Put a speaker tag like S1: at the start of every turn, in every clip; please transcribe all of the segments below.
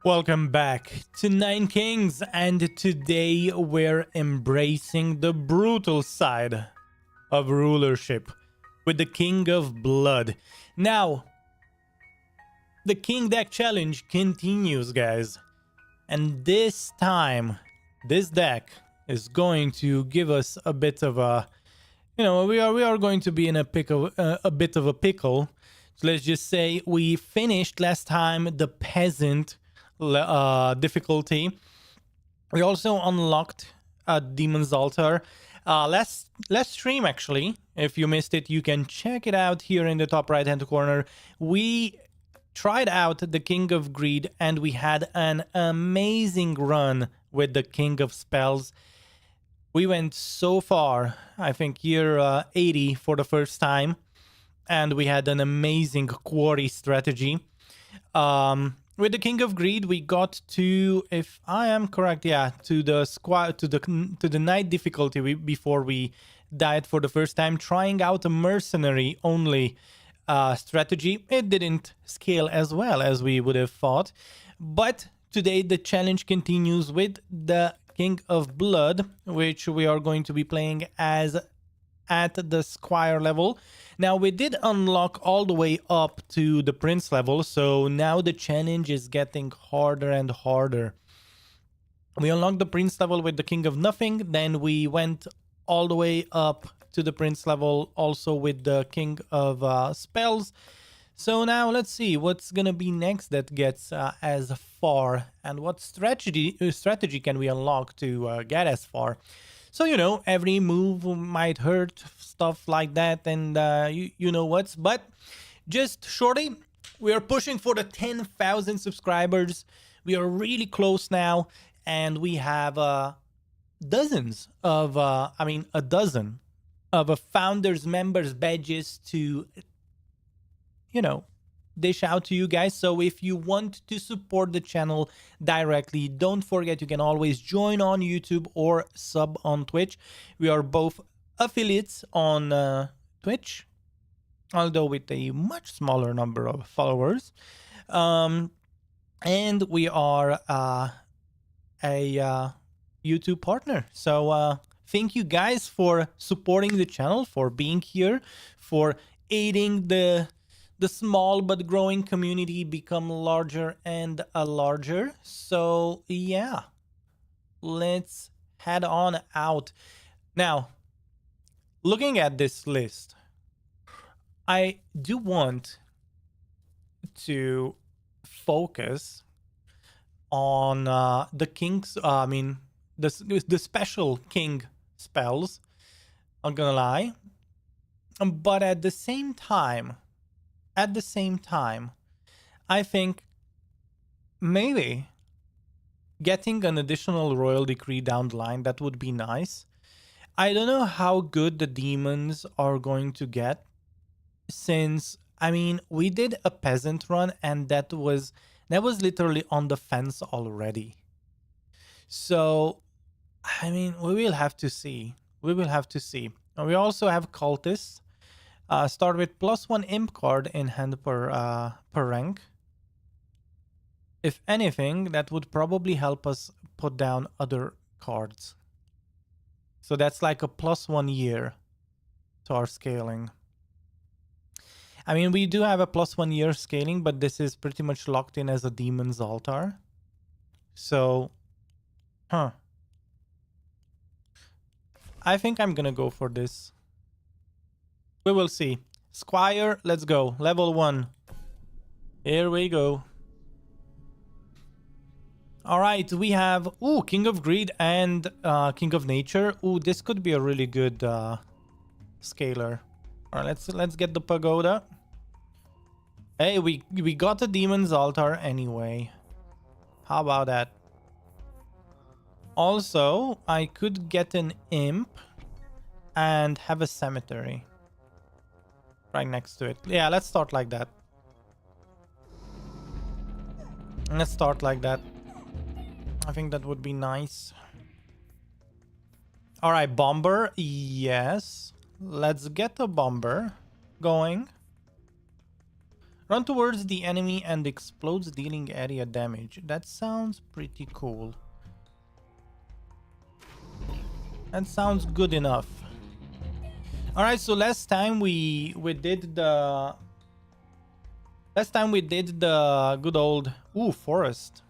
S1: Welcome back to Nine Kings, and today we're embracing the brutal side of rulership with the King of Blood. Now, the King Deck Challenge continues, guys, and this time, this deck is going to give us a bit of a, we are going to be in a pickle, a bit of a pickle. So let's just say we finished last time the peasant difficulty. We also unlocked a Demon's Altar. Last stream, actually, if you missed it, you can check it out here in the top right hand corner. We tried out the King of Greed and we had an amazing run with the King of Spells. We went so far, I think year 80 for the first time, and we had an amazing quarry strategy. With the King of Greed, we got to, if I am correct, to the night difficulty before we died for the first time, trying out a mercenary only strategy. It didn't scale as well as we would have thought, but today the challenge continues with the King of Blood, which we are going to be playing as at the Squire level. Now, we did unlock all the way up to the Prince level, so now the challenge is getting harder and harder. We unlocked the Prince level with the King of Nothing, then we went all the way up to the Prince level also with the King of Spells. So now let's see what's gonna be next that gets as far, and what strategy can we unlock to get as far. So, every move might hurt, stuff like that, and you know what's. But just shortly, we are pushing for the 10,000 subscribers. We are really close now, and we have dozens of, a dozen of founders, members, badges to, dish out to you guys. So if you want to support the channel directly, don't forget you can always join on YouTube or sub on Twitch. We are both affiliates on Twitch, although with a much smaller number of followers. And we are a YouTube partner. So thank you guys for supporting the channel, for being here, for aiding the small but growing community become larger and larger. So yeah, let's head on out. Now, looking at this list, I do want to focus on the king's, the special king spells, I'm gonna lie. But at the same time, I think maybe getting an additional royal decree down the line, that would be nice. I don't know how good the demons are going to get, since, we did a peasant run and that was literally on the fence already. So, we will have to see. And we also have cultists. Start with +1 imp card in hand per rank. If anything, that would probably help us put down other cards. So that's like a +1 year to our scaling. We do have a +1 year scaling, but this is pretty much locked in as a Demon's Altar. So, I think I'm gonna go for this. We will see. Squire, let's go. Level 1. Here we go. All right, we have King of Greed and King of Nature. This could be a really good scaler. All right, let's get the pagoda. Hey, we got a Demon's Altar anyway. How about that? Also, I could get an imp and have a cemetery right next to it. Yeah, let's start like that. I think that would be nice. All right, bomber. Yes. Let's get the bomber going. Run towards the enemy and explodes, dealing area damage. That sounds pretty cool. That sounds good enough. All right, so last time we did the good old forest.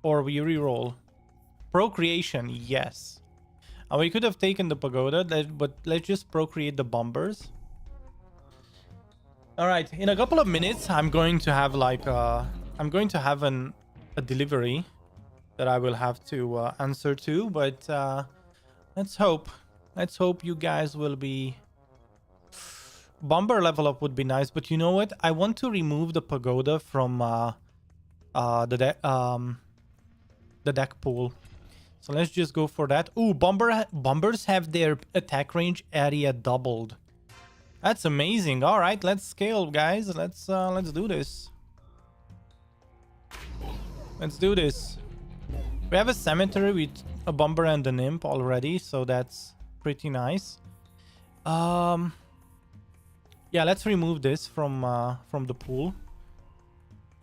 S1: Or we reroll. Procreation, yes. We could have taken the pagoda, but let's just procreate the bombers. All right, in a couple of minutes, I'm going to have like a delivery that I will have to answer to, but let's hope you guys will be. Bomber level up would be nice, but you know what? I want to remove the pagoda from the deck pool. So let's just go for that. Ooh, bombers have their attack range area doubled. That's amazing. All right, let's scale, guys. Let's do this. Let's do this. We have a cemetery with a bomber and an imp already, so that's pretty nice. Yeah, let's remove this from the pool.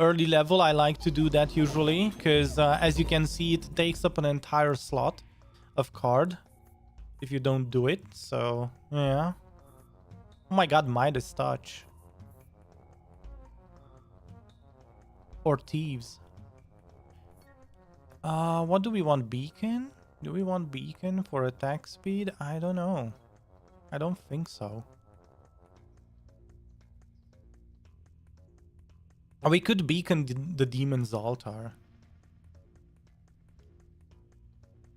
S1: Early level, I like to do that usually, because as you can see, it takes up an entire slot of card if you don't do it. So, yeah. Oh my god, Midas Touch. Or Thieves. What do we want? Beacon? Do we want Beacon for attack speed? I don't know. I don't think so. We could beacon the demon's altar.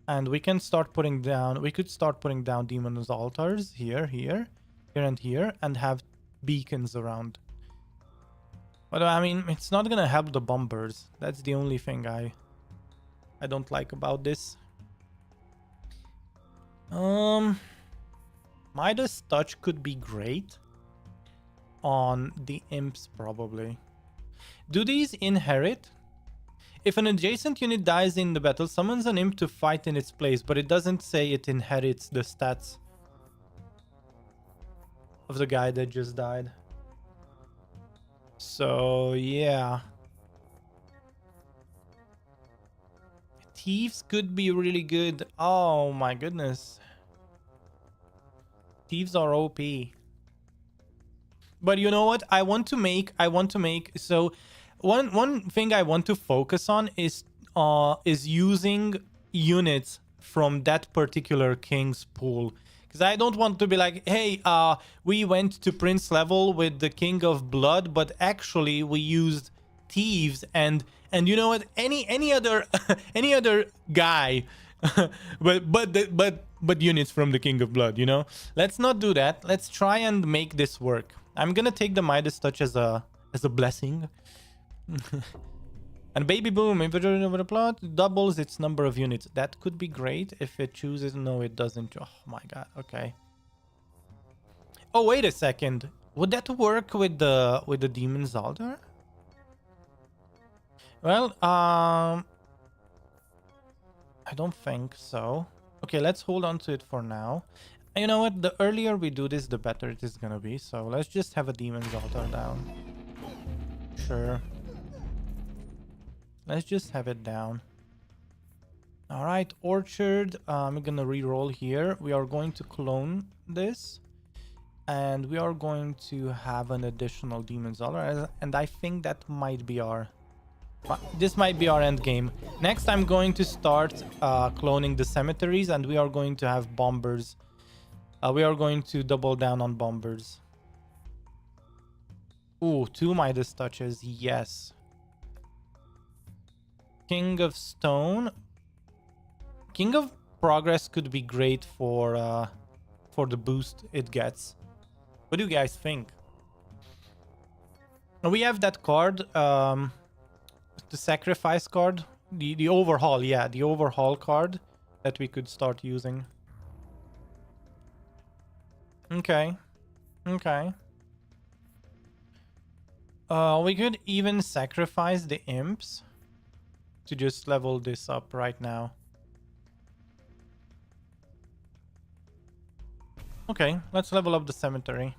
S1: And we can start putting down... We could start putting down demon's altars here, and here, and have beacons around. But I mean, it's not gonna help the bombers. That's the only thing I don't like about this. Midas Touch could be great on the imps, probably. Do these inherit? If an adjacent unit dies in the battle, summons an imp to fight in its place, but it doesn't say it inherits the stats of the guy that just died. So, yeah. Thieves could be really good. Oh my goodness. Thieves are OP. But you know what? I want to make so one thing I want to focus on is using units from that particular king's pool. Because I don't want to be like, hey, we went to prince level with the king of blood, but actually we used thieves and you know what? Any other any other guy, but units from the king of blood. You know, let's not do that. Let's try and make this work. I'm gonna take the Midas Touch as a blessing. And baby boom, if it over the plot doubles its number of units. That could be great if it chooses. No, it doesn't. Oh my god. Okay. Oh wait a second. Would that work with the demon's altar? Well, I don't think so. Okay, let's hold on to it for now. And you know what? The earlier we do this, the better it is gonna be. So let's just have a demon's altar down. Sure. Let's just have it down. All right, orchard. I'm gonna re-roll here. We are going to clone this, and we are going to have an additional demon's altar. And I think that might be our. This might be our end game. Next, I'm going to start cloning the cemeteries, and we are going to have bombers. We are going to double down on bombers. Ooh, 2 Midas touches. Yes. King of Stone. King of Progress could be great for the boost it gets. What do you guys think? We have that card, the sacrifice card, the overhaul. Yeah, the overhaul card that we could start using. Okay. Okay. We could even sacrifice the imps to just level this up right now. Okay, let's level up the cemetery.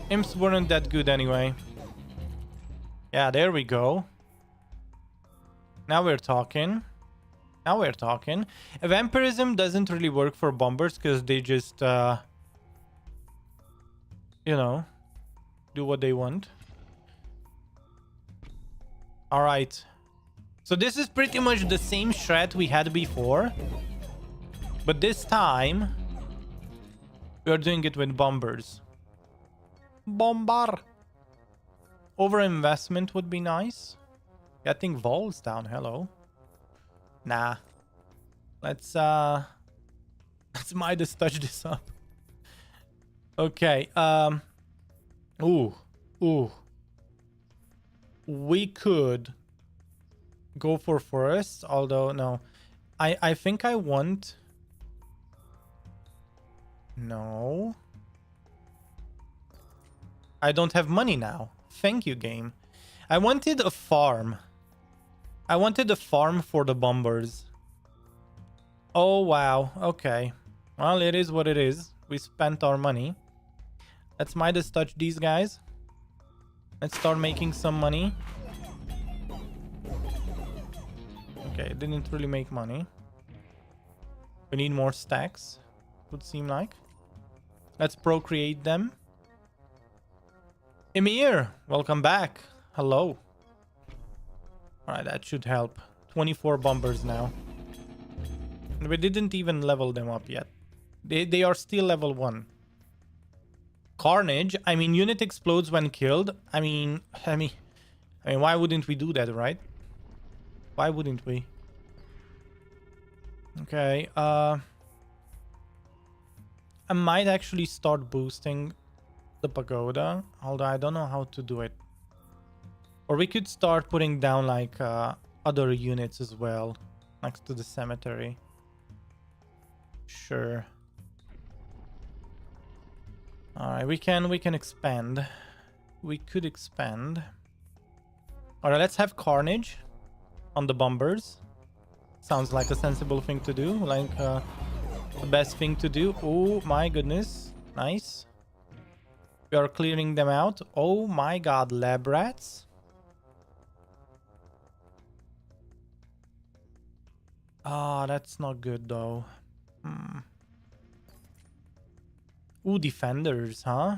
S1: Imps weren't that good anyway. Yeah, there we go. Now we're talking. Now we're talking. Vampirism doesn't really work for bombers because they just, you know, do what they want. All right. So this is pretty much the same shred we had before. But this time, we are doing it with bombers. Bombar. Overinvestment would be nice. Getting walls down. Hello. Nah. Let's Midas touch this up. Okay. Ooh. We could go for forests, although no. I think I want. No. I don't have money now. Thank you, game. I wanted a farm. I wanted a farm for the bombers. Oh, wow. Okay. Well, it is what it is. We spent our money. Let's Midas touch these guys. Let's start making some money. Okay, it didn't really make money. We need more stacks, would seem like. Let's procreate them. Emir, welcome back. Hello. Alright, that should help. 24 bombers now. And we didn't even level them up yet. They are still level 1. Carnage. I mean, unit explodes when killed. I mean, why wouldn't we do that, right? Why wouldn't we? Okay, I might actually start boosting the pagoda, although I don't know how to do it. Or we could start putting down like other units as well next to the cemetery. Sure. All right, we can expand. We could expand. All right, let's have carnage on the bombers. Sounds like a sensible thing to do, like the best thing to do. Oh my goodness, nice. We are clearing them out. Oh my god, lab rats. Ah, that's not good though. Ooh, defenders, huh?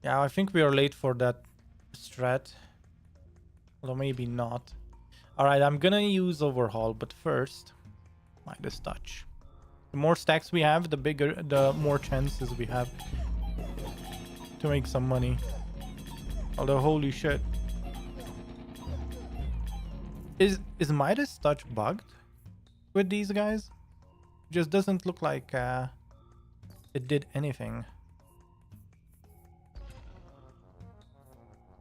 S1: Yeah, I think we are late for that strat. Although maybe not. Alright, I'm gonna use overhaul, but first, Midas touch. The more stacks we have, the more chances we have to make some money. Although, holy shit. Is Midas touch bugged with these guys? Just doesn't look like it did anything.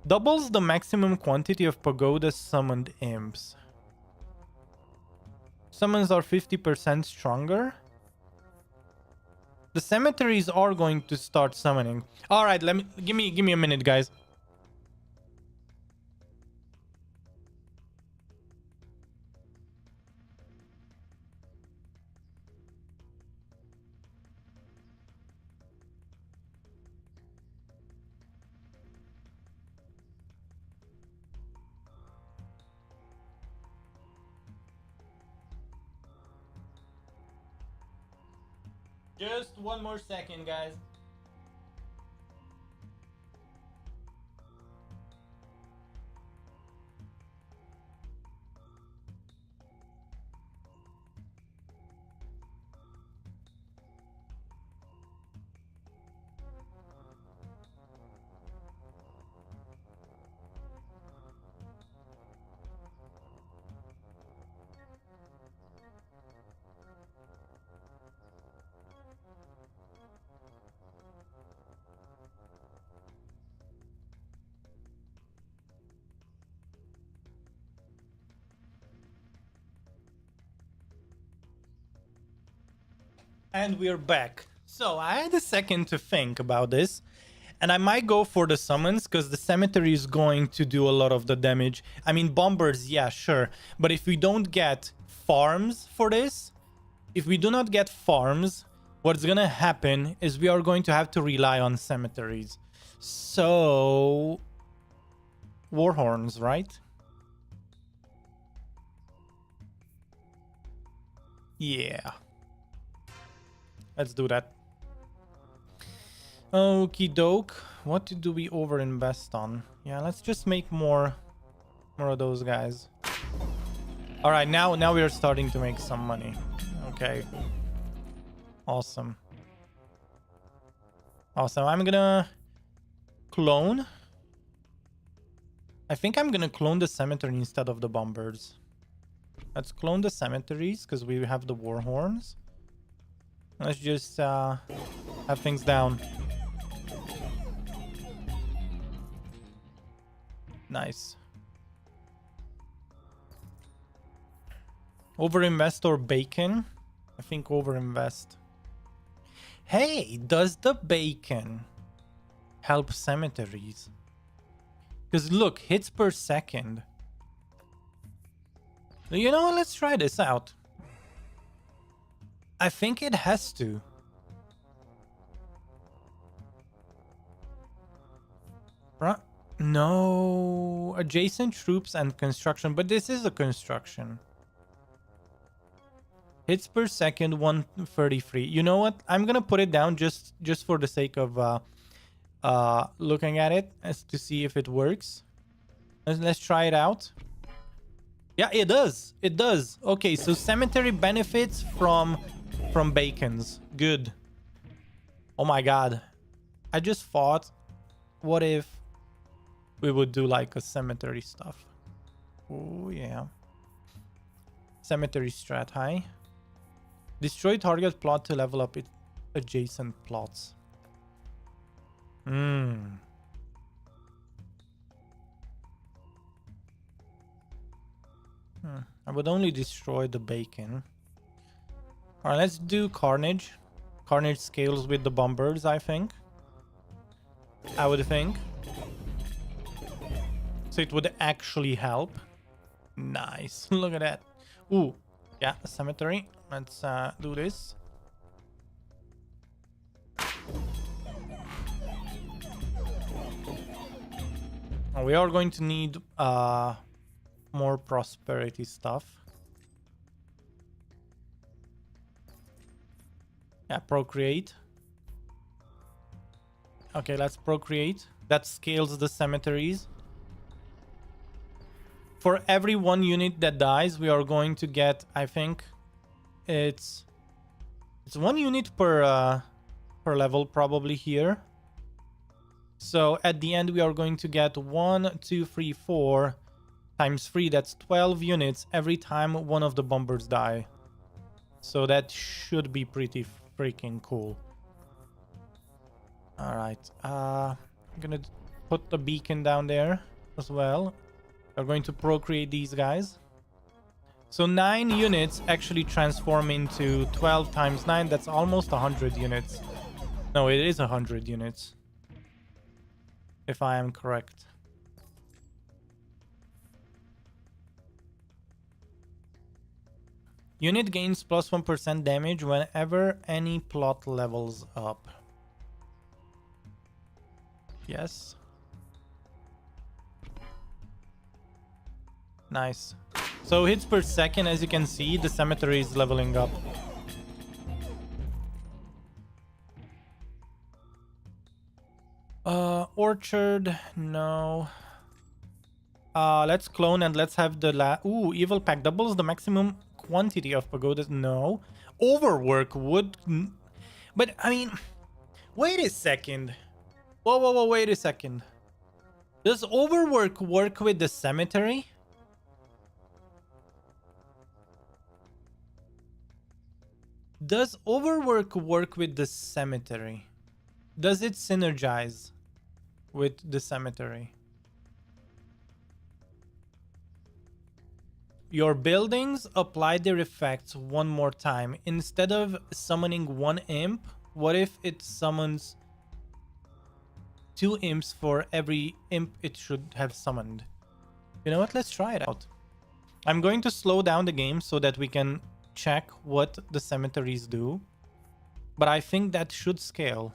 S1: Doubles the maximum quantity of pagoda summoned imps. Summons are 50% stronger. The cemeteries are going to start summoning. All right, give me a minute, guys. Just one more second, guys. And we're back. So I had a second to think about this. And I might go for the summons because the cemetery is going to do a lot of the damage. I mean, bombers, yeah, sure. But if we don't get farms for this, if we do not get farms, what's gonna happen is we are going to have to rely on cemeteries. So, warhorns, right? Yeah. Let's do that. Okie doke. What do we overinvest on? Yeah, let's just make more of those guys. All right, now we are starting to make some money. Okay. Awesome. Awesome. I'm gonna clone. I think I'm gonna clone the cemetery instead of the bombers. Let's clone the cemeteries because we have the war horns. Let's just have things down. Nice. Overinvest or bacon? I think overinvest. Hey, does the bacon help cemeteries? Because look, hits per second. You know what? Let's try this out. I think it has to. Right? No. Adjacent troops and construction. But this is a construction. Hits per second, 133. You know what? I'm gonna put it down just for the sake of looking at it as to see if it works. Let's try it out. Yeah, it does. It does. Okay, so cemetery benefits from bacons. Good. Oh my god. I just thought, what if we would do like a cemetery stuff? Oh yeah. Cemetery strat high. Destroy target plot to level up its adjacent plots. I would only destroy the bacon. Alright, let's do Carnage. Carnage scales with the bombers, I think. I would think. So it would actually help. Nice. Look at that. Ooh. Yeah, cemetery. Let's do this. We are going to need more prosperity stuff. Yeah, procreate. Okay, let's procreate. That scales the cemeteries. For every 1 unit that dies, we are going to get, I think, it's 1 unit per level probably here. So at the end, we are going to get 1, 2, 3, 4 times 3. That's 12 units every time one of the bombers die. So that should be pretty freaking cool. All right. I'm gonna put the beacon down there as well. We're going to procreate these guys. So 9 units actually transform into 12 times 9. That's almost 100 units. No, it is 100 units. If I am correct. Unit gains plus 1% damage whenever any plot levels up. Yes. Nice. So hits per second, as you can see, the cemetery is leveling up. Orchard, no. Let's clone and let's have the ooh, evil pack doubles the maximum quantity of pagodas. No. Overwork would, but I mean, wait a second. Whoa, wait a second. Does overwork work with the cemetery? Does overwork work with the cemetery? Does it synergize with the cemetery? Your buildings apply their effects one more time. Instead of summoning 1 imp, what if it summons 2 imps for every imp it should have summoned? You know what? Let's try it out. I'm going to slow down the game so that we can check what the cemeteries do. But I think that should scale.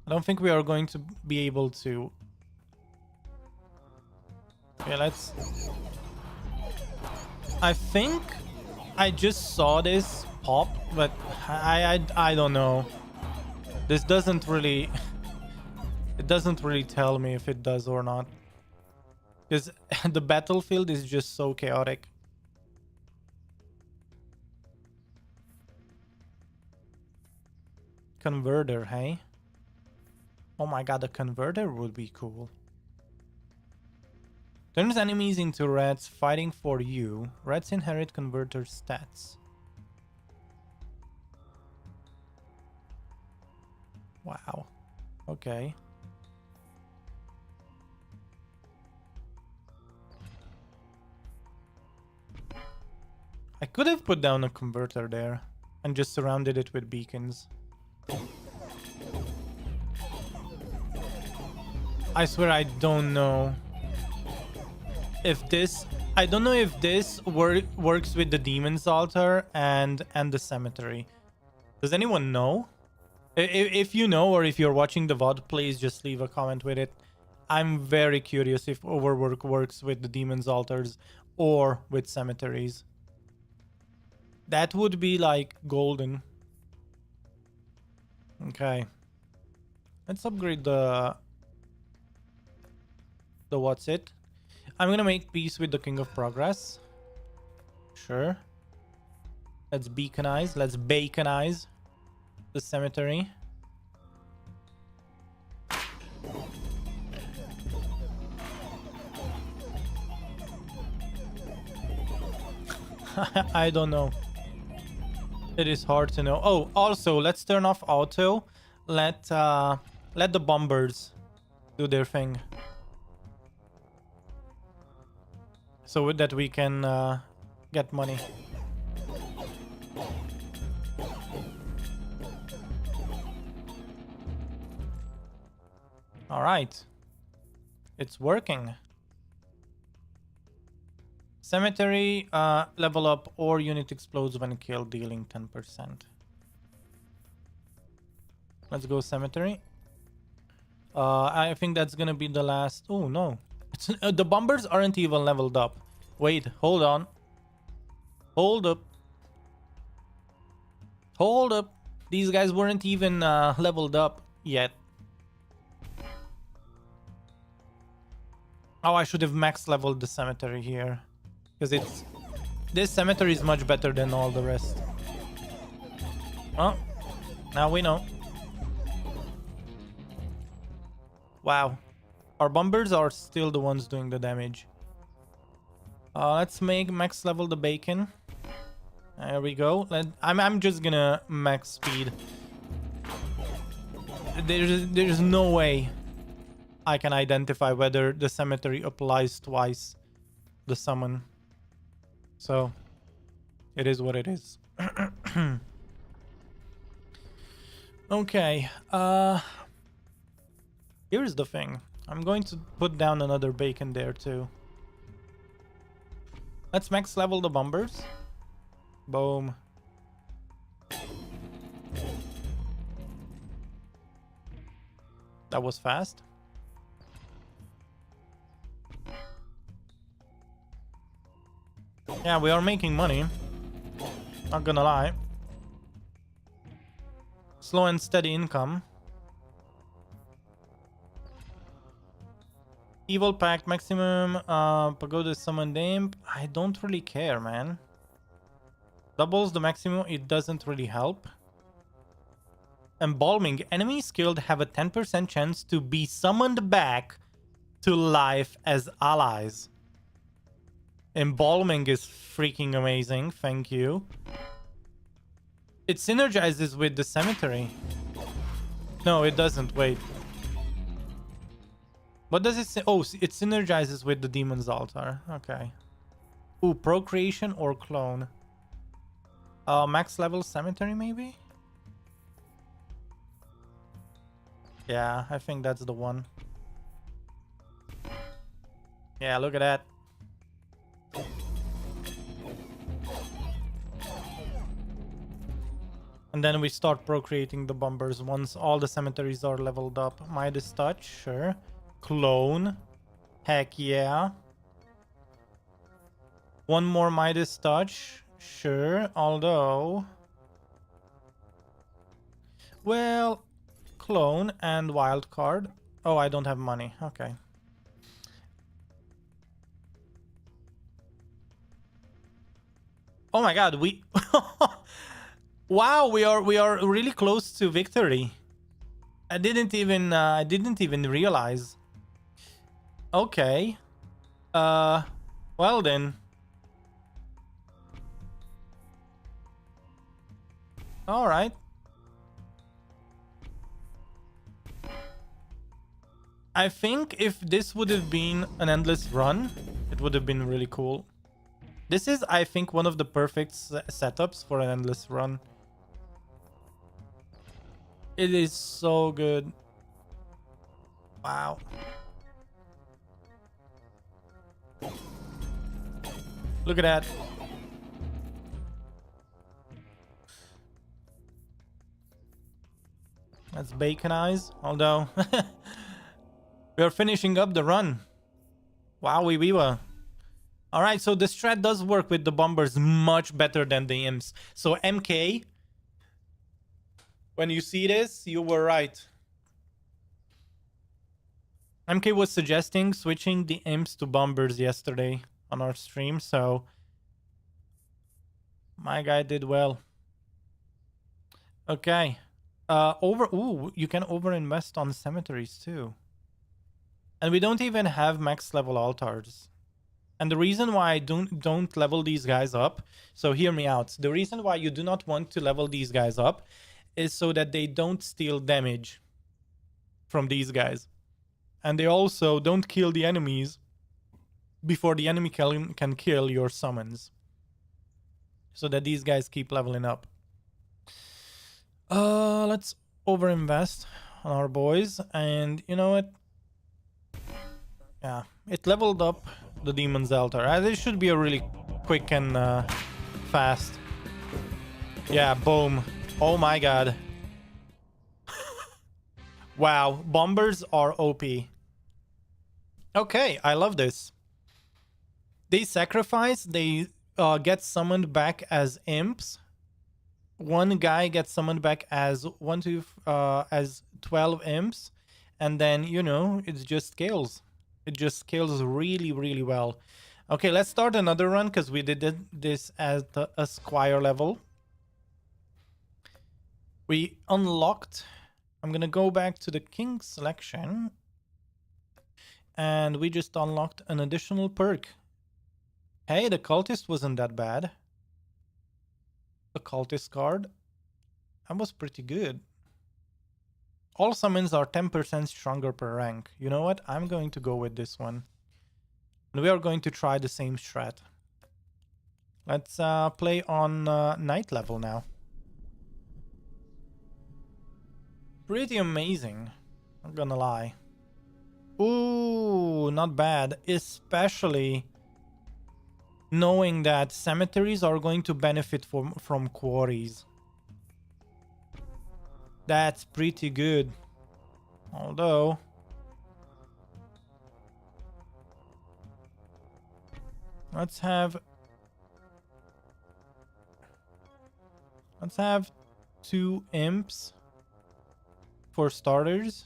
S1: I don't think we are going to be able to. Okay, let's... I think I just saw this pop, but I don't know. This doesn't really... It doesn't really tell me if it does or not. Because the battlefield is just so chaotic. Converter, hey? Oh my god, a converter would be cool. Turns enemies into rats fighting for you. Rats inherit converter stats. Wow. Okay. I could have put down a converter there and just surrounded it with beacons. I swear I don't know if this... I don't know if this works with the Demon's Altar and the Cemetery. Does anyone know? If you know, or if you're watching the VOD, please just leave a comment with it. I'm very curious if Overwork works with the Demon's Altars or with Cemeteries. That would be like golden. Okay. Let's upgrade the what's it? I'm gonna make peace with the King of Progress. Sure. Let's beaconize. Let's baconize the cemetery. I don't know. It is hard to know. Oh, also, let's turn off auto. Let the bombers do their thing. So that we can get money. All right. It's working. Cemetery, level up or unit explodes when killed, dealing 10%. Let's go cemetery. I think that's gonna be the last... Oh, no. It's, the bombers aren't even leveled up. Wait, hold on. Hold up. Hold up. These guys weren't even leveled up yet. Oh, I should have max leveled the cemetery here. Because it's... This cemetery is much better than all the rest. Oh, now we know. Wow. Our bombers are still the ones doing the damage. Let's make max level the bacon. There we go. I'm just gonna max speed. There's no way I can identify whether the cemetery applies twice the summon. So it is what it is. Okay. Here's the thing. I'm going to put down another bacon there too. Let's max level the bombers. Boom. That was fast. Yeah, we are making money. Not gonna lie. Slow and steady income. Evil Pact maximum, Pagoda Summon Imp. I don't really care, man. Doubles the maximum, it doesn't really help. Embalming. Enemies killed have a 10% chance to be summoned back to life as allies. Embalming is freaking amazing, thank you. It synergizes with the cemetery. No, it doesn't, wait. What does it say? Oh, it synergizes with the Demon's Altar. Okay. Ooh, Procreation or Clone. Max level Cemetery, maybe? Yeah, I think that's the one. Yeah, look at that. And then we start procreating the bombers once all the cemeteries are leveled up. Midas Touch, sure. Clone. Heck yeah. One more Midas Touch, sure. Although... well, clone and wild card. Oh, I don't have money. Okay. Oh my god, we... wow, we are really close to victory. I didn't even realize. Okay. Well then. All right. I think if this would have been an endless run, it would have been really cool. This is, I think, one of the perfect setups for an endless run. It is so good. Wow. Look at that. That's bacon eyes, although we are finishing up the run. Wowie weewa. Alright, so the strat does work with the bombers much better than the imps. So MK, when you see this, you were right. MK was suggesting switching the imps to bombers yesterday on our stream, so my guy did well. Okay. Ooh, you can overinvest on cemeteries too. And we don't even have max level altars. And the reason why I don't level these guys up, so hear me out. The reason why you do not want to level these guys up is so that they don't steal damage from these guys. And they also don't kill the enemies before the enemy can kill your summons. So that these guys keep leveling up. Let's overinvest on our boys. And you know what? Yeah, it leveled up the Demon's Altar. This should be a really quick and fast. Yeah, boom. Oh my god. Wow, bombers are OP. Okay, I love this. They sacrifice, they get summoned back as imps. One guy gets summoned back as 12 imps, and then, you know, it just scales. It just scales really, really well. Okay, let's start another run because we did this at a squire level. We unlocked... I'm gonna go back to the king selection. And we just unlocked an additional perk. Hey, the cultist wasn't that bad. The cultist card. That was pretty good. All summons are 10% stronger per rank. You know what? I'm going to go with this one. And we are going to try the same strat. Let's play on night level now. Pretty amazing. Not gonna lie. Ooh, not bad. Especially knowing that cemeteries are going to benefit from quarries. That's pretty good. Although... let's have 2 imps for starters.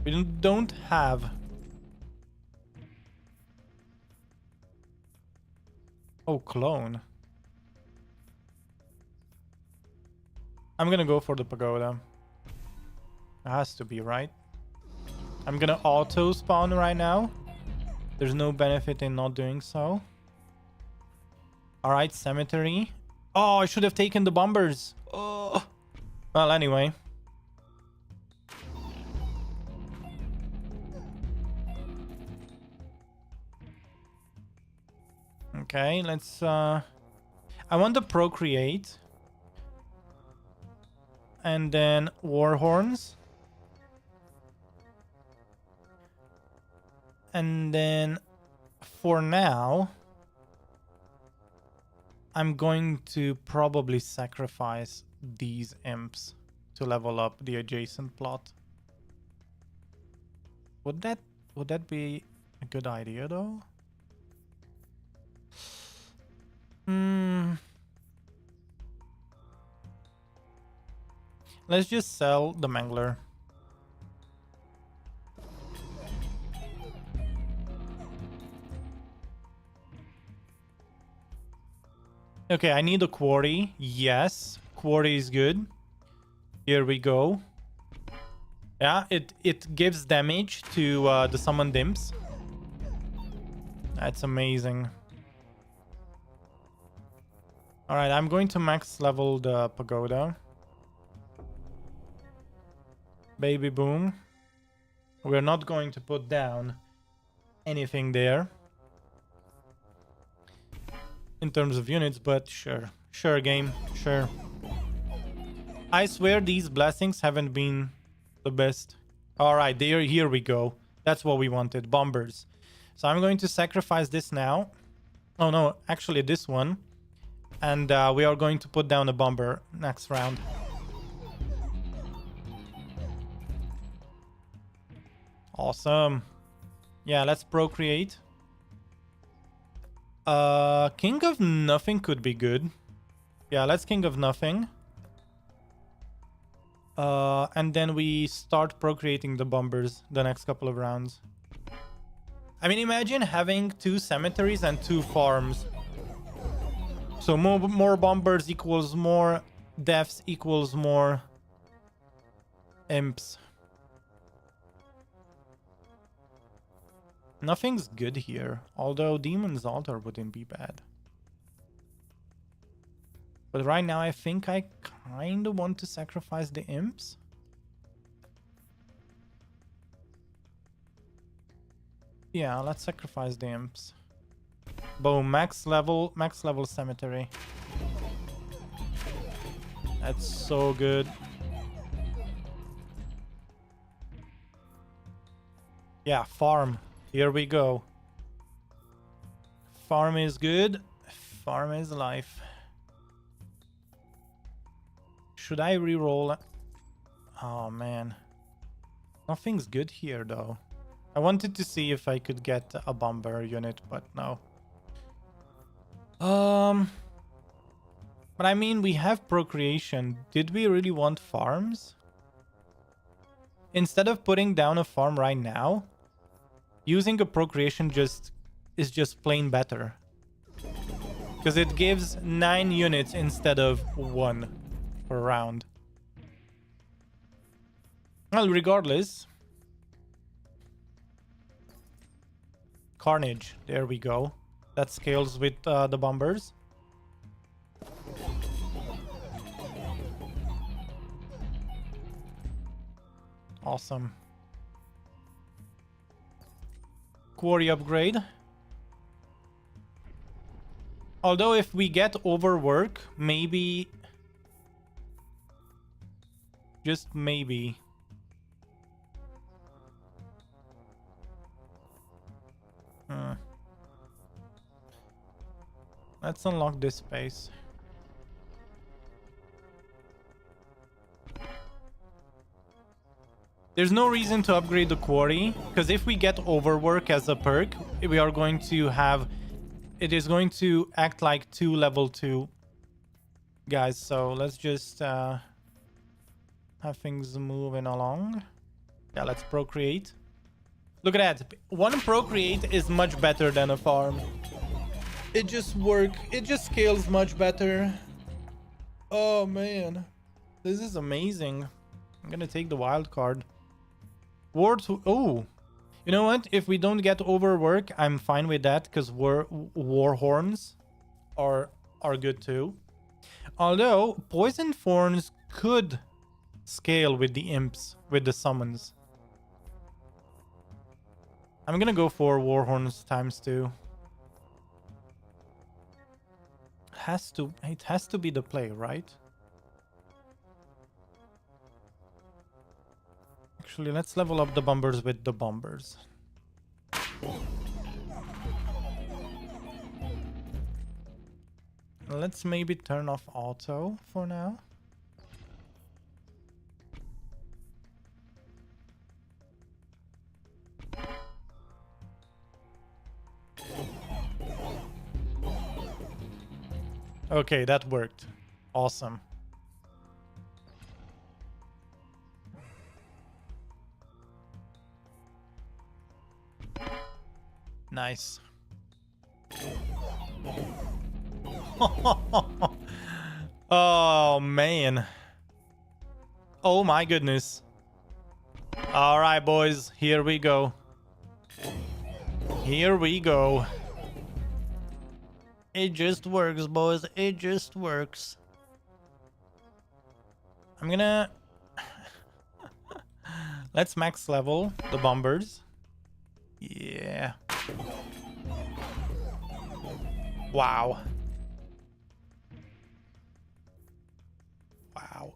S1: We don't have... oh, clone. I'm gonna go for the pagoda. It has to be, right? I'm gonna auto spawn right now. There's no benefit in not doing so. Alright, cemetery. Oh, I should have taken the bombers. Oh. Well, anyway. Okay, let's... I want to procreate. And then war horns. And then for now, I'm going to probably sacrifice these imps to level up the adjacent plot. Would that be a good idea though? Let's just sell the Mangler. Okay, I need a quarry. Yes, quarry is good. Here we go. Yeah, it gives damage to the summoned imps. That's amazing. All right, I'm going to max level the pagoda. Baby boom. We're not going to put down anything there in terms of units, but sure. Sure, game. Sure. I swear these blessings haven't been the best. All right, here we go. That's what we wanted. Bombers. So I'm going to sacrifice this now. Oh, no. Actually, this one. And we are going to put down a bomber next round. Awesome. Yeah, let's procreate. King of Nothing could be good. Yeah, let's King of Nothing. And then we start procreating the bombers the next couple of rounds. I mean, imagine having 2 cemeteries and 2 farms. So more bombers equals more deaths equals more imps. Nothing's good here, although Demon's Altar wouldn't be bad. But right now I think I kind of want to sacrifice the imps. Yeah, let's sacrifice the imps. Boom, max level cemetery. That's so good. Yeah, farm. Here we go. Farm is good. Farm is life. Should I reroll? Oh man. Nothing's good here though. I wanted to see if I could get a bomber unit, but no. But I mean, we have procreation. Did we really want farms? Instead of putting down a farm right now, using a procreation is just plain better. Because it gives 9 units instead of 1 per round. Well, regardless. Carnage. There we go. That scales with the bombers. Awesome. Quarry upgrade. Although if we get overwork, maybe... Just maybe. Let's unlock this space. There's no reason to upgrade the quarry, because if we get overwork as a perk, we are going to have... It is going to act like 2 level 2 guys, so let's just have things moving along. Yeah, let's procreate. Look at that. 1 procreate is much better than a farm. It just scales much better. Oh man. This is amazing. I'm gonna take the wild card. War to... Oh! You know what? If we don't get overwork, I'm fine with that, because war horns are good too. Although, poison thorns could scale with the imps, with the summons. I'm gonna go for war horns ×2. It has to be the play, right? Actually, let's level up the bombers with the bombers. Let's maybe turn off auto for now. Okay, that worked. Awesome. Nice. Oh, man. Oh, my goodness. All right, boys. Here we go. Here we go. It just works, boys. It just works. I'm gonna... Let's max level the bombers. Yeah. Wow. Wow.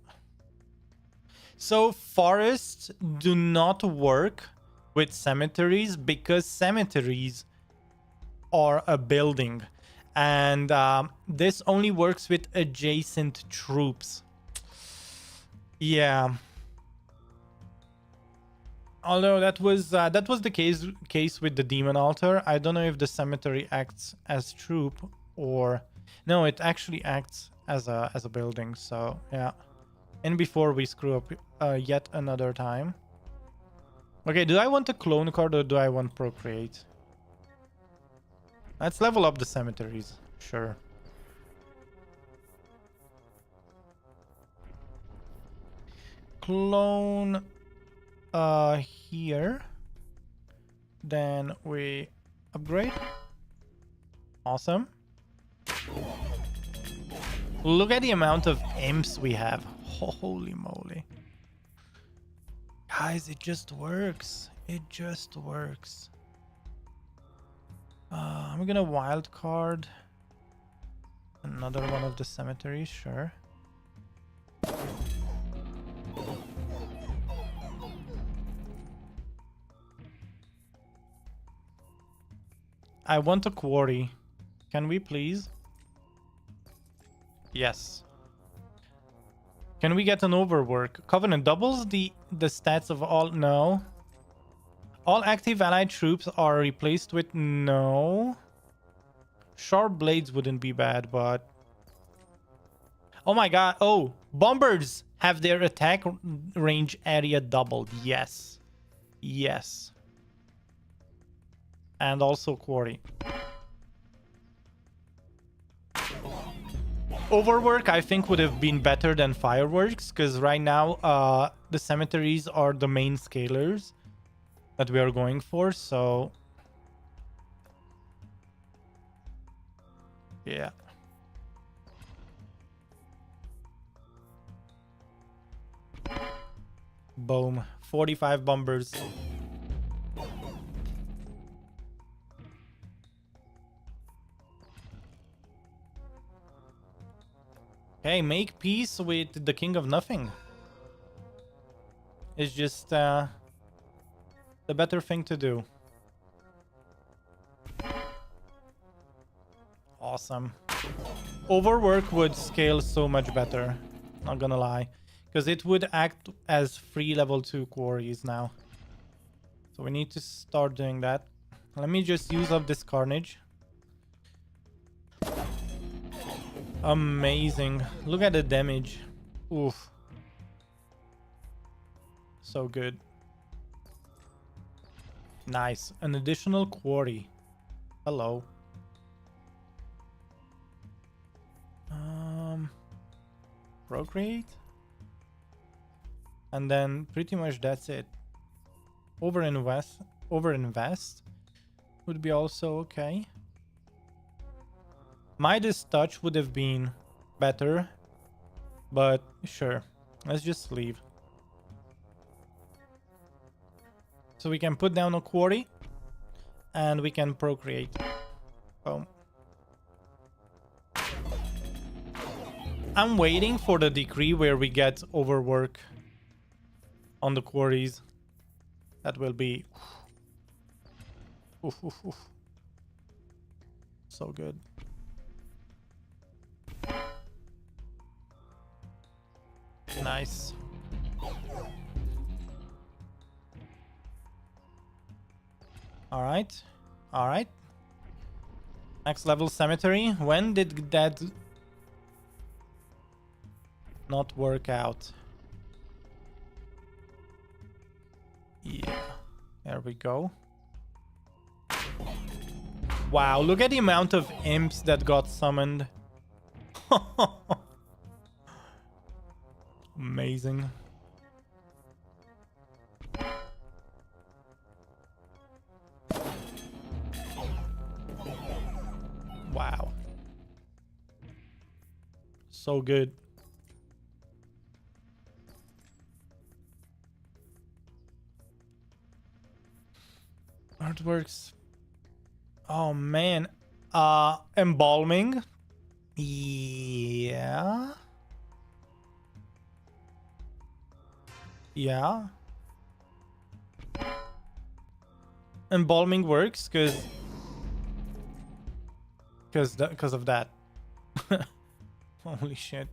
S1: So forests do not work with cemeteries because cemeteries are a building. And this only works with adjacent troops. Yeah. Although that was the case with the demon altar. I don't know if the cemetery acts as troop or no, it actually acts as a building. So yeah. And before we screw up yet another time. Okay, do I want a clone card or do I want procreate? Let's level up the cemeteries. Sure. Clone here. Then we upgrade. Awesome. Look at the amount of imps we have. Holy moly. Guys, it just works. It just works. I'm gonna wild card another one of the cemeteries, sure. I want a quarry. Can we please? Yes. Can we get an overwork? Covenant doubles the stats of all... No. All active allied troops are replaced with... No. Sharp blades wouldn't be bad, but... Oh my god. Oh, bombers have their attack range area doubled. Yes. Yes. And also quarry. Overwork, I think, would have been better than fireworks, because right now the cemeteries are the main scalers that we are going for, so... Yeah. Boom. 45 bombers. Hey, make peace with the King of Nothing. It's just the better thing to do. Awesome. Overwork would scale so much better. Not gonna lie. Because it would act as 3 level 2 quarries now. So we need to start doing that. Let me just use up this carnage. Amazing. Look at the damage. Oof. So good. Nice. An additional quarry. Hello. Procreate. And then pretty much that's it. Overinvest would be also okay. Midas touch would have been better, but sure, let's just leave. So we can put down a quarry and we can procreate. Boom. I'm waiting for the decree where we get overwork on the quarries. That will be oof, oof, oof. So good. Nice. All right. All right. Next level cemetery. When did that not work out? Yeah. There we go. Wow, look at the amount of imps that got summoned. Amazing. Wow. So good. Artworks. Oh man. Embalming. Yeah. Yeah. Embalming works because of that. Holy shit.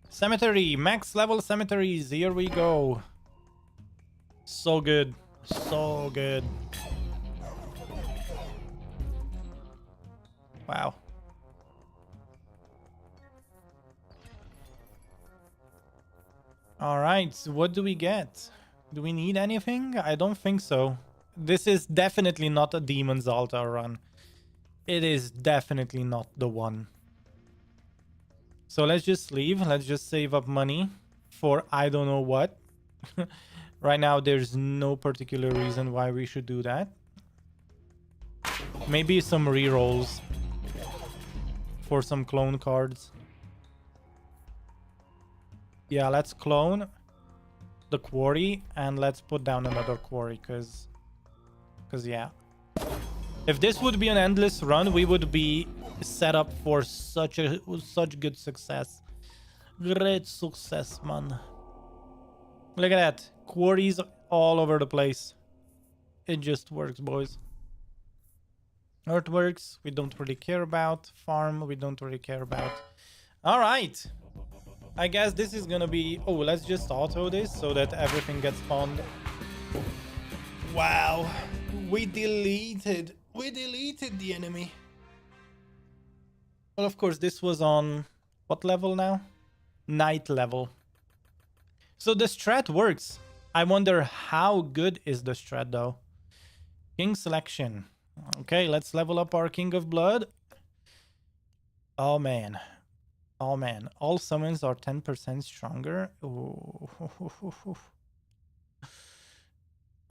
S1: Cemetery, max level cemeteries. Here we go. So good. So good. Wow. All right, so what do we get? Do we need anything? I don't think so. This is definitely not a Demon's Altar run. It is definitely not the one. So let's just leave. Let's just save up money for I don't know what. Right now, there's no particular reason why we should do that. Maybe some rerolls for some clone cards. Yeah, let's clone the quarry and let's put down another quarry because yeah. If this would be an endless run, we would be set up for such good success. Great success, man. Look at that. Quarries all over the place. It just works, boys. Earthworks, we don't really care about. Farm, we don't really care about. All right. I guess this is gonna be... Oh, let's just auto this so that everything gets spawned. Wow. We deleted the enemy. Well, of course, this was on... What level now? Night level. So the strat works. I wonder how good is the strat, though. King selection. Okay, let's level up our King of Blood. Oh, man. Oh man, all summons are 10% stronger. Ooh.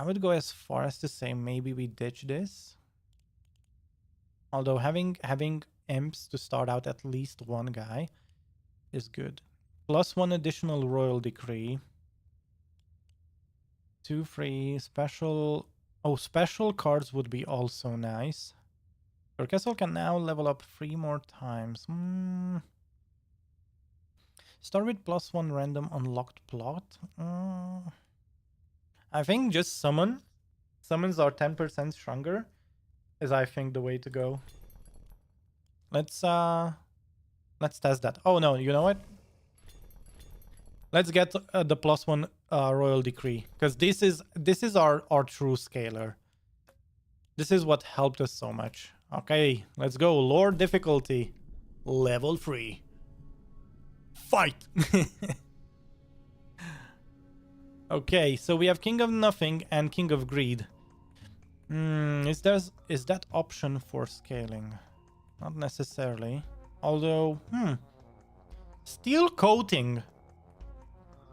S1: I would go as far as to say maybe we ditch this. Although having imps to start out at least one guy is good. Plus one additional royal decree. 2 free special. Oh, special cards would be also nice. Your castle can now level up 3 more times. Start with +1 random unlocked plot. I think just summons are 10% stronger is I think the way to go. Let's test that. Oh no, you know what? Let's get the +1 royal decree because this is our true scaler. This is what helped us so much. Okay, let's go. Lord difficulty level 3. Fight. Okay, so we have King of Nothing and King of Greed. Is that option for scaling? Not necessarily. Although, steel coating.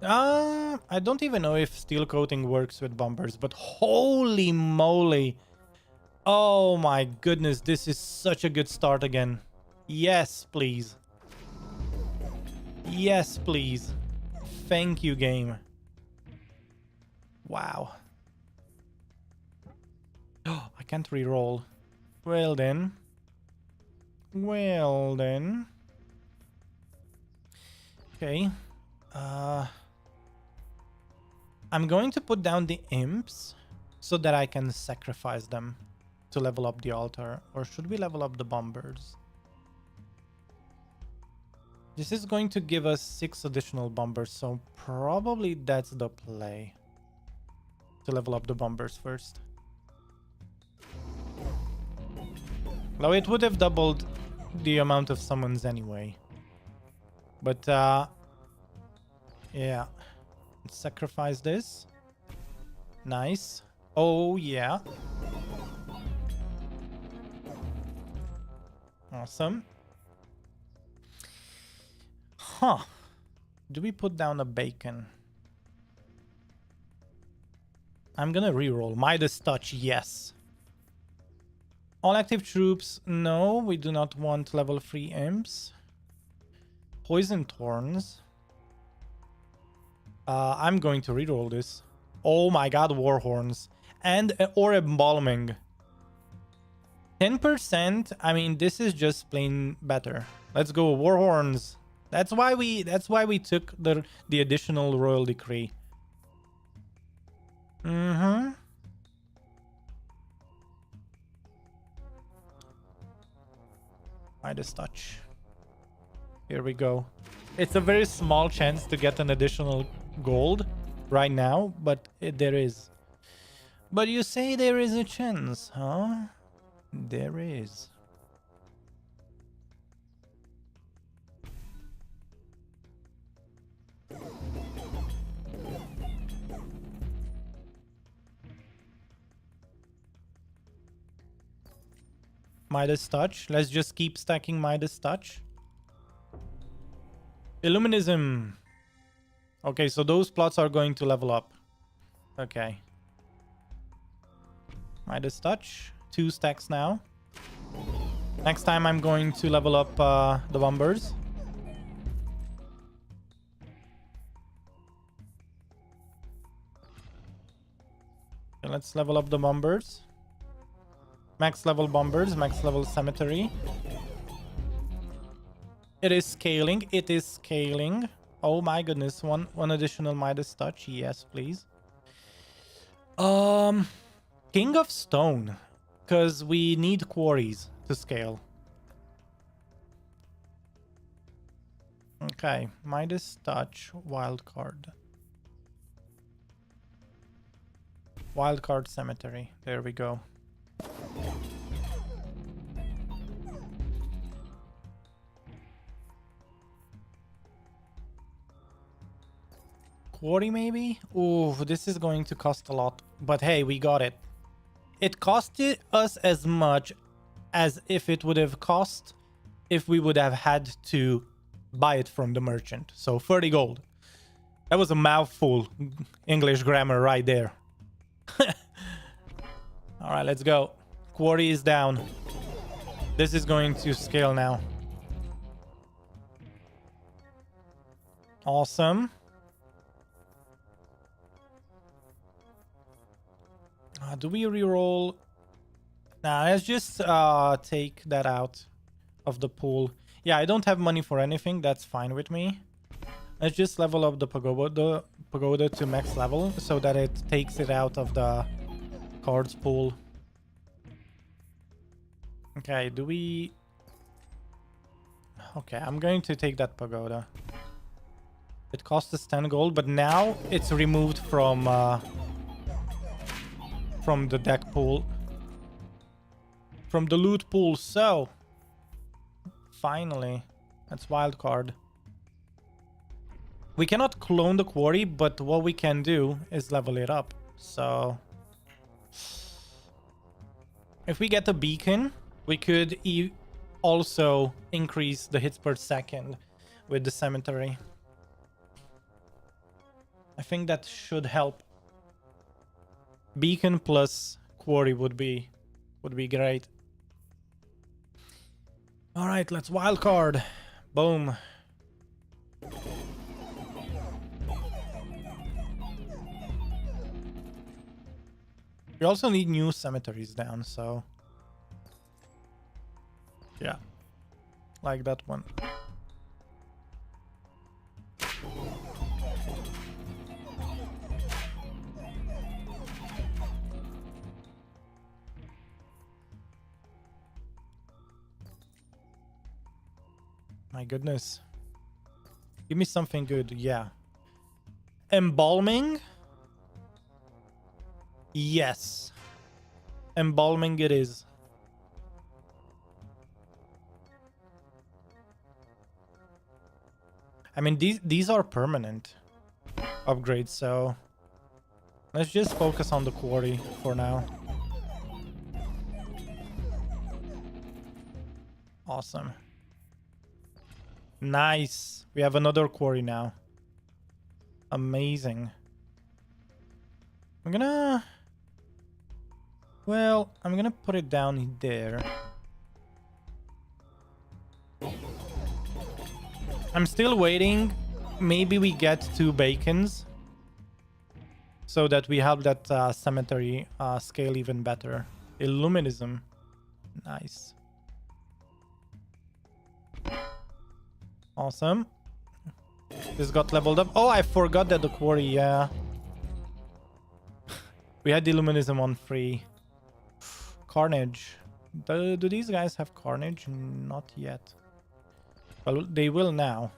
S1: I don't even know if steel coating works with bombers, but holy moly. Oh my goodness, this is such a good start again. Yes, please. Yes, please. Thank you, game. Wow. Oh, I can't re-roll. Well then. Well then. Okay. I'm going to put down the imps so that I can sacrifice them to level up the altar. Or should we level up the bombers? This is going to give us 6 additional bombers, so probably that's the play. To level up the bombers first. Though it would have doubled the amount of summons anyway. But, yeah. Let's sacrifice this. Nice. Oh, yeah. Awesome. Huh. Do we put down a bacon? I'm gonna reroll. Midas Touch, yes. All active troops, no. We do not want level 3 imps. Poison Thorns. I'm going to reroll this. Oh my god, War Horns. And or Embalming. 10%, I mean, this is just plain better. Let's go, War Horns. That's why we took the additional Royal Decree. Mm-hmm. Midas Touch. Here we go. It's a very small chance to get an additional gold right now, but there is. But you say there is a chance, huh? There is. Midas Touch. Let's just keep stacking Midas Touch. Illuminism. Okay, so those plots are going to level up. Okay. Midas Touch. 2 stacks now. Next time I'm going to level up the bombers. Okay, let's level up the bombers. Max level bombers, max level cemetery. It is scaling. It is scaling. Oh my goodness. One additional Midas Touch. Yes, please. King of Stone. Because we need quarries to scale. Okay. Midas Touch. Wildcard. Wildcard Cemetery. There we go. Quarry maybe? Ooh, this is going to cost a lot. But hey, we got it. It costed us as much as if it would have cost if we would have had to buy it from the merchant. So 30 gold. That was a mouthful. English grammar right there. Alright, let's go. Quarry is down. This is going to scale now. Awesome. Do we reroll? Nah, let's just take that out of the pool. Yeah, I don't have money for anything. That's fine with me. Let's just level up the pagoda to max level so that it takes it out of the cards pool. Okay, do we... Okay, I'm going to take that pagoda. It cost us 10 gold, but now it's removed from the deck pool. From the loot pool, so... Finally. That's wild card. We cannot clone the quarry, but what we can do is level it up. So... If we get a beacon, we could also increase the hits per second with the cemetery. I think that should help. Beacon plus quarry would be great. All right, let's wildcard. Boom. We also need new cemeteries down, so... Yeah. Like that one. My goodness. Give me something good. Yeah. Embalming? Yes. Embalming it is. I mean, these are permanent upgrades, so let's just focus on the quarry for now. Awesome. Nice. We have another quarry now. Amazing. I'm gonna... Well, I'm gonna put it down there. I'm still waiting. Maybe we get 2 bacons so that we have that cemetery scale even better. Illuminism. Nice. Awesome. This got leveled up. Oh, I forgot that the quarry, yeah. We had the Illuminism on free. Carnage. Do these guys have Carnage? Not yet. Well, they will now.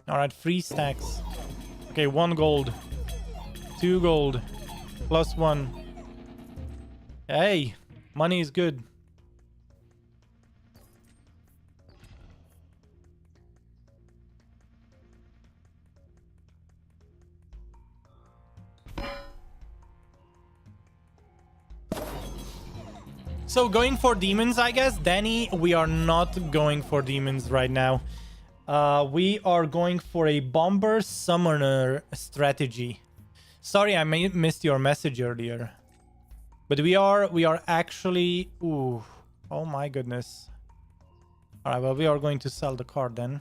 S1: Alright, 3 stacks. Okay, 1 gold. 2 gold. Plus 1. Hey, money is good. So going for demons, I guess. Danny, we are not going for demons right now. We are going for a bomber summoner strategy. Sorry, I missed your message earlier. But we are actually... Ooh. Oh my goodness. Alright, well, we are going to sell the card then.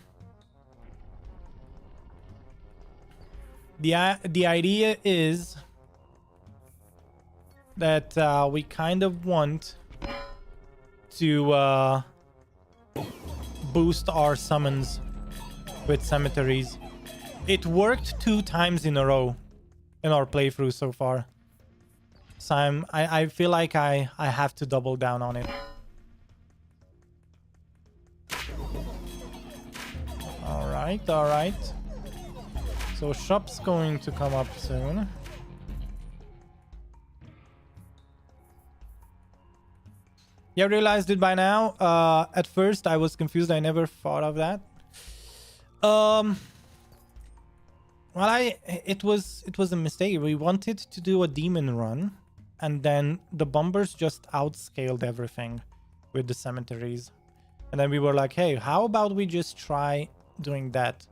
S1: The idea is that we kind of want to boost our summons with cemeteries. It worked 2 times in a row in our playthrough so far. So I feel like I have to double down on it. Alright, alright. So shop's going to come up soon. Yeah, realized it by now. At first I was confused. I never thought of that. Well, it was a mistake. We wanted to do a demon run, and then the bombers just outscaled everything with the cemeteries. And then we were like, hey, how about we just try doing that?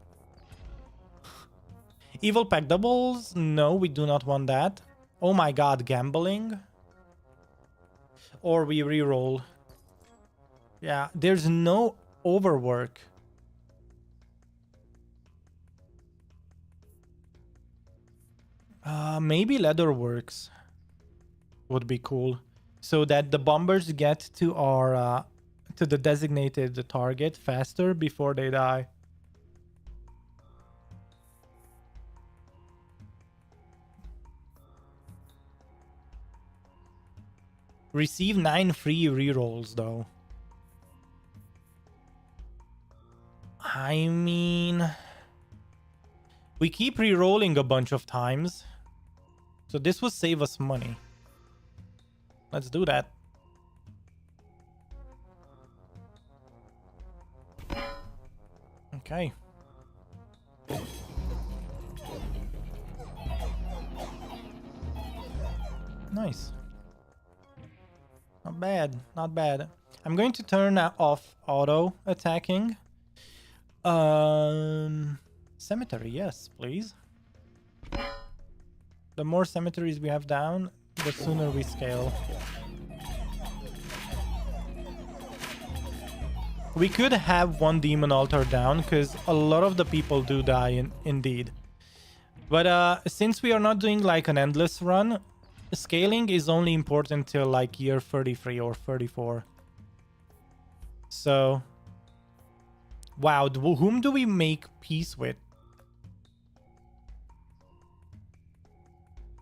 S1: Evil pack doubles? No, we do not want that. Oh my god, gambling? Or we reroll. Yeah, there's no overwork. Maybe leatherworks would be cool, so that the bombers get to our to the designated target faster before they die. Receive 9 free rerolls though. I mean, we keep re-rolling a bunch of times, so this will save us money. Let's do that. Okay. Nice. Not bad, not bad. I'm going to turn off auto attacking. Cemetery, yes, please. The more cemeteries we have down, the sooner we scale. We could have 1 demon altar down, because a lot of the people do die indeed. But since we are not doing like an endless run, scaling is only important till like year 33 or 34. So... Wow, whom do we make peace with?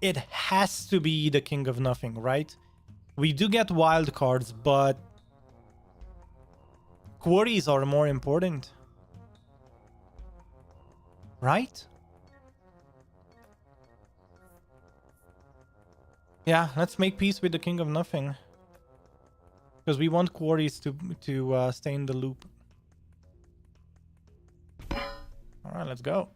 S1: It has to be the King of Nothing, right? We do get wild cards, but Quarries are more important. Right? Yeah, let's make peace with the King of Nothing. Because we want quarries to stay in the loop. Alright, let's go.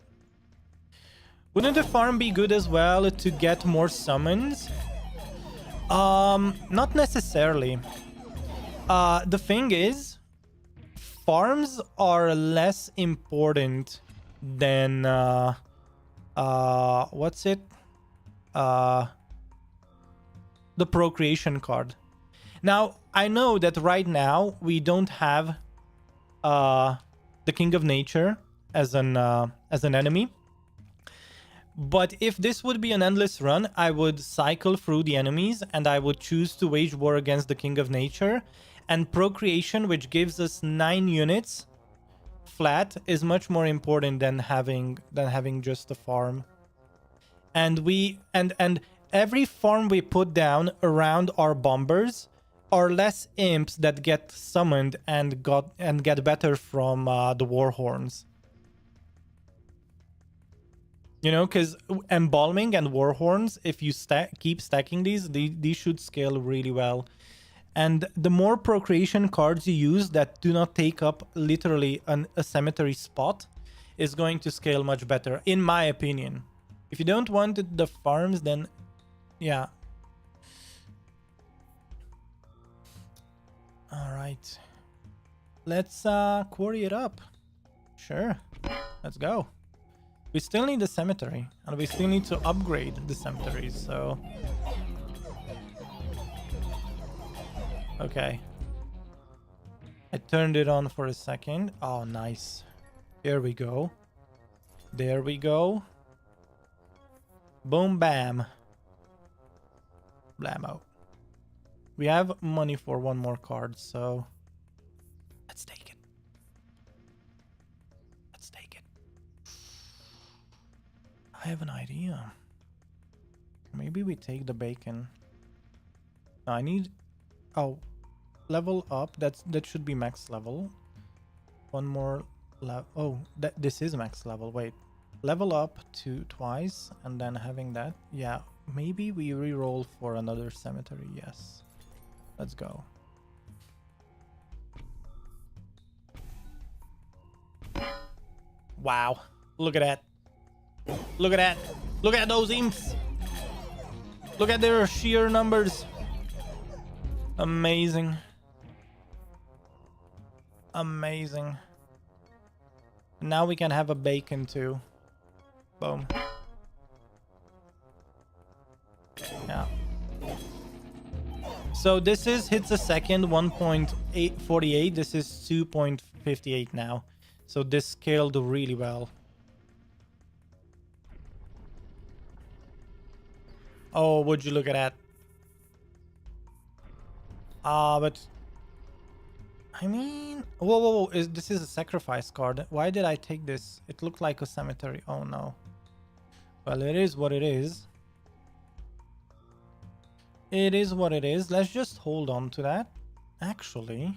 S1: Wouldn't the farm be good as well to get more summons? Not necessarily. The thing is, farms are less important than what's it? The procreation card. Now, I know that right now we don't have the King of Nature as an enemy. But if this would be an endless run, I would cycle through the enemies and I would choose to wage war against the King of Nature. And procreation, which gives us 9 units flat, is much more important than having just a farm. And every farm we put down around our bombers are less imps that get summoned and get better from the war horns. You know, because embalming and war horns, if you keep stacking these should scale really well. And the more procreation cards you use that do not take up literally a cemetery spot is going to scale much better, in my opinion. If you don't want the farms, then yeah. All right. Let's quarry it up. Sure. Let's go. We still need the cemetery, and we still need to upgrade the cemeteries, so... Okay. I turned it on for a second. Oh, nice. Here we go. There we go. Boom, bam. Blammo. We have money for one more card, so... Let's take it. Let's take it. I have an idea. Maybe we take the bacon. No, I need... Oh, level up. That should be max level. One more level. Oh, this is max level. Wait, level up to twice and then having that. Yeah, maybe we re-roll for another cemetery. Yes, let's go. Wow, look at that. Look at that. Look at those imps. Look at their sheer numbers. Amazing. Amazing. Now we can have a bacon too. Boom. Yeah. So this is hits a second 1.848. This is 2.58 now. So this scaled really well. Oh, would you look at that? But I mean, whoa, this is a sacrifice card. Why did I take this? It looked like a cemetery. Oh no. Well, it is what it is. It is what it is. Let's just hold on to that. Actually,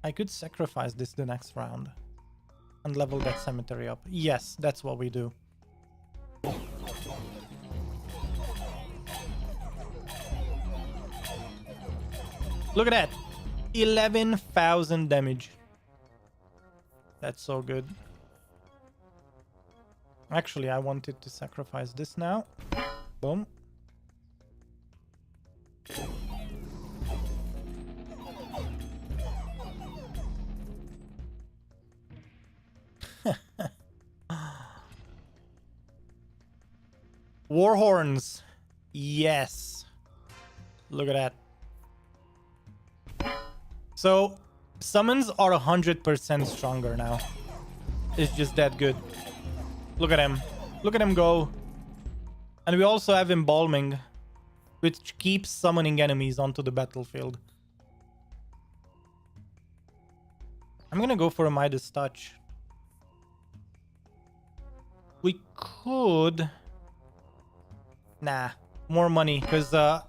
S1: I could sacrifice this the next round and level that cemetery up. Yes, that's what we do. Look at that. 11,000 damage. That's so good. Actually, I wanted to sacrifice this now. Boom. War horns. Yes. Look at that. So, summons are 100% stronger now. It's just that good. Look at him. Look at him go. And we also have embalming, which keeps summoning enemies onto the battlefield. I'm gonna go for a Midas Touch. We could... Nah, more money, because a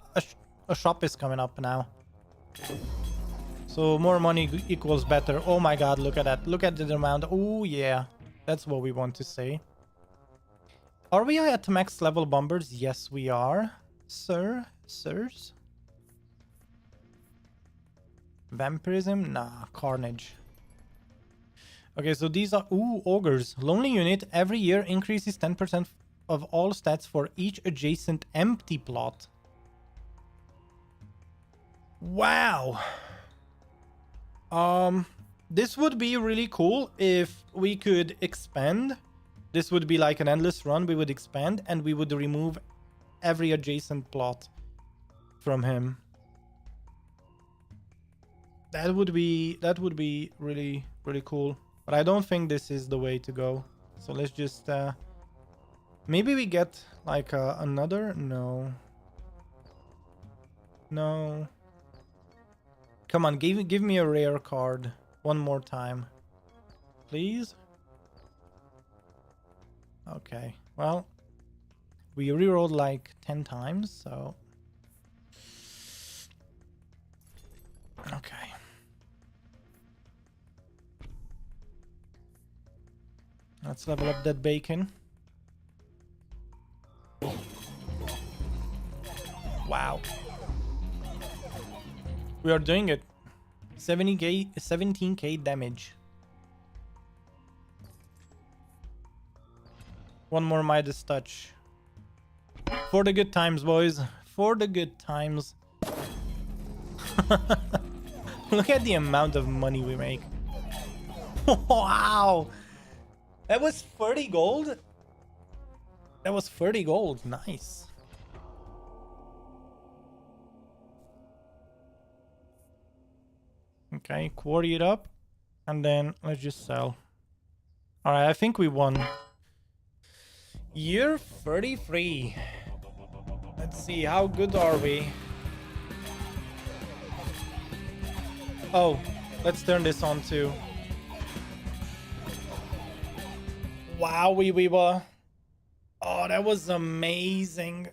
S1: shop is coming up now. So more money equals better. Oh my god, look at that. Look at the amount. Oh yeah, that's what we want to say. Are we at max level bombers? Yes, we are. Sirs? Vampirism? Nah, carnage. Okay, so these are... Ooh, ogres. Lonely unit every year increases 10% of all stats for each adjacent empty plot. Wow. This would be really cool if we could expand. This would be like an endless run. We would expand and we would remove every adjacent plot from him. That would be really, really cool. But I don't think this is the way to go. So let's just maybe we get like another. No. Come on, give me a rare card one more time, please. Okay, well, we rerolled like 10 times, so okay. Let's level up that bacon. Wow. We are doing it. 17k damage. One more Midas touch. For the good times, boys. For the good times. Look at the amount of money we make. Wow. That was 30 gold? That was 30 gold. Nice. Okay, quarry it up. And then let's just sell. Alright, I think we won. Year 33. Let's see, how good are we? Oh, let's turn this on too. Wow, we were. Oh, that was amazing.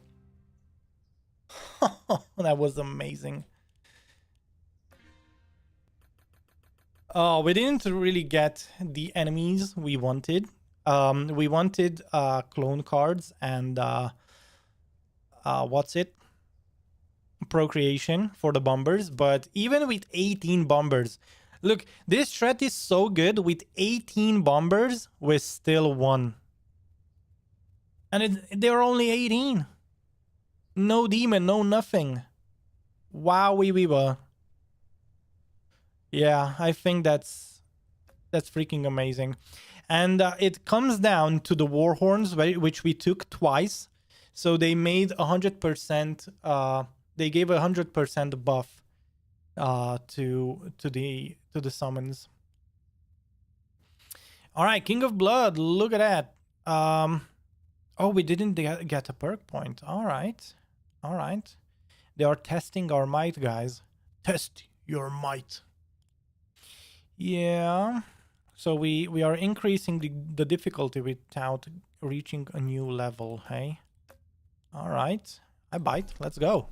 S1: That was amazing. Oh, we didn't really get the enemies we wanted. We wanted clone cards and what's it? Procreation for the bombers, but even with 18 bombers, look, this threat is so good. With 18 bombers, we still won. And they're only 18. No demon, no nothing. Wow, we were. Yeah, I think that's freaking amazing. And it comes down to the war horns, which we took twice. So they made 100%. They gave 100% buff to the summons. All right, King of Blood. Look at that. Oh, we didn't get a perk point. All right. They are testing our might, guys. Test your might. Yeah. So we are increasing the difficulty without reaching a new level, hey? All right. I bite. Let's go.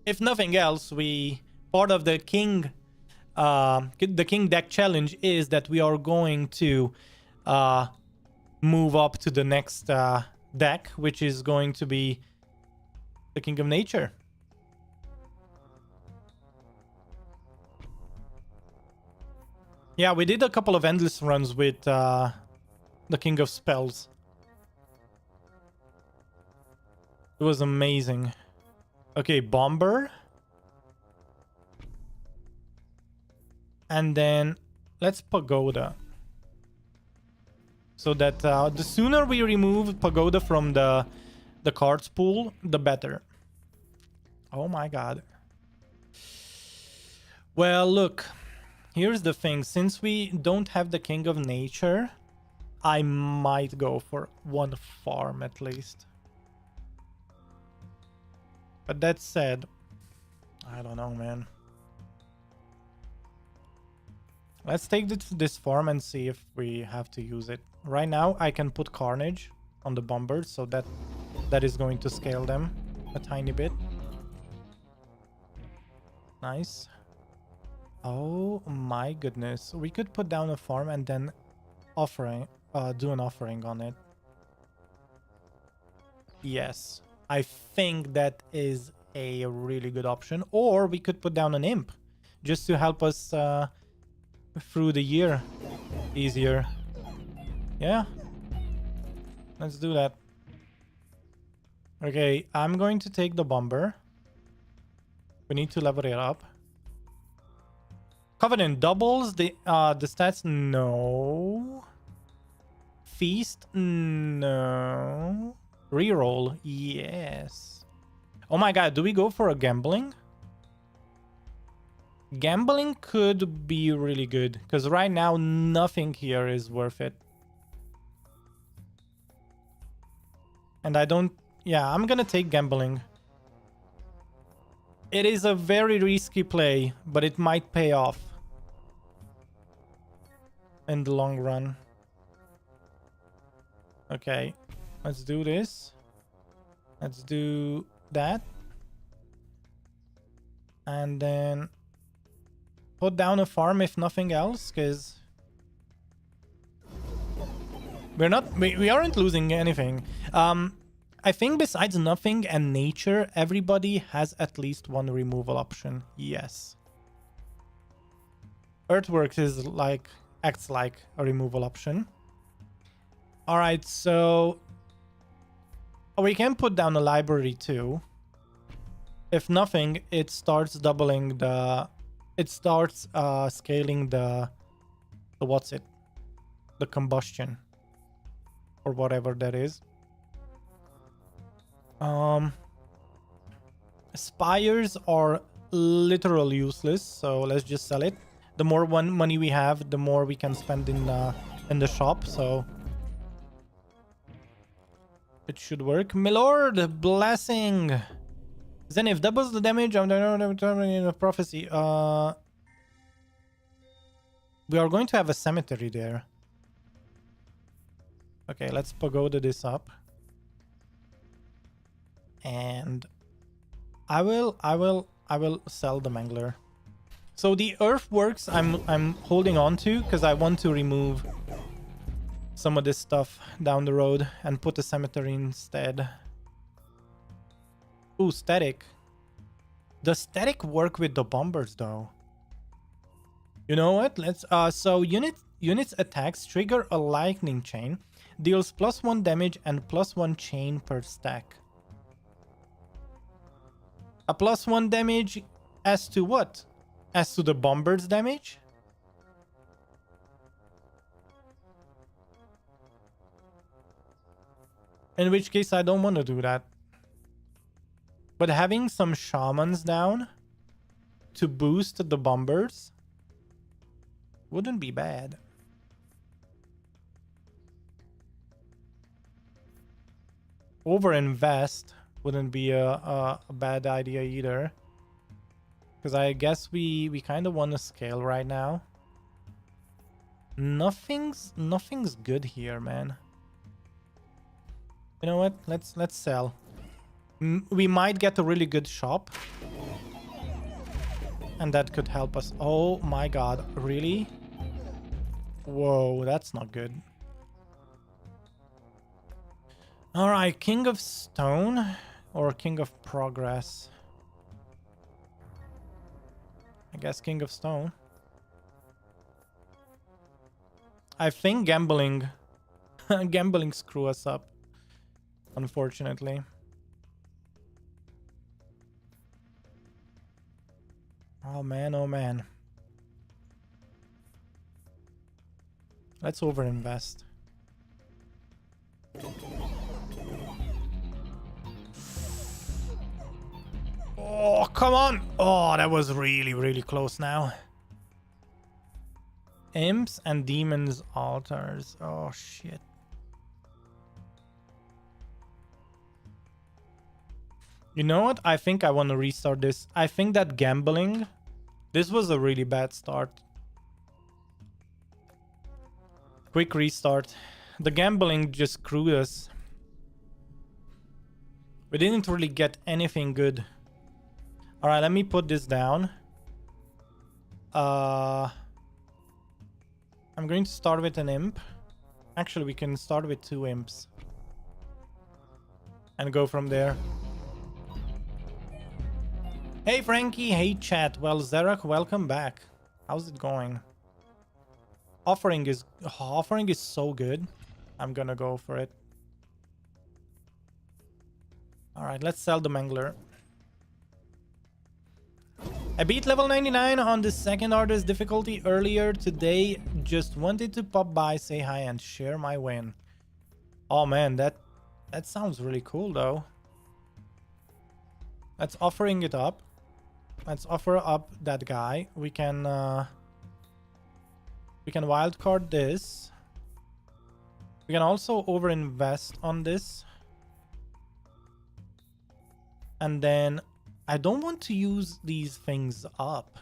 S1: If nothing else, part of the king deck challenge is that we are going to move up to the next deck, which is going to be the King of Nature. Yeah, we did a couple of endless runs with the King of Spells. It was amazing. Okay, Bomber. And then let's Pagoda. So that the sooner we remove Pagoda from the cards pool, the better. Oh my god. Well, look. Here's the thing. Since we don't have the King of Nature, I might go for one farm at least. But that said, I don't know, man. Let's take this farm and see if we have to use it. Right now, I can put Carnage on the bombers, so that is going to scale them a tiny bit. Nice. Oh my goodness. We could put down a farm and then do an offering on it. Yes. I think that is a really good option. Or we could put down an imp just to help us through the year easier. Yeah. Let's do that. Okay, I'm going to take the bomber. We need to level it up. Covenant doubles the stats. No. Feast. No. Reroll. Yes. Oh my god, do we go for a gambling? Gambling could be really good because right now nothing here is worth it. And I don't... Yeah, I'm gonna take gambling. It is a very risky play, but it might pay off in the long run. Okay, let's do this. Let's do that. And then put down a farm if nothing else, because we aren't losing anything. I think besides nothing and nature, everybody has at least one removal option. Yes. Earthworks is acts like a removal option. All right, so we can put down a library too. If nothing, it starts doubling the... It starts scaling the what's it? The combustion. Or whatever that is. Spires are literally useless, so let's just sell it. The more money we have, the more we can spend in the shop, so it should work. Milord, blessing. Zenith doubles the damage of the prophecy. We are going to have a cemetery there. Okay, let's pagoda this up. And I will sell the Mangler. So the earthworks I'm holding on to because I want to remove some of this stuff down the road and put a cemetery instead. Ooh, static. Does static work with the bombers though? You know what? Let's so units attacks trigger a lightning chain, deals +1 damage and +1 chain per stack. A +1 damage as to what? As to the bomber's damage? In which case I don't want to do that. But having some shamans down to boost the bombers wouldn't be bad. Overinvest wouldn't be a bad idea either. Because I guess we kind of want to scale right now. Nothing's good here, man. You know what? Let's sell. We might get a really good shop. And that could help us. Oh my god, really? Whoa, that's not good. Alright, King of Stone or King of Progress? I guess King of Stone. I think gambling screw us up, unfortunately. Oh man, oh man. Let's overinvest. Oh, come on! Oh, that was really, really close now. Imps and demons altars. Oh, shit. You know what? I think I want to restart this. I think that gambling... This was a really bad start. Quick restart. The gambling just screwed us. We didn't really get anything good. Alright, let me put this down. I'm going to start with an imp. Actually, we can start with 2 imps. And go from there. Hey Frankie, hey chat. Well, Zerak, welcome back. How's it going? Offering is so good. I'm gonna go for it. Alright, let's sell the Mangler. I beat level 99 on the second hardest difficulty earlier today. Just wanted to pop by, say hi, and share my win. Oh man, that sounds really cool though. Let's offering it up. Let's offer up that guy. We can wildcard this. We can also overinvest on this. And then I don't want to use these things up.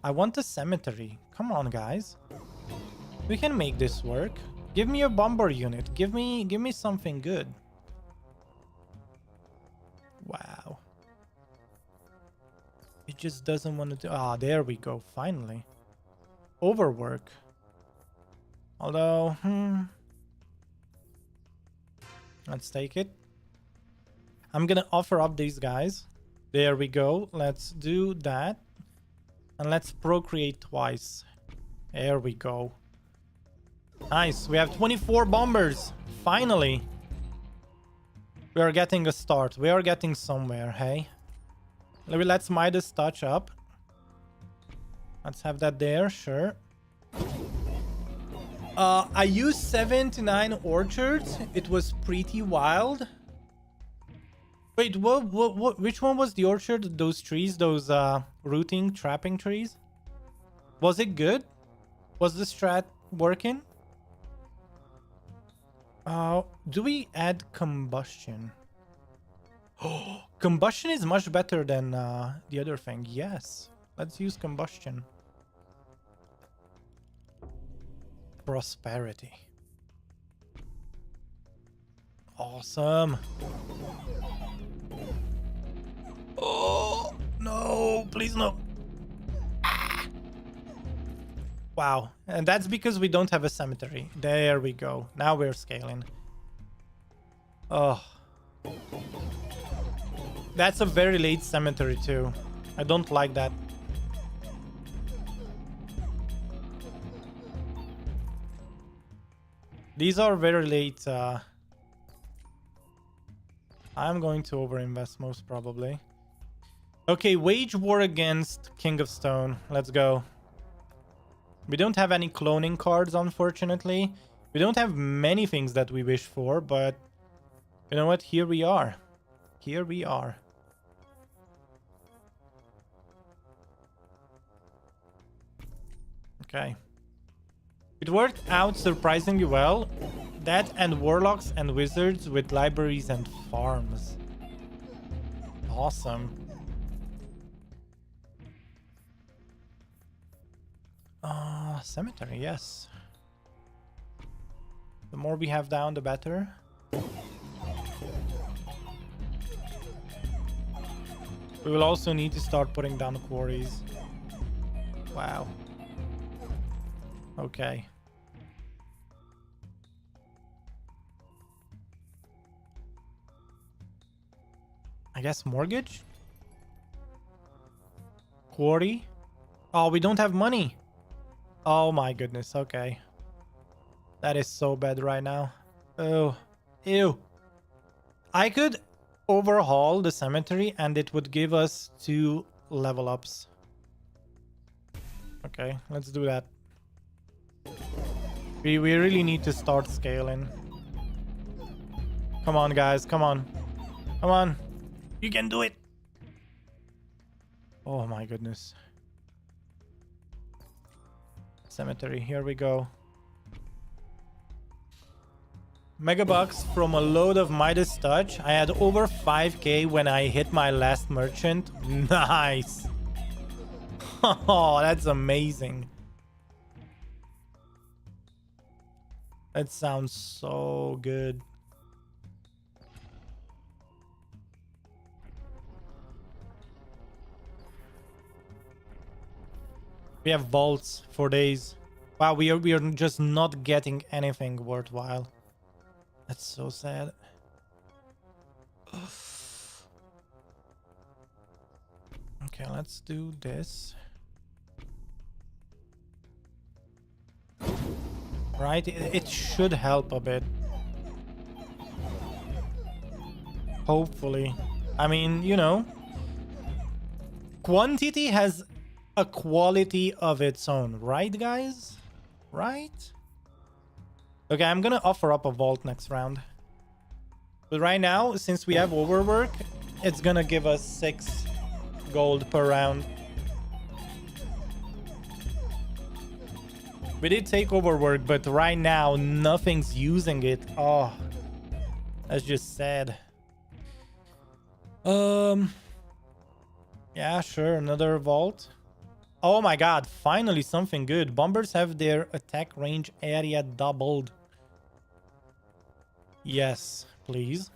S1: I want a cemetery. Come on, guys. We can make this work. Give me a bomber unit. Give me something good. Wow. It just doesn't want to do... Ah, there we go. Finally. Overwork. Although, let's take it. I'm gonna offer up these guys. There we go. Let's do that. And let's procreate twice. There we go. Nice. We have 24 bombers. Finally. We are getting a start. We are getting somewhere, hey? Let's Midas touch up. Let's have that there, sure. I used 7 to 9 orchards. It was pretty wild. Wait, what? Which one was the orchard? Those trees, those rooting, trapping trees? Was it good? Was the strat working? Do we add combustion? Oh, combustion is much better than the other thing. Yes, let's use combustion. Prosperity. Awesome. Oh, no, please no. Ah. Wow, and that's because we don't have a cemetery. There we go. Now we're scaling. Oh. That's a very late cemetery too. I don't like that. These are very late. I'm going to overinvest most probably. Okay, wage war against King of Stone. Let's go. We don't have any cloning cards, unfortunately. We don't have many things that we wish for, but you know what? Here we are. Here we are. Okay. It worked out surprisingly well. That and warlocks and wizards with libraries and farms. Awesome. Cemetery, yes. The more we have down, the better. We will also need to start putting down quarries. Wow. Okay. I guess mortgage? Quarry? Oh, we don't have money. Oh my goodness, okay. That is so bad right now. Oh, ew. I could overhaul the cemetery and it would give us 2 level ups. Okay, let's do that. We really need to start scaling. Come on, guys, come on. Come on. You can do it. Oh my goodness. Cemetery, here we go. Megabucks from a load of Midas Touch. I had over 5k when I hit my last merchant. Nice. Oh, that's amazing. That sounds so good. We have vaults for days. Wow, we are just not getting anything worthwhile. That's so sad. Okay, let's do this. Right, it should help a bit. Hopefully. I mean, you know, quantity has a quality of its own, right, guys? Right? Okay, I'm gonna offer up a vault next round. But right now, since we have overwork, it's gonna give us 6 gold per round. We did take overwork, but right now, nothing's using it. Oh, that's just sad. Yeah, sure, another vault. Oh my god, finally something good. Bombers have their attack range area doubled. Yes, please.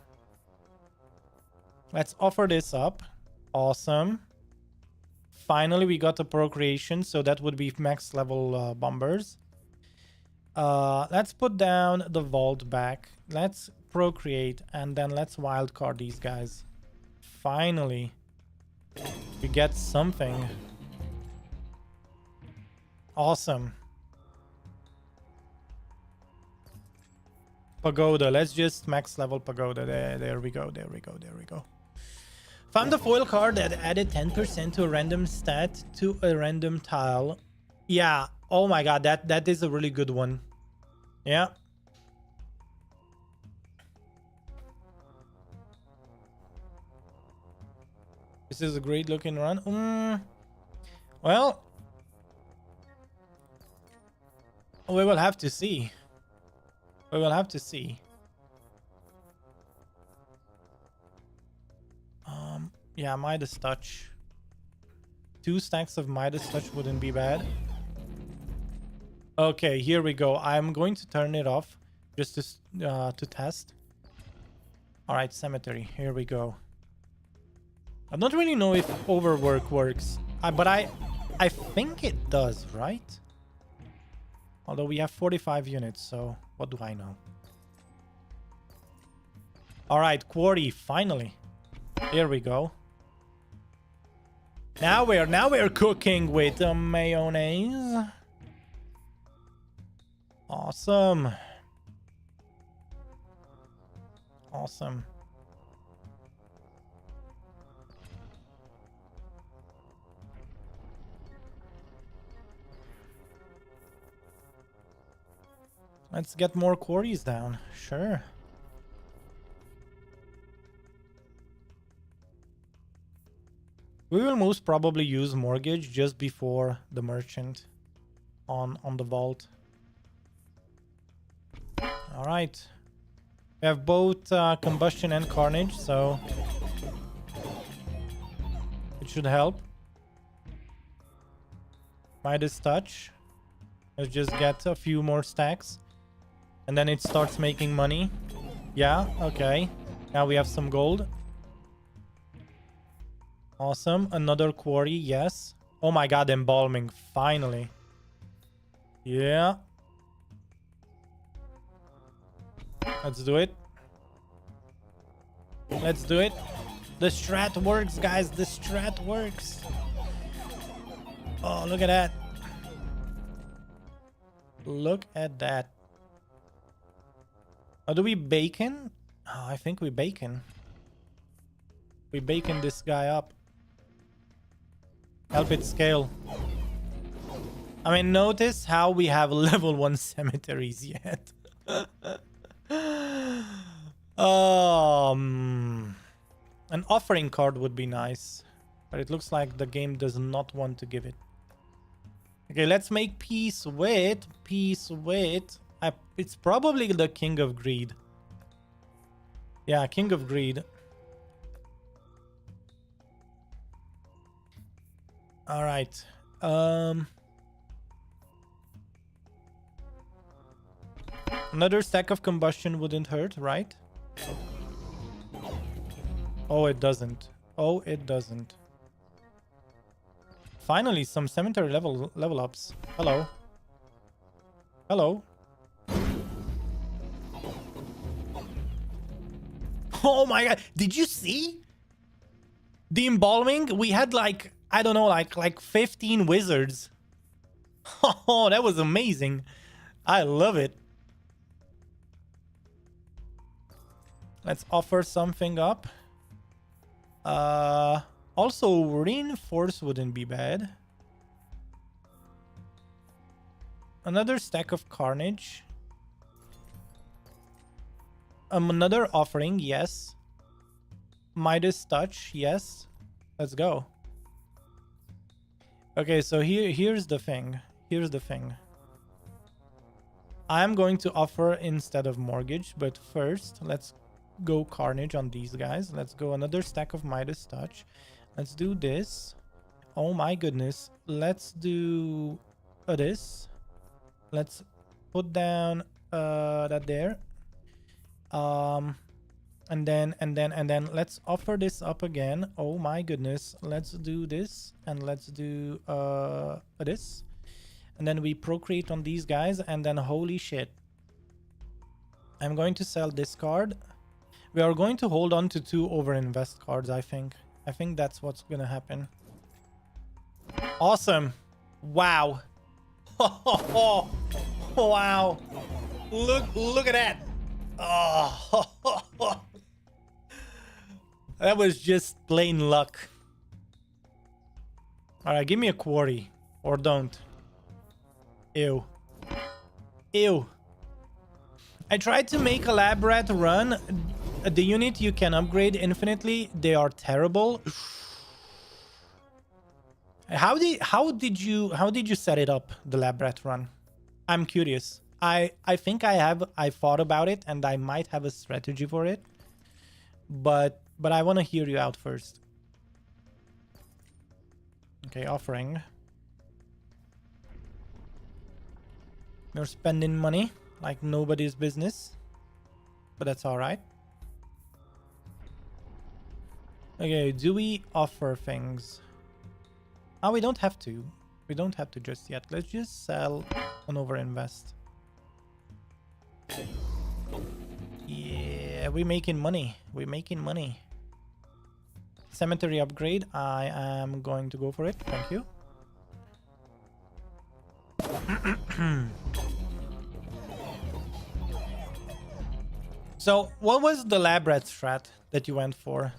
S1: Let's offer this up. Awesome. Finally, we got the procreation, so that would be max level bombers. Let's put down the vault back. Let's procreate, and then let's wildcard these guys. Finally, we get something. Awesome. Pagoda. Let's just max level Pagoda. There we go. There we go. There we go. Found a foil card that added 10% to a random stat to a random tile. Yeah. Oh my god. That is a really good one. Yeah. This is a great looking run. Well, we will have to see. We will have to see. Yeah, Midas Touch. 2 stacks of Midas Touch wouldn't be bad. Okay, here we go. I'm going to turn it off just to test. All right, Cemetery. Here we go. I don't really know if overwork works, but I think it does, right? Although we have 45 units, so what do I know? All right, quarry, finally. Here we go. Now we're cooking with mayonnaise. Awesome. Awesome. Let's get more quarries down. Sure. We will most probably use mortgage just before the merchant on the vault. All right. We have both combustion and carnage, so it should help. Midas Touch. Let's just get a few more stacks. And then it starts making money. Yeah, okay. Now we have some gold. Awesome. Another quarry, yes. Oh my god, embalming. Finally. Yeah. Let's do it. Let's do it. The strat works, guys. The strat works. Oh, look at that. Look at that. Oh, do we bacon? Oh, I think we bacon. We bacon this guy up. Help it scale. I mean, notice how we have level 1 cemeteries yet. An offering card would be nice, but it looks like the game does not want to give it. Okay, let's make peace with. It's probably the King of Greed. Yeah, King of Greed. All right. Another stack of combustion wouldn't hurt, right? Oh, it doesn't. Oh, it doesn't. finally some cemetery level ups. Hello. Hello. Oh my god, did you see? The embalming, we had like, I don't know, like 15 wizards. Oh, that was amazing. I love it. Let's offer something up. Also, reinforce wouldn't be bad. Another stack of carnage. Another offering, yes. Midas touch, yes. Let's go. Okay, so here's the thing. Here's the thing. I'm going to offer instead of mortgage, but first let's go carnage on these guys. Let's go another stack of Midas touch. Let's do this. Oh my goodness. Let's do this. Let's put down that there. And then let's offer this up again. Oh my goodness. Let's do this and let's do this. And then we procreate on these guys, and then holy shit. I'm going to sell this card. We are going to hold on to 2 overinvest cards, I think. I think that's what's gonna happen. Awesome. Wow. Wow. Look at that. Oh. That was just plain luck. Alright, give me a quarry. Or don't. Ew. Ew. I tried to make a lab rat run. The unit you can upgrade infinitely. They are terrible. How did you set it up, the lab rat run? I'm curious. I think I thought about it and I might have a strategy for it. But I want to hear you out first. Okay, offering. You're spending money like nobody's business. But that's alright. Okay, do we offer things? Oh, we don't have to. We don't have to just yet. Let's just sell and overinvest. Yeah, we're making money. We're making money. Cemetery upgrade. I am going to go for it. Thank you. So, what was the lab rat strat that you went for?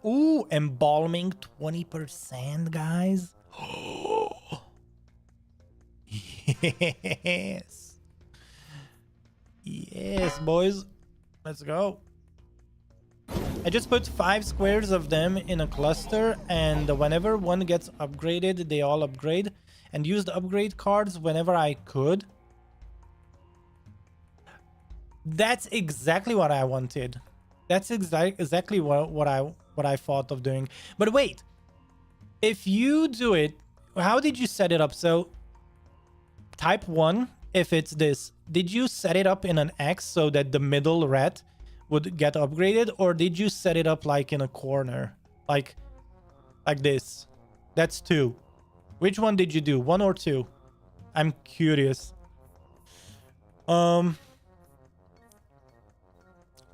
S1: Ooh, embalming 20%, guys. Yes. Yes, boys. Let's go. I just put 5 squares of them in a cluster, and whenever one gets upgraded, they all upgrade. And used upgrade cards whenever I could. That's exactly what I wanted. That's exactly what I thought of doing. But wait, if you do it, how did you set it up? So type 1, if it's this, did you set it up in an X so that the middle rat would get upgraded, or did you set it up like in a corner, like this? That's 2. Which one did you do? 1 or 2? I'm curious.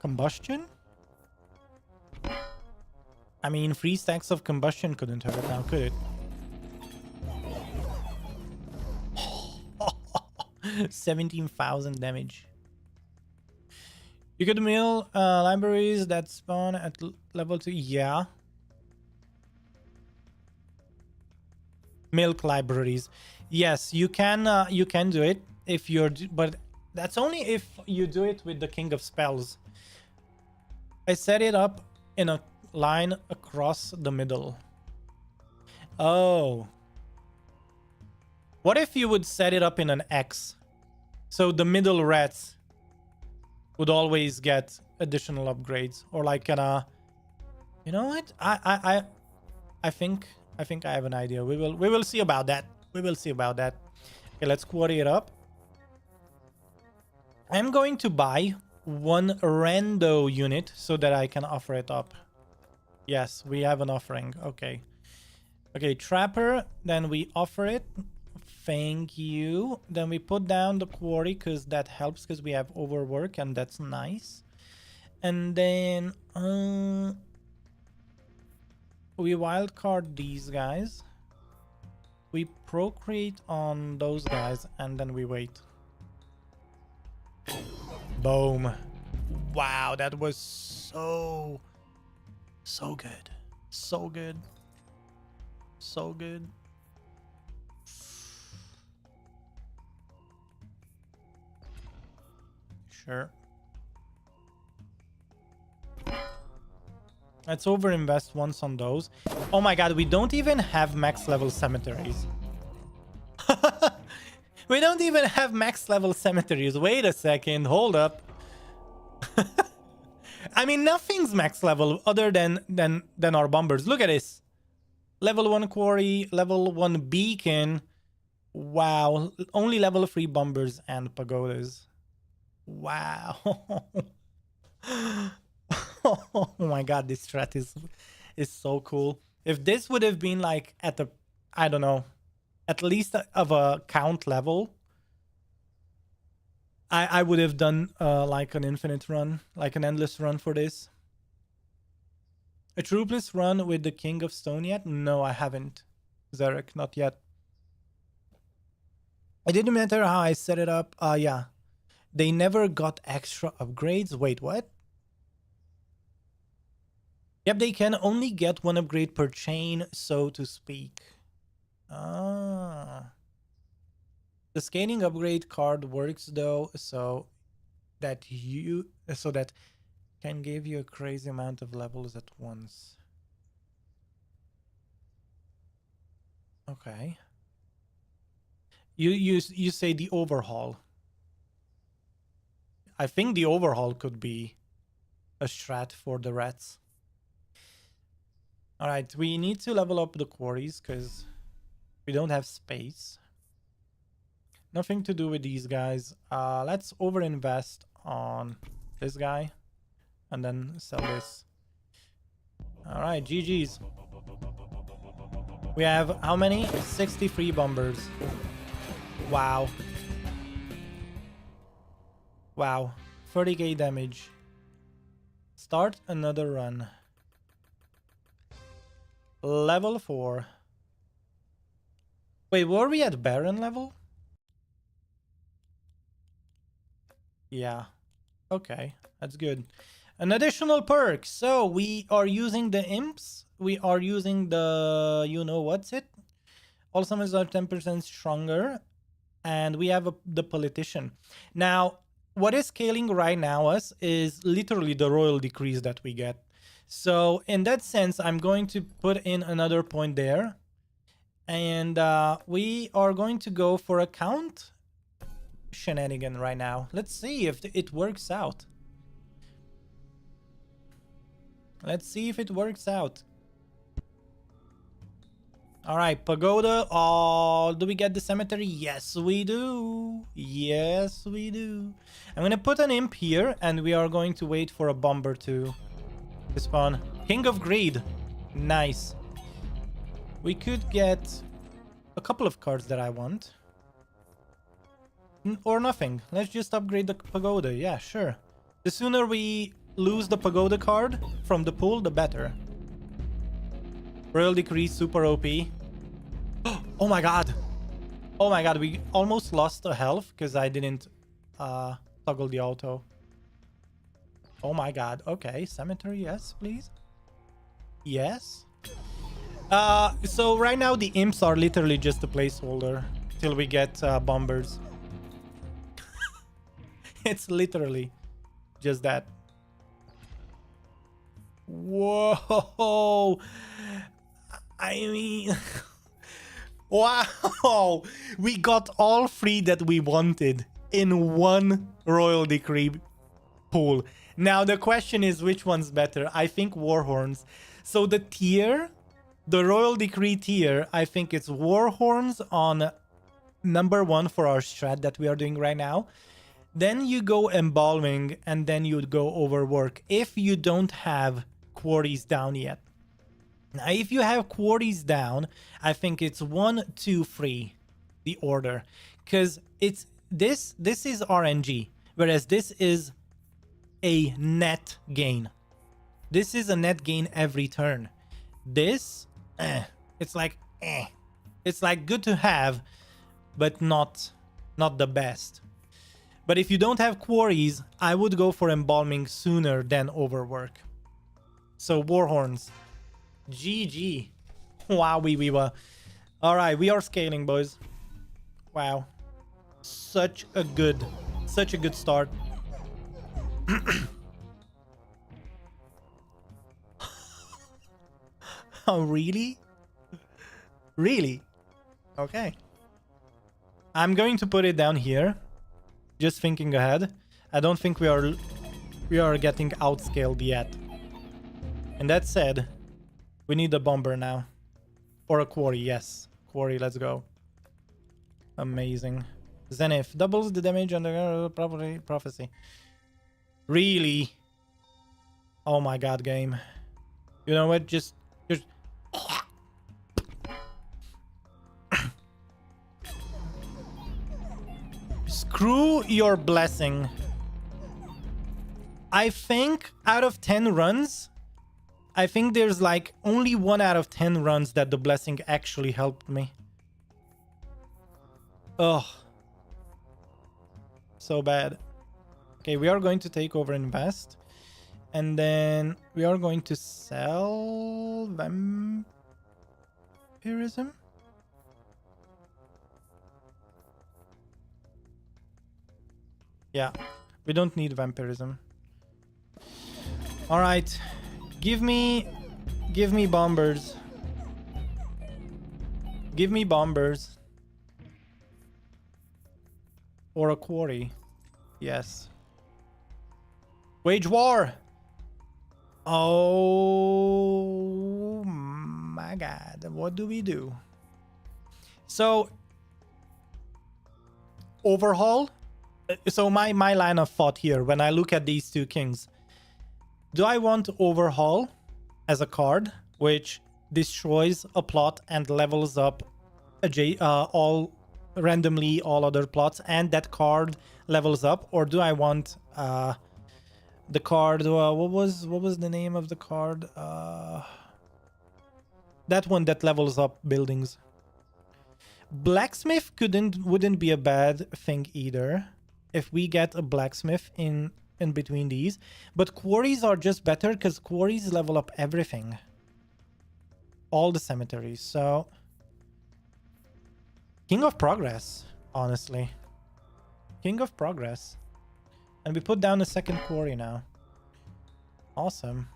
S1: Combustion? I mean, 3 stacks of combustion couldn't hurt now, could it? 17,000 damage. You could mill libraries that spawn at level 2. Yeah. Milk libraries. Yes, you can do it if you're, but that's only if you do it with the King of Spells. I set it up in a line across the middle. Oh. What if you would set it up in an X? So the middle rats would always get additional upgrades, or like an you know what? I think I have an idea. We will see about that. We will see about that. Okay, let's quarry it up. I'm going to buy 1 rando unit so that I can offer it up. Yes, we have an offering. Okay. Okay, Trapper. Then we offer it. Thank you. Then we put down the quarry because that helps because we have overwork and that's nice. And then we wildcard these guys. We procreate on those guys and then we wait. Boom. Wow, that was so good. So good. So good. Sure. Let's overinvest once on those. Oh my god, we don't even have max level cemeteries. We don't even have max level cemeteries. Wait a second, hold up. I mean, nothing's max level other than our bombers. Look at this. Level 1 quarry, level 1 beacon. Wow, only level 3 bombers and pagodas. Wow. Oh my god, this strat is so cool. If this would have been like at the, I don't know, at least of a count level, I would have done like an infinite run, like an endless run for this. A troopless run with the King of Stone yet? No, I haven't. Zarek, not yet. It didn't matter how I set it up. Yeah. They never got extra upgrades. Wait, what? Yep, they can only get 1 upgrade per chain, so to speak. Ah. The scaling upgrade card works though, so that can give you a crazy amount of levels at once. Okay. You say the overhaul. I think the overhaul could be a strat for the rats. All right, we need to level up the quarries because we don't have space. Nothing to do with these guys. Let's overinvest on this guy and then sell this. All right, GG's. We have how many? 63 bombers. Wow. Wow. 30k damage. Start another run. Level 4. Wait, were we at Baron level? Yeah. Okay, that's good. An additional perk. So we are using the imps. We are using the, you know what's it? All summons are 10% stronger. And we have the politician. Now, what is scaling right now us is literally the royal decrees that we get. So in that sense, I'm going to put in another point there. And we are going to go for a count shenanigan right now. Let's see if it works out. Let's see if it works out. All right, pagoda. Oh, do we get the cemetery? Yes, we do. Yes, we do. I'm going to put an imp here, and we are going to wait for a bomber to spawn. King of Greed. Nice. We could get a couple of cards that I want. Or nothing. Let's just upgrade the pagoda. Yeah, sure. The sooner we lose the pagoda card from the pool, the better. Royal Decree, super OP. Oh my god. Oh my god, we almost lost a health because I didn't toggle the auto. Oh my god. Okay, cemetery, yes, please. Yes. So right now the imps are literally just a placeholder till we get bombers. It's literally just that. Whoa. I mean... Wow. We got all 3 that we wanted in one Royal Decree pool. Now the question is which one's better? I think Warhorns. So the tier, the Royal Decree tier, I think it's Warhorns on number 1 for our strat that we are doing right now. Then you go embalming and then you go overwork if you don't have quarries down yet. Now, if you have quarries down, I think it's 1, 2, 3, the order, because it's this is RNG, whereas this is a net gain. This is a net gain every turn. This, it's like, it's like good to have, but not the best. But if you don't have quarries, I would go for embalming sooner than overwork. So Warhorns, GG. Wow, we were. All right, we are scaling, boys. Wow, such a good start. Oh, really? Really? Okay. I'm going to put it down here. Just thinking ahead. I don't think we are getting outscaled yet. And that said, we need a bomber now. Or a quarry, yes. Quarry, let's go. Amazing. Zenith doubles the damage on the prophecy. Really? Oh my god, game. You know what? Just screw your blessing. I think out of 10 runs, I think there's like only 1 out of 10 runs that the blessing actually helped me. Oh, so bad. Okay, we are going to take over invest, and then we are going to sell vampirism. Yeah, we don't need vampirism. All right, give me bombers. Give me bombers. Or a quarry. Yes. Wage war. Oh my god, what do we do? So overhaul. So my line of thought here, when I look at these two kings, do I want overhaul as a card, which destroys a plot and levels up all randomly all other plots, and that card levels up, or do I want the card? What was the name of the card? That one that levels up buildings. Blacksmith wouldn't be a bad thing either. If we get a blacksmith in between these, but quarries are just better because quarries level up everything, all the cemeteries. So King of Progress, honestly, King of Progress, and we put down a second quarry now. Awesome.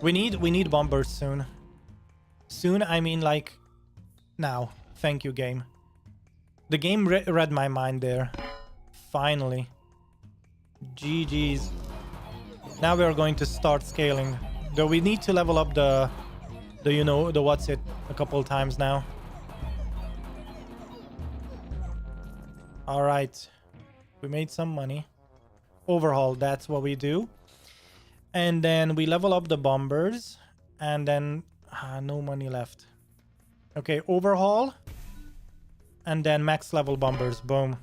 S1: We need bombers soon. Soon, I mean like now. Thank you, game. The game read my mind there. Finally. GG's. Now we are going to start scaling. Though we need to level up the what's it a couple times now. All right. We made some money. Overhaul, that's what we do. And then we level up the bombers. And then no money left. Okay, overhaul. And then max level bombers. Boom.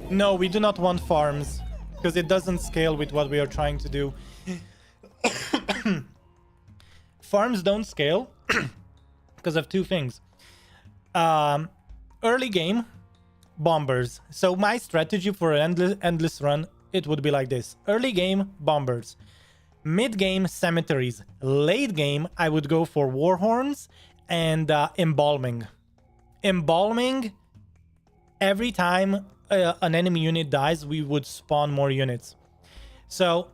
S1: No, we do not want farms, because it doesn't scale with what we are trying to do. Farms don't scale because of two things. Early game, bombers. So my strategy for an endless run, it would be like this. Early game, bombers. Mid game, cemeteries. Late game, I would go for warhorns and embalming. Embalming, every time an enemy unit dies, we would spawn more units. So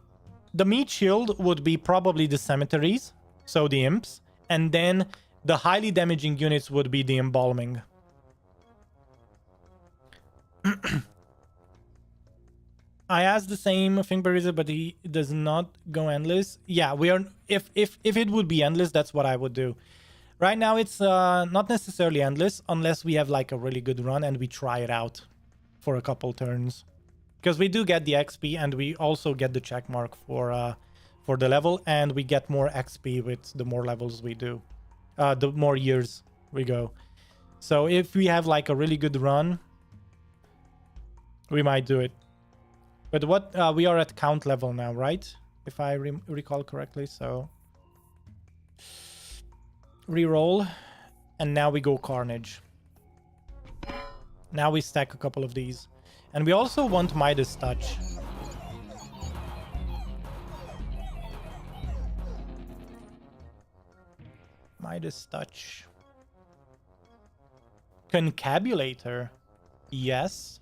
S1: the meat shield would be probably the cemeteries, so the imps, and then the highly damaging units would be the embalming. I asked the same thing, but he does not go endless. Yeah, we are. If it would be endless, that's what I would do. Right now, it's not necessarily endless unless we have like a really good run and we try it out. for a couple turns. Because we do get the XP and we also get the check mark for the level, and we get more XP with the more levels we do. The more years we go. So if we have like a really good run, we might do it. But what we are at count level now, right? If I recall correctly. So reroll, and now we go Carnage. Now we stack a couple of these, and we also want Midas Touch. Midas Touch. Concabulator. Yes.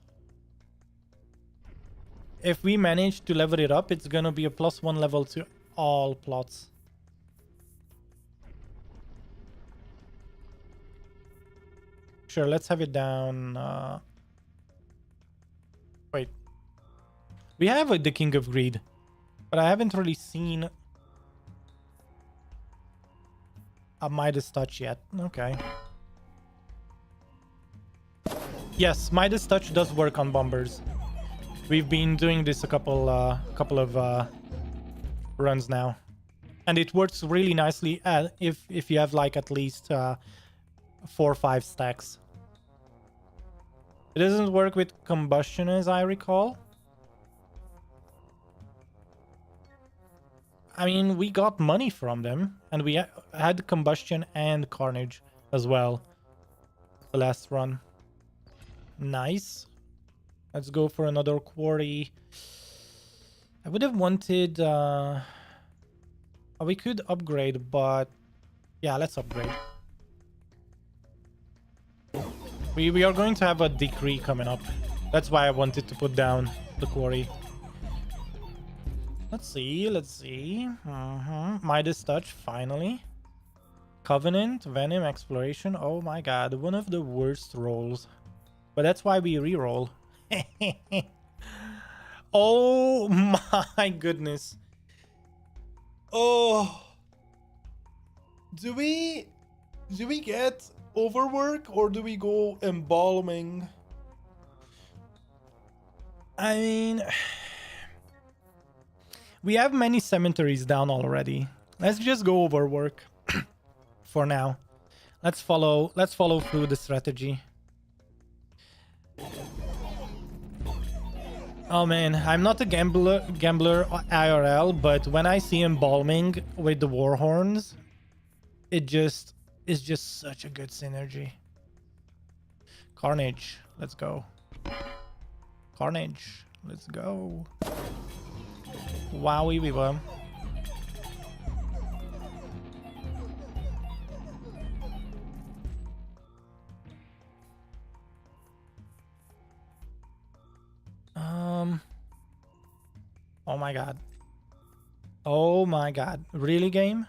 S1: If we manage to level it up, it's gonna be a +1 level to all plots. Sure, let's have it down. Wait. We have the King of Greed, but I haven't really seen a Midas Touch yet. Okay. Yes, Midas Touch does work on bombers. We've been doing this a couple of runs now, and it works really nicely if you have like at least 4 or 5 stacks. It doesn't work with combustion, as I recall. I mean, we got money from them, and we had combustion and carnage as well the last run. Nice. Let's go for another quarry. I would have wanted... we could upgrade, but... yeah, let's upgrade. We are going to have a decree coming up. That's why I wanted to put down the quarry. Let's see, let's see. Midas Touch, finally. Covenant, Venom, Exploration. Oh my god, one of the worst rolls. But that's why we reroll. Oh my goodness. Oh. Do we get overwork or do we go embalming? I mean, we have many cemeteries down already. Let's just go overwork for now. Let's follow through the strategy. Oh man, I'm not a gambler IRL, but when I see embalming with the war horns, it's just such a good synergy. Carnage, let's go. Carnage, let's go. Wowie weaver. Oh my god. Oh my god. Really, game?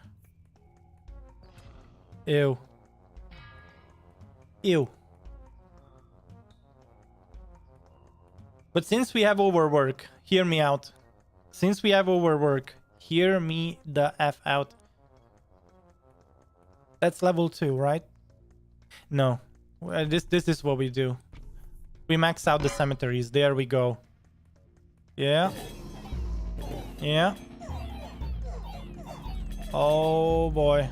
S1: Ew. Ew. But since we have overwork, hear me out. Since we have overwork, hear me the F out. That's level 2, right? No. This is what we do. We max out the cemeteries. There we go. Yeah. Yeah. Oh boy.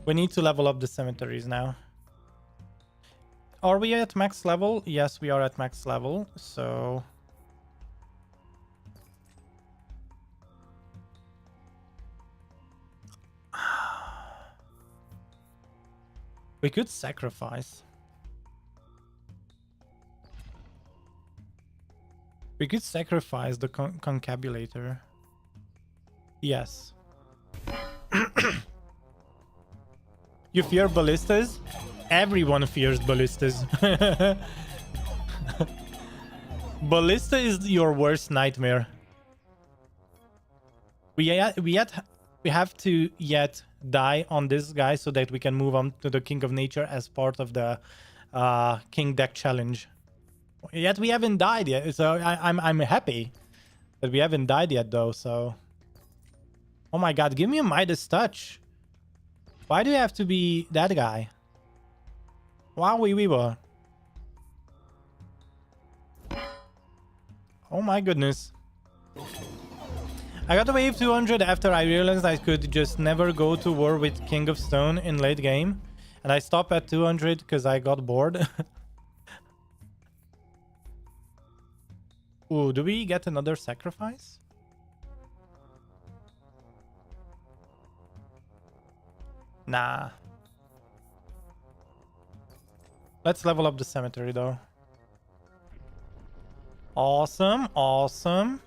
S1: We need to level up the cemeteries now. Are we at max level? Yes, we are at max level. So... we could sacrifice. We could sacrifice the concabulator. Yes. You fear ballistas? Everyone fears ballistas. Ballista is your worst nightmare. We have to yet die on this guy so that we can move on to the King of Nature as part of the King deck challenge. Yet we haven't died yet, so I'm happy that we haven't died yet though. So, oh my god, give me a Midas Touch. Why do you have to be that guy? Wow, we were. Oh my goodness. I got to wave 200 after I realized I could just never go to war with King of Stone in late game. And I stopped at 200 because I got bored. Ooh, do we get another sacrifice? Nah. Let's level up the cemetery though. Awesome, awesome.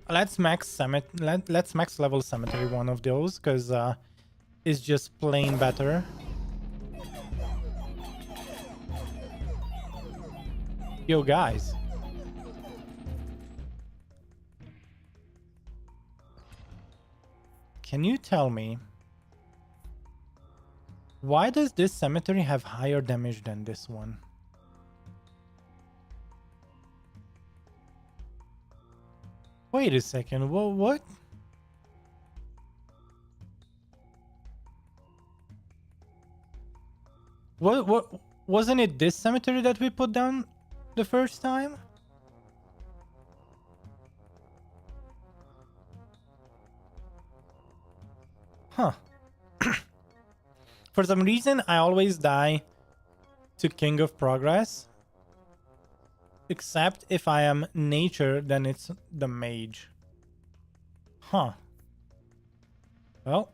S1: Let's max let's max level cemetery one of those because it's just plain better. Yo guys. Can you tell me why does this cemetery have higher damage than this one? Wait a second, what? What, wasn't it this cemetery that we put down the first time? Huh. For some reason, I always die to King of Progress. Except if I am nature, then it's the mage. Huh. Well,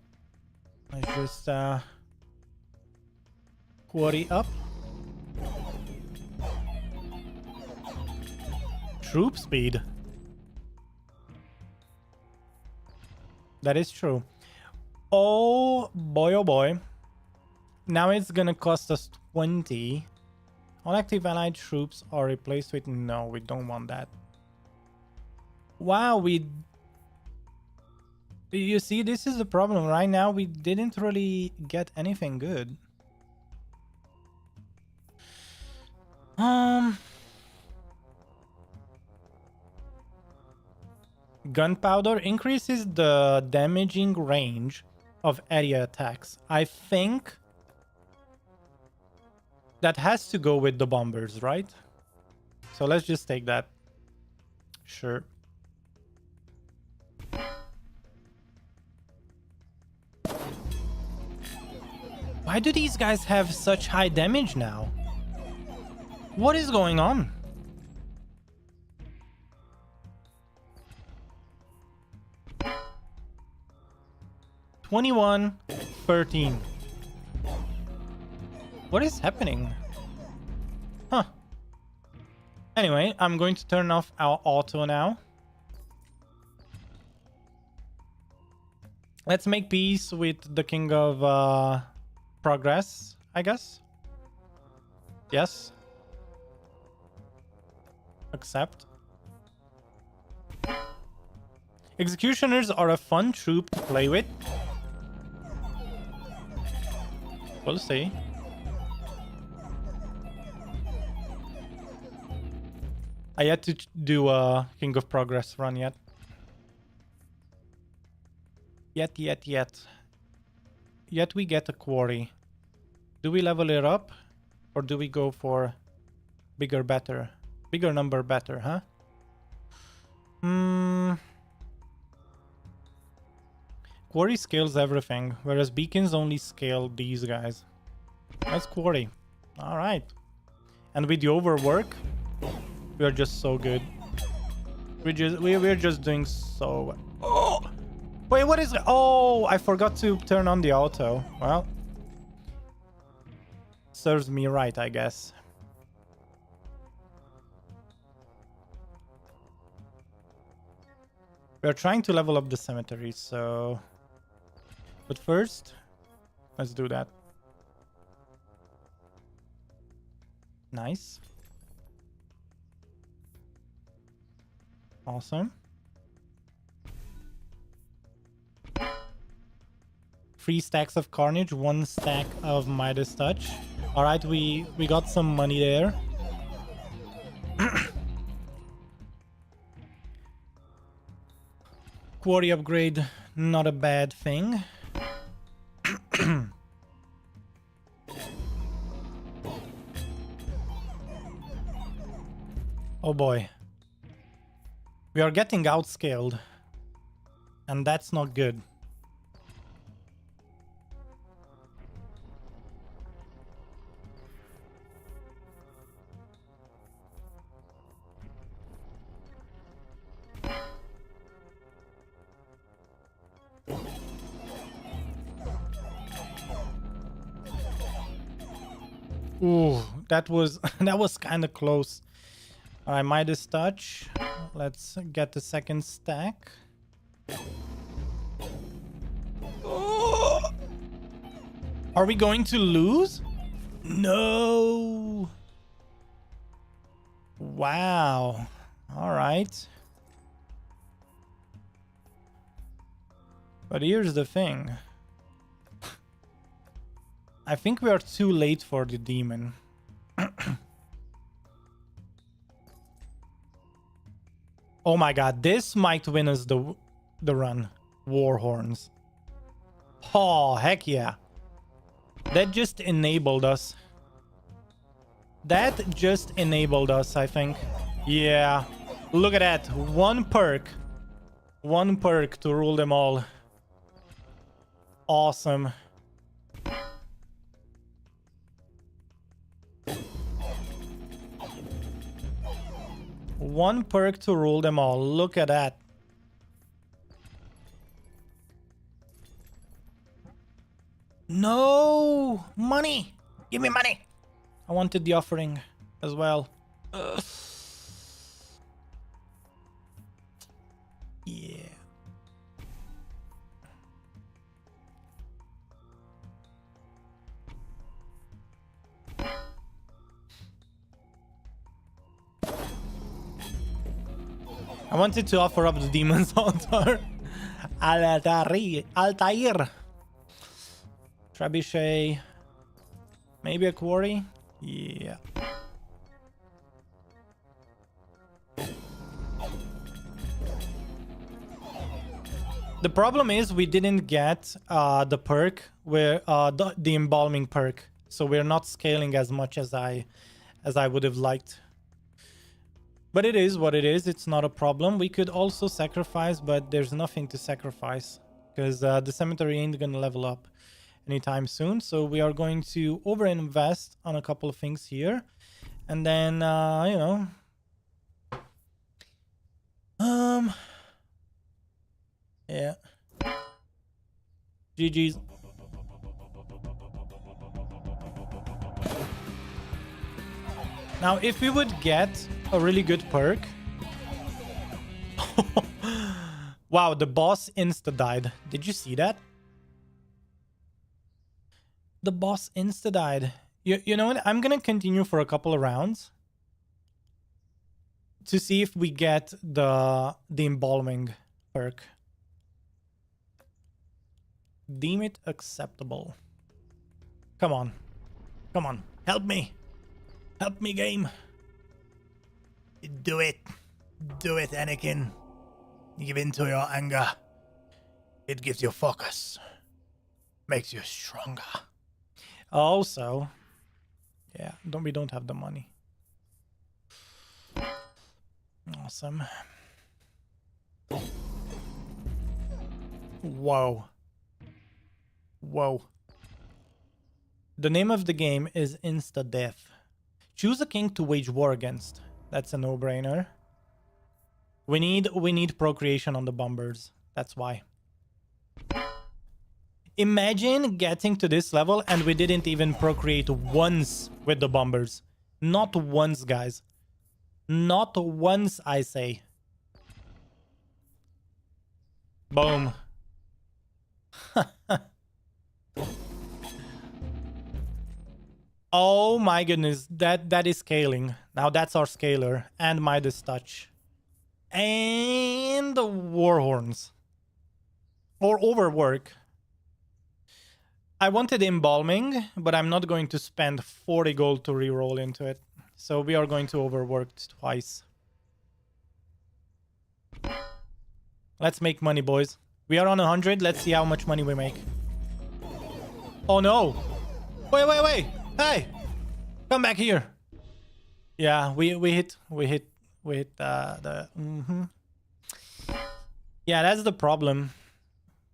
S1: let's just quarry up. Troop speed. That is true. Oh boy, oh boy. Now it's gonna cost us 20. All active allied troops are replaced with... No, we don't want that. Wow, you see, this is the problem. Right now, we didn't really get anything good. Gunpowder increases the damaging range of area attacks. I think that has to go with the bombers, right? So let's just take that. Sure. Why do these guys have such high damage now? What is going on? $21, 13. What is happening? Huh. Anyway, I'm going to turn off our auto now. Let's make peace with the King of Progress, I guess. Yes. Accept. Executioners are a fun troop to play with. We'll see. I yet to do a King of Progress run yet. Yet we get a quarry. Do we level it up? Or do we go for bigger, better? Bigger number, better, huh? Quarry scales everything, whereas beacons only scale these guys. That's quarry. Alright. And with the overwork, we are just so good. We're just doing so... Oh! Wait, what is... Oh, I forgot to turn on the auto. Well. Serves me right, I guess. We're trying to level up the cemetery, so... But first, let's do that. Nice. Awesome. 3 stacks of Carnage, 1 stack of Midas Touch. Alright, we got some money there. Quarry upgrade, not a bad thing. Oh boy. We are getting outscaled. And that's not good. Ooh, that was that was kind of close. Alright, Midas touch. Let's get the second stack. Oh! Are we going to lose? No. Wow. All right. But here's the thing. I think we are too late for the demon. Oh my god, this might win us the run. Warhorns. Oh, heck yeah. That just enabled us. That just enabled us, I think. Yeah. Look at that. One perk. One perk to rule them all. Awesome. One perk to rule them all. Look at that. No! Money! Give me money! I wanted the offering as well. Ugh. Yeah. I wanted to offer up the demon's altar. Altair. Trebuchet. Maybe a quarry? Yeah. The problem is we didn't get the perk where the embalming perk, so we're not scaling as much as I would have liked. But it is what it is. It's not a problem. We could also sacrifice, but there's nothing to sacrifice because the cemetery ain't gonna level up anytime soon. So we are going to overinvest on a couple of things here, and then you know, yeah, GG's. Now, if we would get a really good perk. Wow, the boss insta died. Did you see that? The boss insta died. You know what? I'm gonna continue for a couple of rounds to see if we get the embalming perk. Deem it acceptable. Come on. Come on. Help me. Help me, game. Do it. Do it, Anakin. Give in to your anger. It gives you focus. Makes you stronger. Also, yeah, we don't have the money. Awesome. Whoa. Whoa. The name of the game is Insta Death. Choose a king to wage war against. That's a no-brainer. We need procreation on the bombers. That's why. Imagine getting to this level and we didn't even procreate once with the bombers. Not once, guys. Not once, I say. Boom. Oh my goodness, that is scaling. Now that's our scaler and Midas touch. And the Warhorns. Or overwork. I wanted embalming, but I'm not going to spend 40 gold to reroll into it. So we are going to overwork twice. Let's make money, boys. We are on 100. Let's see how much money we make. Oh no. Wait. Hey, come back here. Yeah, we hit with the... Yeah, that's the problem.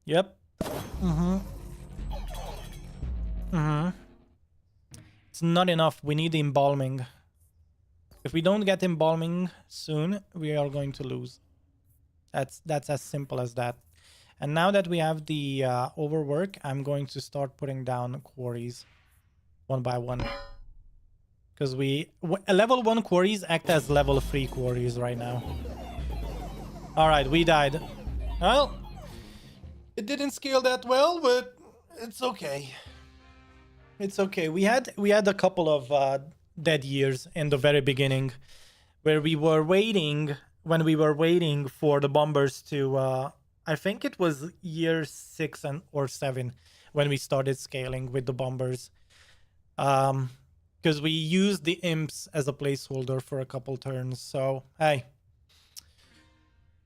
S1: Yep. It's not enough. We need embalming. If we don't get embalming soon, we are going to lose. That's as simple as that. And now that we have the overwork, I'm going to start putting down quarries one by one. Because level 1 quarries act as level 3 quarries right now. Alright, we died. Well, it didn't scale that well, but it's okay. It's okay. We had a couple of dead years in the very beginning where we were waiting, when we were waiting for the bombers to I think it was year 6 or 7 when we started scaling with the bombers. Because we used the imps as a placeholder for a couple turns. So, hey.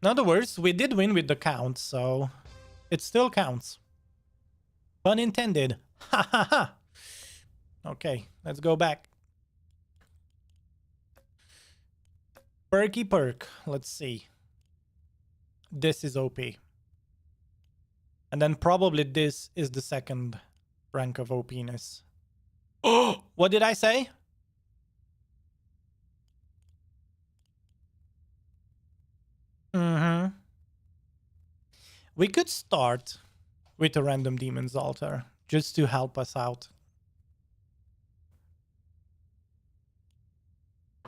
S1: Not the worst. We did win with the count, so it still counts. Pun intended. Ha ha ha. Okay, let's go back. Perky perk. Let's see. This is OP. And then probably this is the second rank of OPness. Oh, what did I say? We could start with a random demon's altar just to help us out.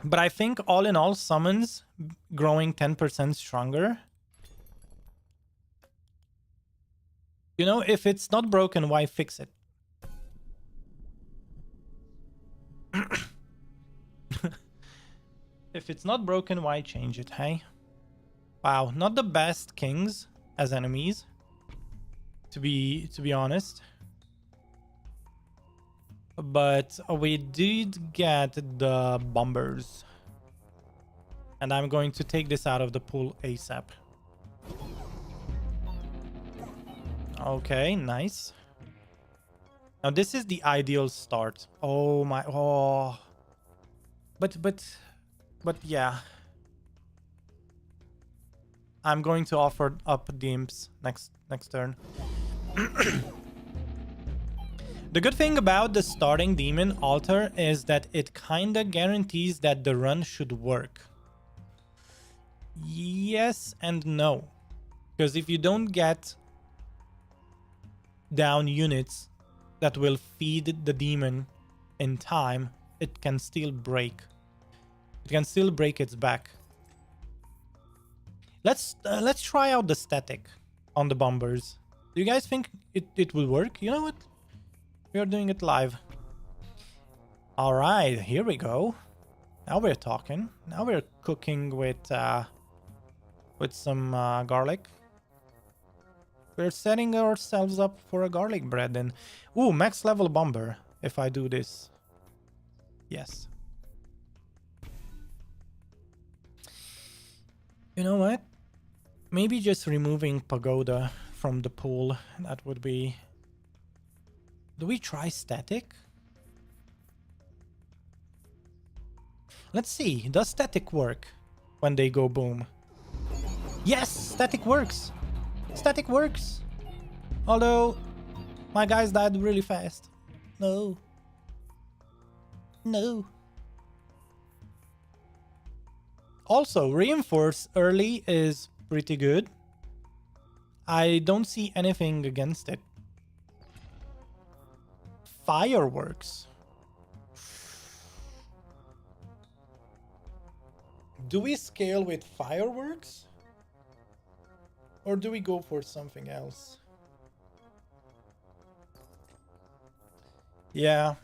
S1: But I think all in all, summons growing 10% stronger. You know, if it's not broken, why fix it? If it's not broken, why change it, hey? Wow, not the best kings as enemies, to be honest. But we did get the bombers. And I'm going to take this out of the pool ASAP. Okay, nice. Now this is the ideal start. Oh my, oh. But yeah. I'm going to offer up the imps next turn. The good thing about the starting demon altar is that it kinda guarantees that the run should work. Yes and no. Because if you don't get down units that will feed the demon in time, it can still break. It can still break its back. Let's try out the static on the bombers. Do you guys think it will work? You know what? We are doing it live. All right, here we go. Now we're talking. Now we're cooking with some garlic. We're setting ourselves up for a garlic bread then. Ooh, max level bomber if I do this. Yes. You know what? Maybe just removing Pagoda from the pool. That would be... Do we try static? Let's see. Does static work when they go boom? Yes! Static works! Static works! Although, my guys died really fast. No. No. Also, reinforce early is pretty good. I don't see anything against it. Fireworks. Do we scale with fireworks? Or do we go for something else? Yeah.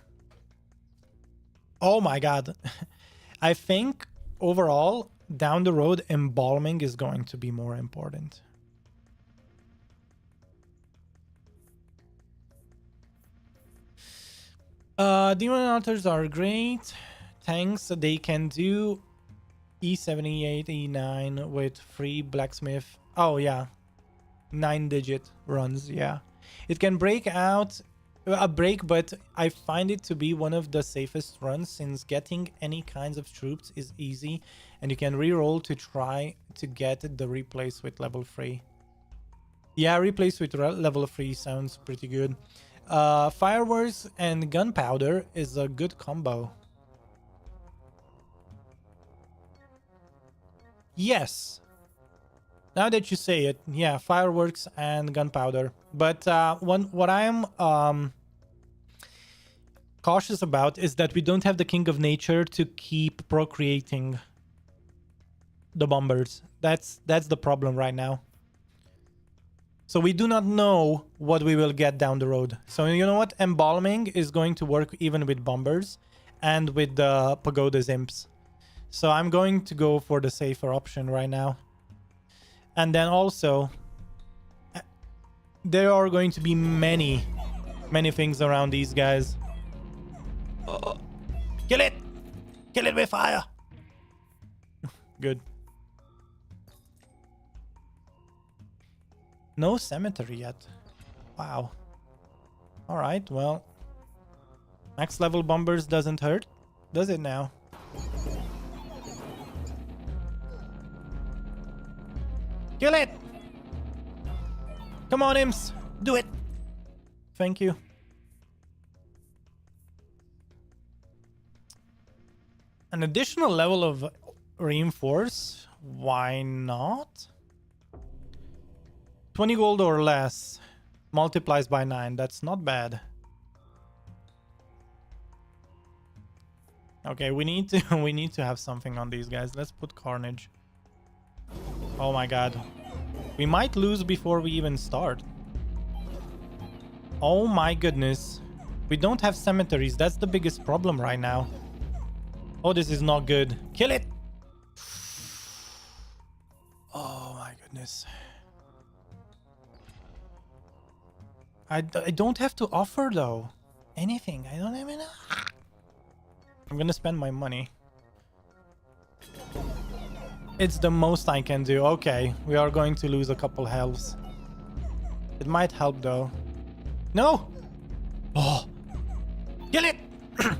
S1: Oh my god. I think overall, down the road, embalming is going to be more important. Demon altars are great. Tanks, they can do E78, E9 with free blacksmith. Oh yeah, 9-digit runs, yeah. It can break out a break, but I find it to be one of the safest runs since getting any kinds of troops is easy and you can reroll to try to get the replace with level 3. Yeah, replace with level 3 sounds pretty good. Fireworks and gunpowder is a good combo. Yes. Now that you say it, yeah, fireworks and gunpowder. But what I am cautious about is that we don't have the King of Nature to keep procreating the bombers. That's the problem right now. So we do not know what we will get down the road. So you know what? Embalming is going to work even with bombers and with the Pagoda's imps. So I'm going to go for the safer option right now. And then also, there are going to be many things around these guys. Kill it! Kill it with fire! Good. No cemetery yet. Wow. Alright, well. Max level bombers doesn't hurt, does it now? Kill it! Come on, imps! Do it! Thank you. An additional level of reinforce? Why not? 20 gold or less. Multiplies by 9. That's not bad. Okay, we need to have something on these guys. Let's put carnage. Oh my god. We might lose before we even start. Oh my goodness. We don't have cemeteries. That's the biggest problem right now. Oh, this is not good. Kill it! Oh my goodness. I don't have to offer though. Anything. I don't even know. I'm gonna spend my money. It's the most I can do. Okay, we are going to lose a couple healths. It might help though. No! Oh! Kill it!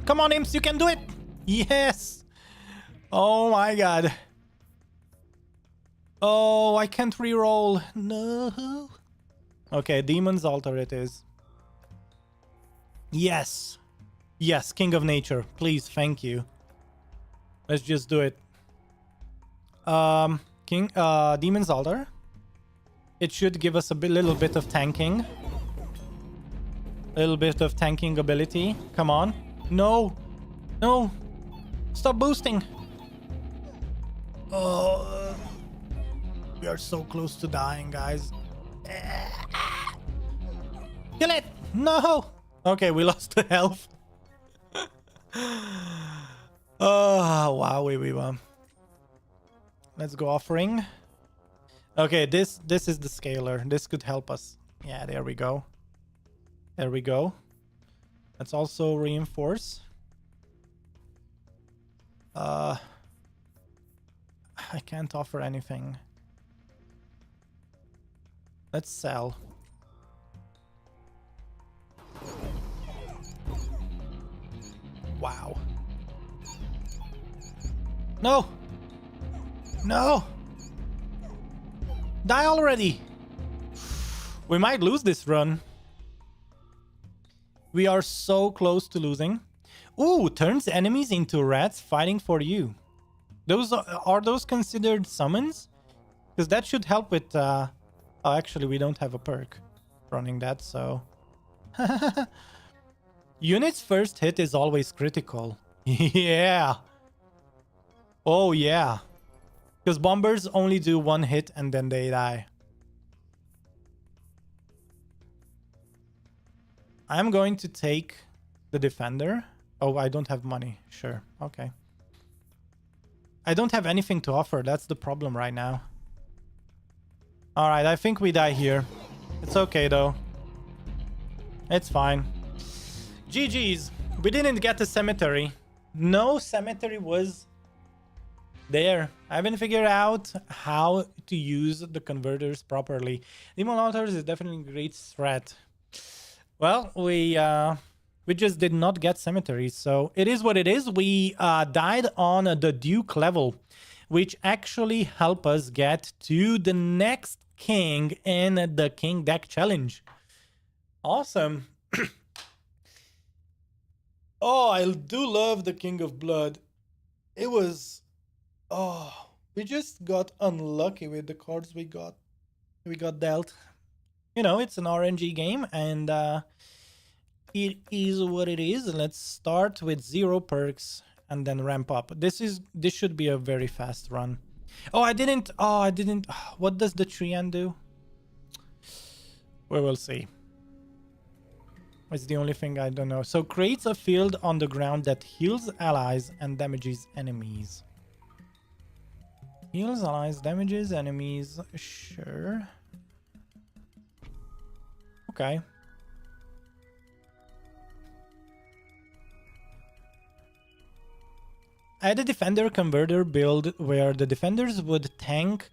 S1: Come on, imps, you can do it! Yes! Oh my god. Oh, I can't reroll. No. Okay, Demon's Altar it is. Yes. Yes, King of Nature. Please, thank you. Let's just do it. Demon's Altar. It should give us a little bit of tanking. A little bit of tanking ability. Come on. No. No. Stop boosting. Oh. We are so close to dying, guys. Kill it. No. Okay, we lost the health. Oh, wow. We won. Let's go offering. Okay, this is the scaler. This could help us. Yeah, there we go. There we go. Let's also reinforce. I can't offer anything. Let's sell. Wow. No! No! Die already! We might lose this run. We are so close to losing. Ooh, turns enemies into rats fighting for you. Those are those considered summons? Because that should help with... Oh, actually, we don't have a perk running that, so... Unit's first hit is always critical. Yeah. Oh, yeah. Because bombers only do one hit and then they die. I'm going to take the defender. Oh, I don't have money. Sure. Okay. I don't have anything to offer. That's the problem right now. Alright, I think we die here. It's okay, though. It's fine. GG's. We didn't get a cemetery. No cemetery was there. I haven't figured out how to use the converters properly. Demon Altars is definitely a great threat. Well, we just did not get cemeteries, so it is what it is. We died on the Duke level, which actually helped us get to the next king in the King Deck Challenge. Awesome. Oh, I do love the King of Blood. It was... Oh, we just got unlucky with the cards we got dealt. You know, it's an RNG game, and it is what it is. Let's start with 0 perks and then ramp up. This should be a very fast run. Oh, I didn't. What does the Trian do? We will see. It's the only thing I don't know. So creates a field on the ground that heals allies and damages enemies. Heals allies, damages enemies. Sure. Okay. I had a defender converter build where the defenders would tank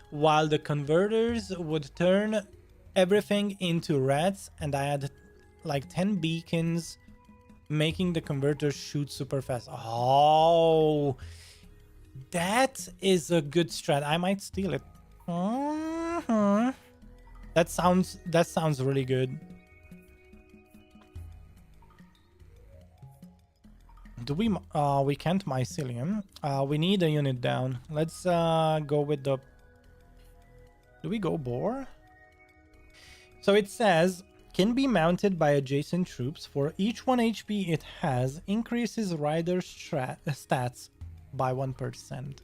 S1: while the converters would turn everything into rats, and I had like 10 beacons making the converters shoot super fast. Oh, that is a good strat. I might steal it. That sounds really good. Do we can't mycelium. We need a unit down. Let's go with the... Do we go boar? So it says can be mounted by adjacent troops. For each 1 HP it has, increases rider stats by 1%.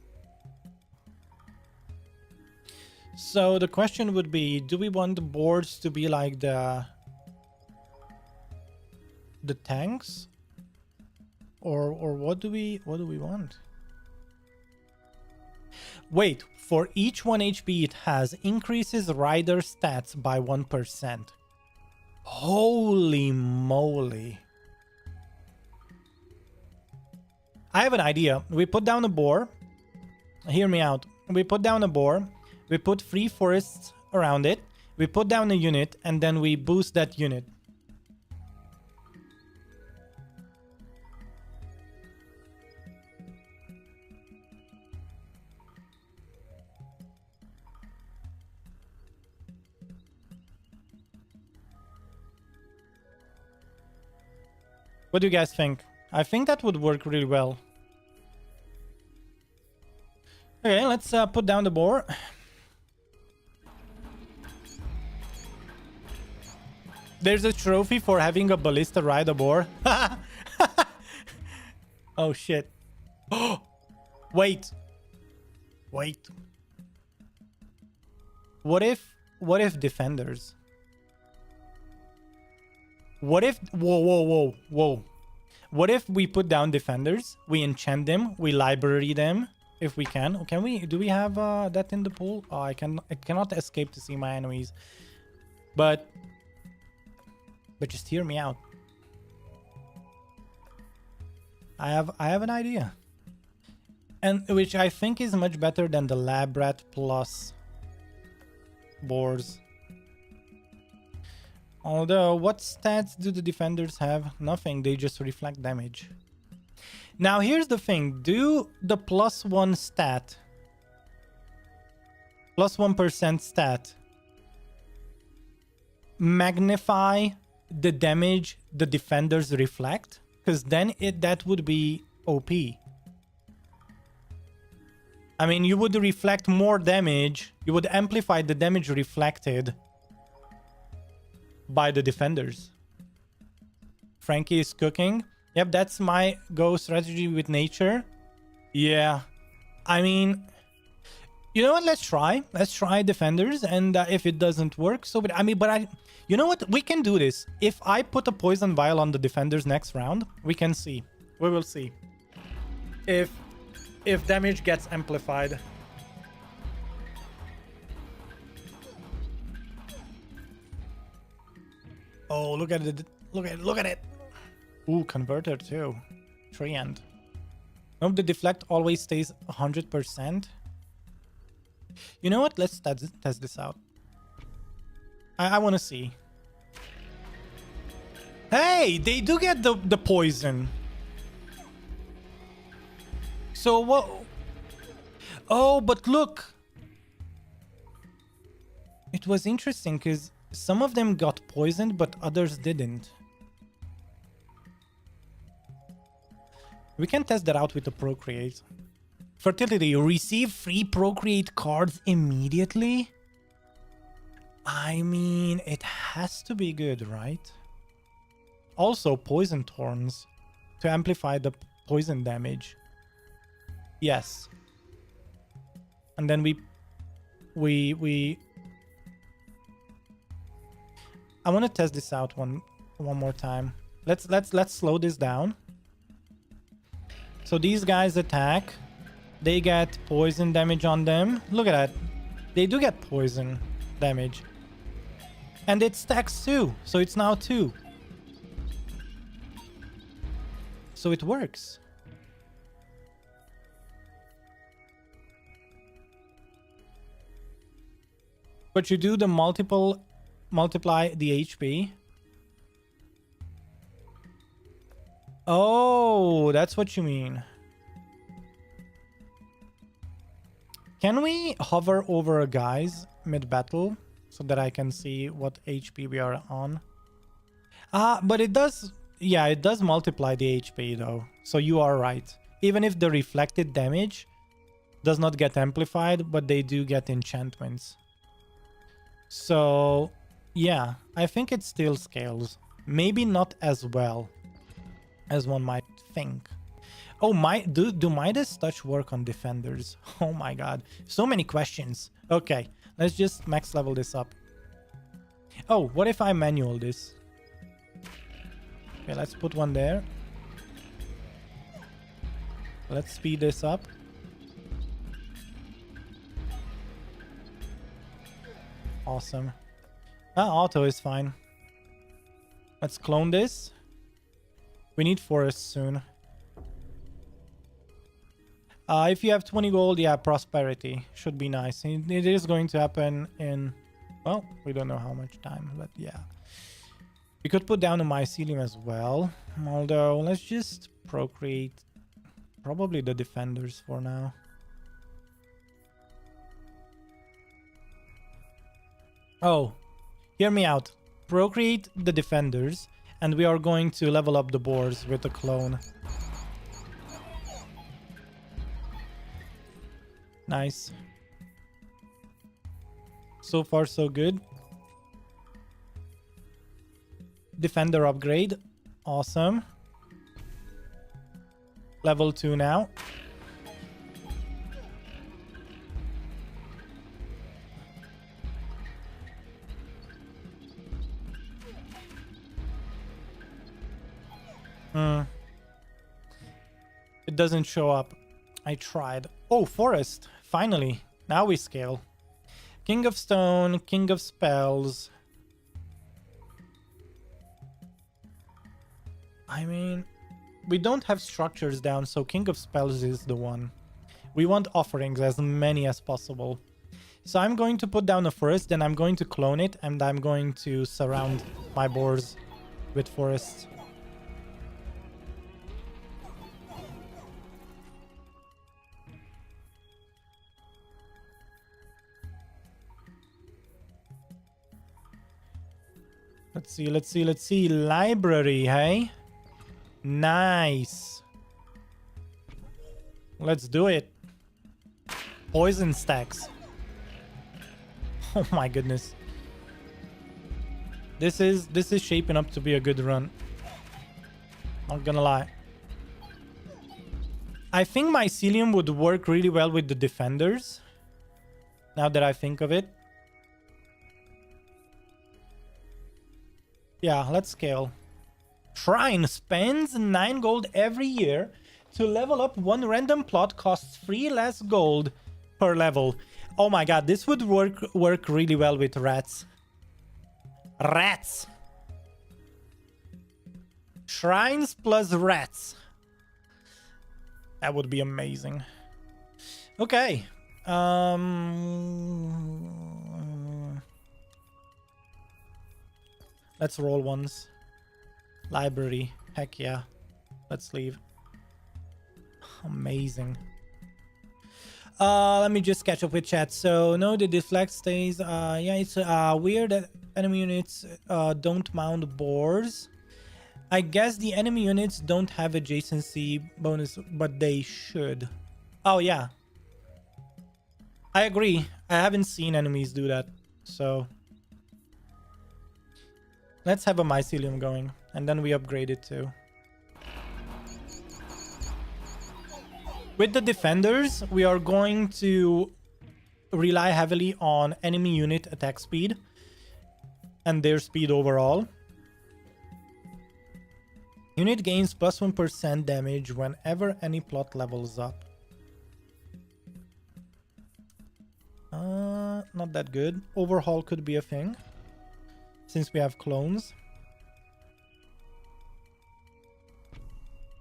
S1: So the question would be, do we want the boards to be like the tanks? Or what do we want? Wait, for each 1 HP it has, increases rider stats by 1%. Holy moly. I have an idea. We put down a boar. Hear me out. We put down a boar. We put 3 forests around it. We put down a unit, and then we boost that unit. What do you guys think? I think that would work really well. Okay, let's put down the boar. There's a trophy for having a ballista ride a boar. Oh shit. Wait. Wait. What if defenders? What if... Whoa. What if we put down defenders, we enchant them, we library them, if we can? Can we... Do we have that in the pool? Oh, I cannot escape to see my enemies. But just hear me out. I have an idea. And which I think is much better than the lab rat plus boars. Although, what stats do the defenders have? Nothing, they just reflect damage. Now, here's the thing. Do the +1 stat, +1% stat, magnify the damage the defenders reflect? Because then that would be OP. I mean, you would reflect more damage. You would amplify the damage reflected by the defenders. Frankie is cooking. Yep, that's my go strategy with nature. Yeah. I mean, you know what? Let's try defenders, and if it doesn't work, so... But I mean, you know what? We can do this. If I put a poison vial on the defenders next round, we can see. We will see. If damage gets amplified. Oh, look at it. Look at it. Ooh, converter too. Treant. Nope, the deflect always stays 100%. You know what? Let's test this out. I want to see. Hey, they do get the poison. So what? Oh, but look. It was interesting because some of them got poisoned, but others didn't. We can test that out with the Procreate. Fertility, you receive free Procreate cards immediately? I mean, it has to be good, right? Also, Poison Thorns to amplify the poison damage. Yes. And then we I want to test this out one more time. Let's slow this down. So these guys attack. They get poison damage on them. Look at that. They do get poison damage. And it stacks too. So it's now 2. So it works. But you do the multiply the HP. Oh, that's what you mean. Can we hover over guys mid-battle so that I can see what HP we are on? But it does... Yeah, it does multiply the HP though. So you are right. Even if the reflected damage does not get amplified, but they do get enchantments. So, yeah, I think it still scales. Maybe not as well as one might think. Oh, do Midas touch work on defenders? Oh my god. So many questions. Okay, let's just max level this up. Oh, what if I manual this? Okay, let's put one there. Let's speed this up. Awesome. Auto is fine. Let's clone this. We need forests soon. If you have 20 gold, yeah, prosperity should be nice. It is going to happen in, well, we don't know how much time, but yeah. We could put down a mycelium as well. Although, let's just procreate probably the defenders for now. Oh, hear me out. Procreate the defenders, and we are going to level up the boars with a clone. Nice. So far, so good. Defender upgrade. Awesome. Level 2 now. It doesn't show up. I tried. Oh, forest. Finally. Now we scale. King of Stone, King of Spells. I mean, we don't have structures down, so King of Spells is the one. We want offerings, as many as possible. So I'm going to put down a forest, then I'm going to clone it, and I'm going to surround my boars with forests. Let's see. Library, hey? Nice. Let's do it. Poison stacks. Oh my goodness. This is shaping up to be a good run. Not gonna lie. I think mycelium would work really well with the defenders. Now that I think of it. Yeah, let's scale. Shrine spends 9 gold every year to level up one random plot, costs 3 less gold per level. Oh my god, this would work really well with rats. Rats. Shrines plus rats. That would be amazing. Okay. Let's roll ones. Library. Heck yeah. Let's leave. Amazing. Let me just catch up with chat. So no, the deflect stays. Yeah, it's weird that enemy units don't mount boars. I guess the enemy units don't have adjacency bonus, but they should. Oh yeah, I agree. I haven't seen enemies do that, so let's have a mycelium going, and then we upgrade it too. With the defenders, we are going to rely heavily on enemy unit attack speed and their speed overall. Unit gains plus 1% damage whenever any plot levels up. Not that good. Overhaul could be a thing, since we have clones.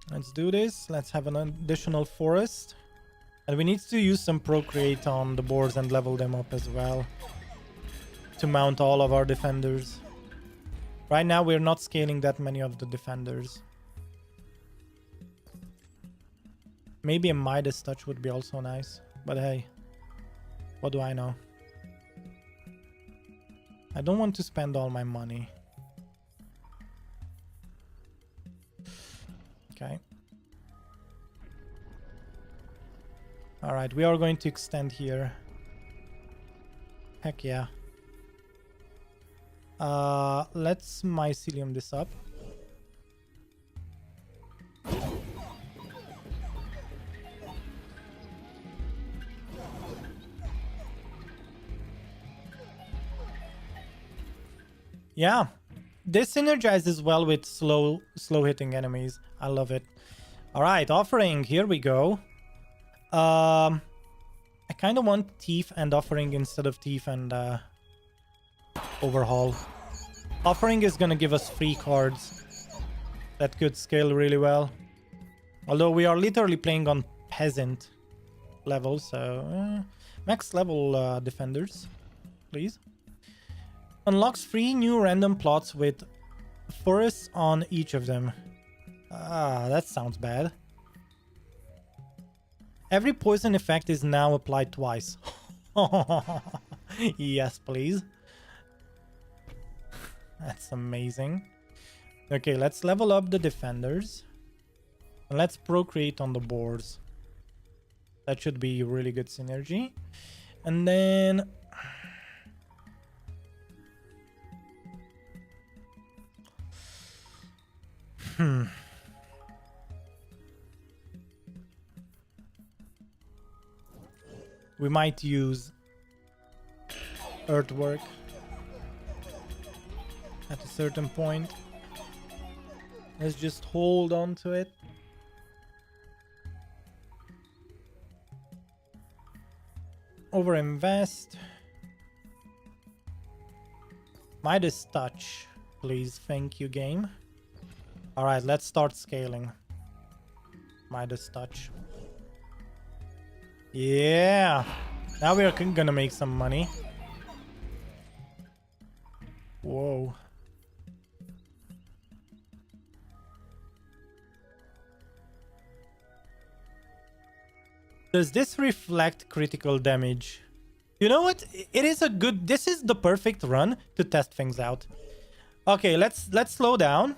S1: Let's do this. Let's have an additional forest. And we need to use some procreate on the boards and level them up as well, to mount all of our defenders. Right now we're not scaling that many of the defenders. Maybe a Midas touch would be also nice. But hey, what do I know? I don't want to spend all my money. Okay. All right, we are going to extend here. Heck yeah. Let's mycelium this up. Yeah. This synergizes well with slow hitting enemies. I love it. All right, offering. Here we go. I kind of want thief and offering instead of thief and overhaul. Offering is gonna give us free cards that could scale really well. Although we are literally playing on peasant level, so max level defenders, please. Unlocks 3 new random plots with forests on each of them. Ah, that sounds bad. Every poison effect is now applied twice. Yes, please. That's amazing. Okay, let's level up the defenders. And let's procreate on the boards. That should be really good synergy. And then... We might use earthwork at a certain point. Let's just hold on to it. Overinvest. Midas touch, please. Thank you, game. All right, let's start scaling. Midas touch. Yeah, now we are gonna make some money. Whoa. Does this reflect critical damage? You know what? It is a good... This is the perfect run to test things out. Okay, let's slow down.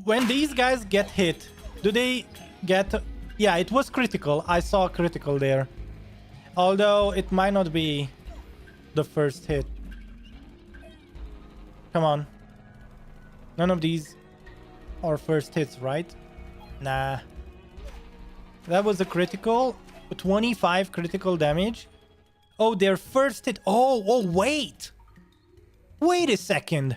S1: When these guys get hit, do they get... Yeah, it was critical. I saw critical there. Although it might not be the first hit. Come on. None of these are first hits, right? Nah. That was a critical. 25 critical damage. Oh, their first hit. Oh, wait. Wait a second.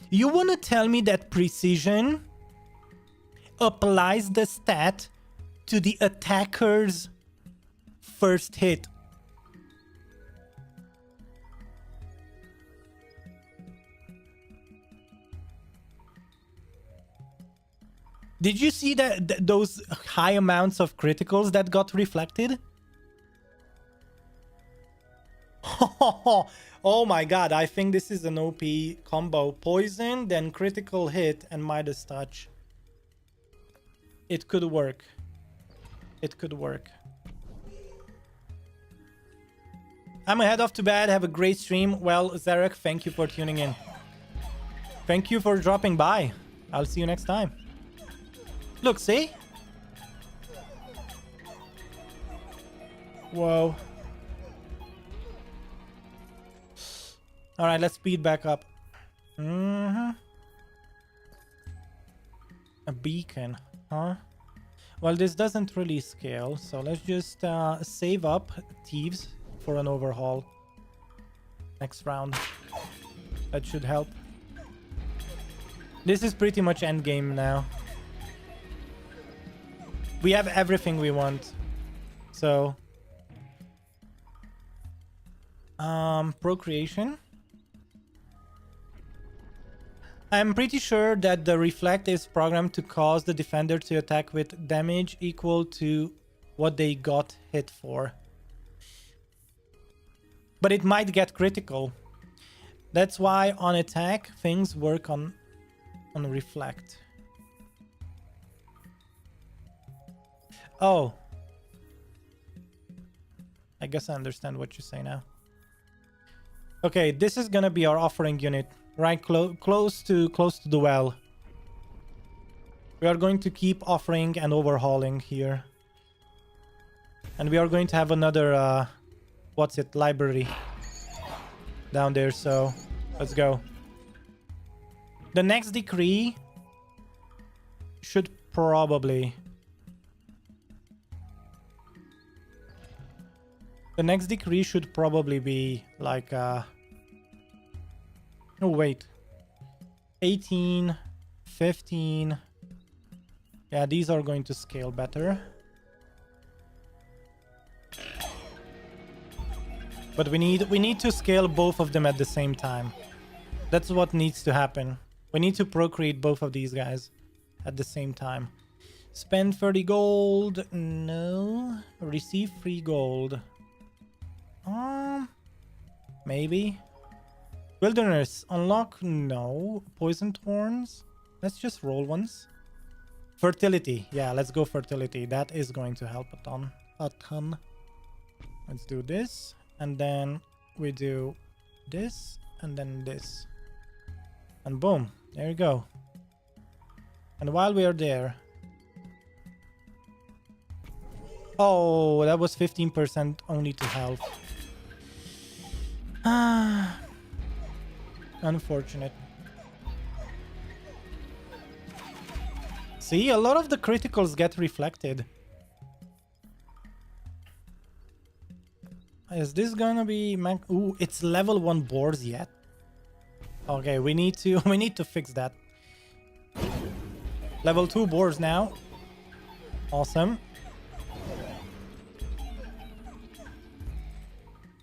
S1: You want to tell me that precision applies the stat to the attacker's first hit? Did you see that those high amounts of criticals that got reflected? Oh my god, I think this is an OP combo. Poison, then critical hit, and Midas touch. It could work. It could work. I'm gonna head off to bed. Have a great stream. Well, Zarek, thank you for tuning in. Thank you for dropping by. I'll see you next time. Look, see? Whoa. Alright, let's speed back up. A beacon, huh? Well, this doesn't really scale, so let's just save up thieves for an overhaul next round. That should help. This is pretty much endgame now. We have everything we want. So procreation. I'm pretty sure that the reflect is programmed to cause the defender to attack with damage equal to what they got hit for. But it might get critical. That's why on attack things work on reflect. Oh. I guess I understand what you say now. Okay, this is gonna be our offering unit. Right, close to the well. We are going to keep offering and overhauling here. And we are going to have another what's it, library down there, so let's go. The next decree should probably... The next decree should probably be like... Oh, wait. 18, 15... Yeah, these are going to scale better. But we need to scale both of them at the same time. That's what needs to happen. We need to procreate both of these guys at the same time. Spend 30 gold. No. Receive free gold. Maybe. Wilderness. Unlock. No. Poison thorns. Let's just roll once. Fertility. Yeah, let's go fertility. That is going to help a ton. A ton. Let's do this. And then we do this. And then this. And boom. There you go. And while we are there... Oh, that was 15% only to health. Unfortunate. See, a lot of the criticals get reflected. Is this gonna be... Ooh, it's level 1 boars yet. Okay, we need to fix that. Level 2 boars now. Awesome.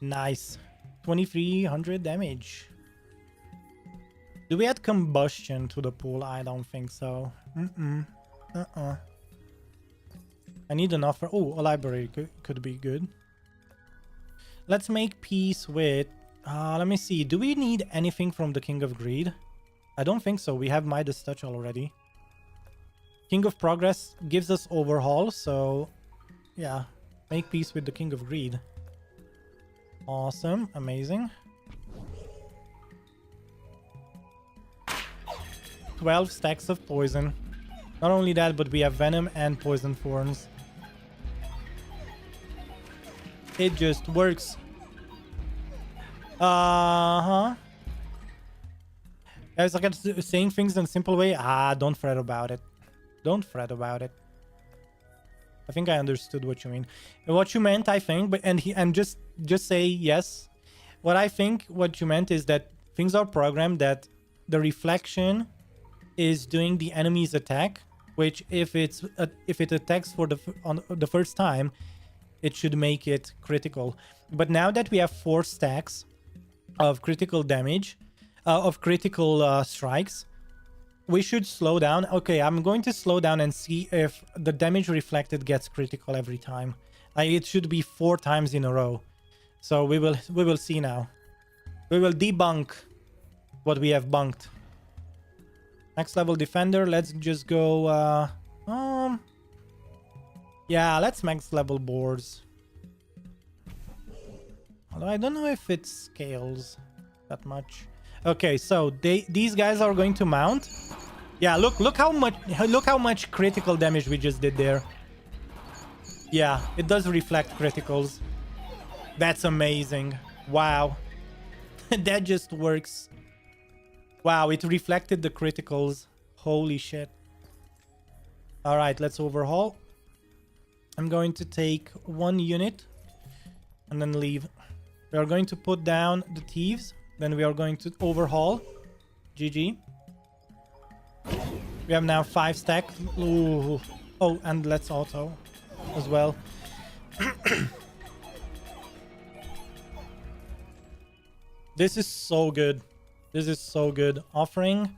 S1: Nice. 2300 damage. Do we add combustion to the pool? I don't think so. I need an offer. Oh, a library could be good. Let's make peace with... let me see. Do we need anything from the King of Greed? I don't think so. We have Midas Touch already. King of Progress gives us overhaul, so... Yeah. Make peace with the King of Greed. Awesome. Amazing. 12 stacks of poison. Not only that, but we have venom and poison thorns. It just works. Guys, like I'm saying things in a simple way. Don't fret about it. Don't fret about it. I think I understood what you mean. What you meant, I think, and just say yes. What I think what you meant is that things are programmed that the reflection is doing the enemy's attack, which if it attacks for the first time, it should make it critical. But now that we have 4 stacks of critical damage, of critical strikes, we should slow down. Okay, I'm going to slow down and see if the damage reflected gets critical every time. It should be 4 times in a row. So we will see now. We will debunk what we have bunked. Next level defender. Let's just go. Yeah, let's max level boards. Although I don't know if it scales that much. Okay, so these guys are going to mount. Yeah, look how much critical damage we just did there. Yeah, it does reflect criticals. That's amazing. Wow. That just works. Wow, it reflected the criticals. Holy shit. All right, let's overhaul. I'm going to take 1 unit and then leave. We are going to put down the thieves. Then we are going to overhaul. GG. We have now 5 stack. Ooh. Oh, and let's auto as well. This is so good. This is so good. Offering.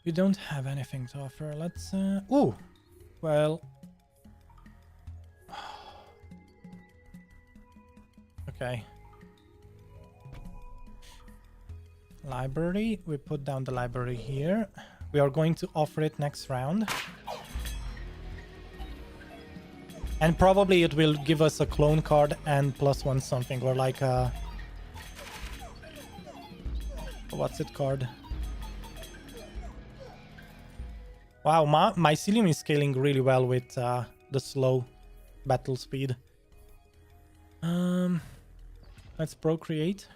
S1: We don't have anything to offer. Let's... Ooh. Well... Okay. Library. We put down the library here. We are going to offer it next round. And probably it will give us a clone card and +1 something. Or like a... What's it called? Wow, my mycelium is scaling really well with the slow battle speed. Let's procreate.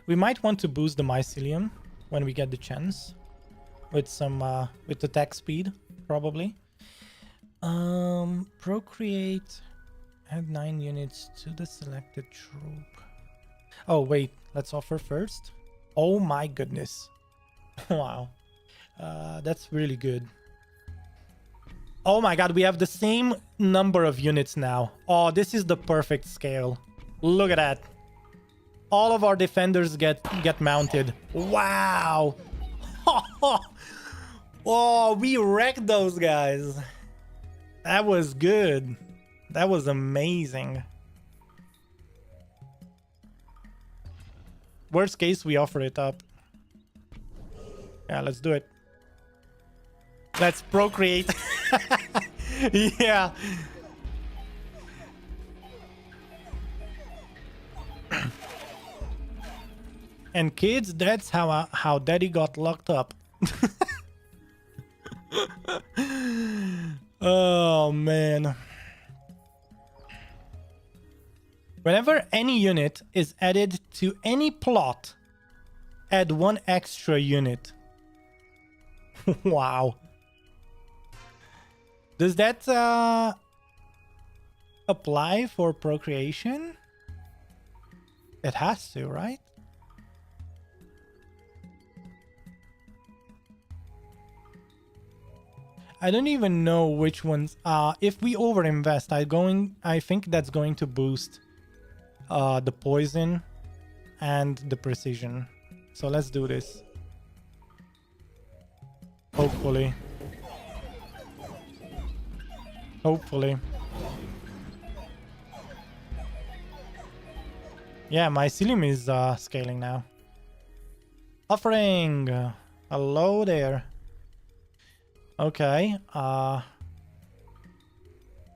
S1: We might want to boost the mycelium when we get the chance with some with attack speed, probably. Procreate. Add 9 units to the selected troop. Oh, wait. Let's offer first. Oh my goodness. Wow. That's really good. Oh my god, we have the same number of units now. Oh, this is the perfect scale. Look at that. All of our defenders get mounted. Wow. Oh, we wrecked those guys. That was good. That was amazing. Worst case, we offer it up. Yeah, let's do it. Let's procreate. Yeah. And kids, that's how daddy got locked up. Oh, man. Whenever any unit is added to any plot, add 1 extra unit. Wow. Does that apply for procreation? It has to, right? I don't even know which ones. If we overinvest, I think that's going to boost the poison and the precision. So let's do this. Hopefully. Hopefully. Yeah, my mycelium is scaling now. Offering. Hello there. Okay. No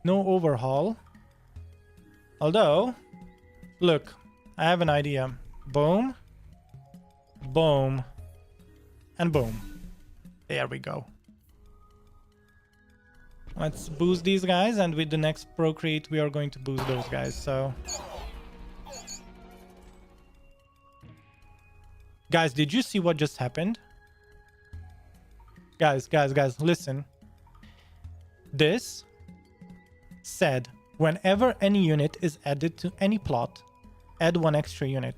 S1: overhaul. Although, look, I have an idea. Boom. Boom. And boom. There we go. Let's boost these guys, and with the next procreate we are going to boost those guys, so... Guys, did you see what just happened? Guys, listen. This said, whenever any unit is added to any plot, add 1 extra unit.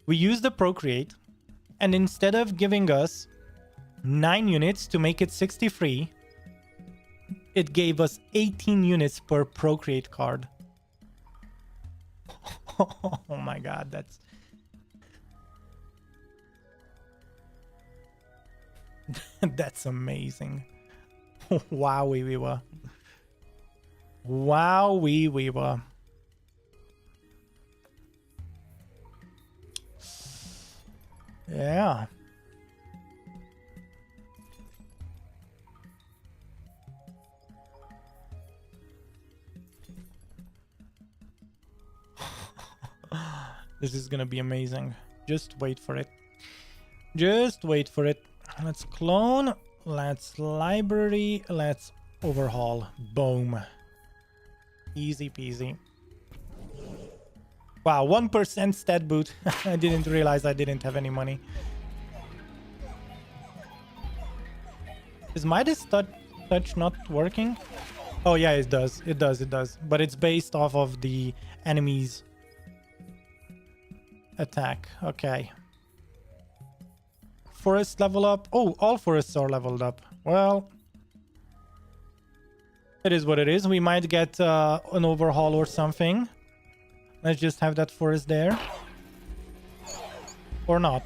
S1: We use the procreate, and instead of giving us 9 units to make it 63, it gave us 18 units per procreate card. Oh my god, that's... That's amazing. Wowie we were. Wow, we were. Yeah. This is gonna be amazing. Just wait for it. Just wait for it. Let's clone. Let's library. Let's overhaul. Boom. Easy peasy. Wow, 1% stat boot. I didn't realize I didn't have any money. Is Midas touch not working? Oh yeah, it does. It does. It does. But it's based off of the enemy's attack. Okay. Forest level up. Oh, all forests are leveled up. Well, it is what it is. We might get an overhaul or something. Let's just have that forest there. Or not.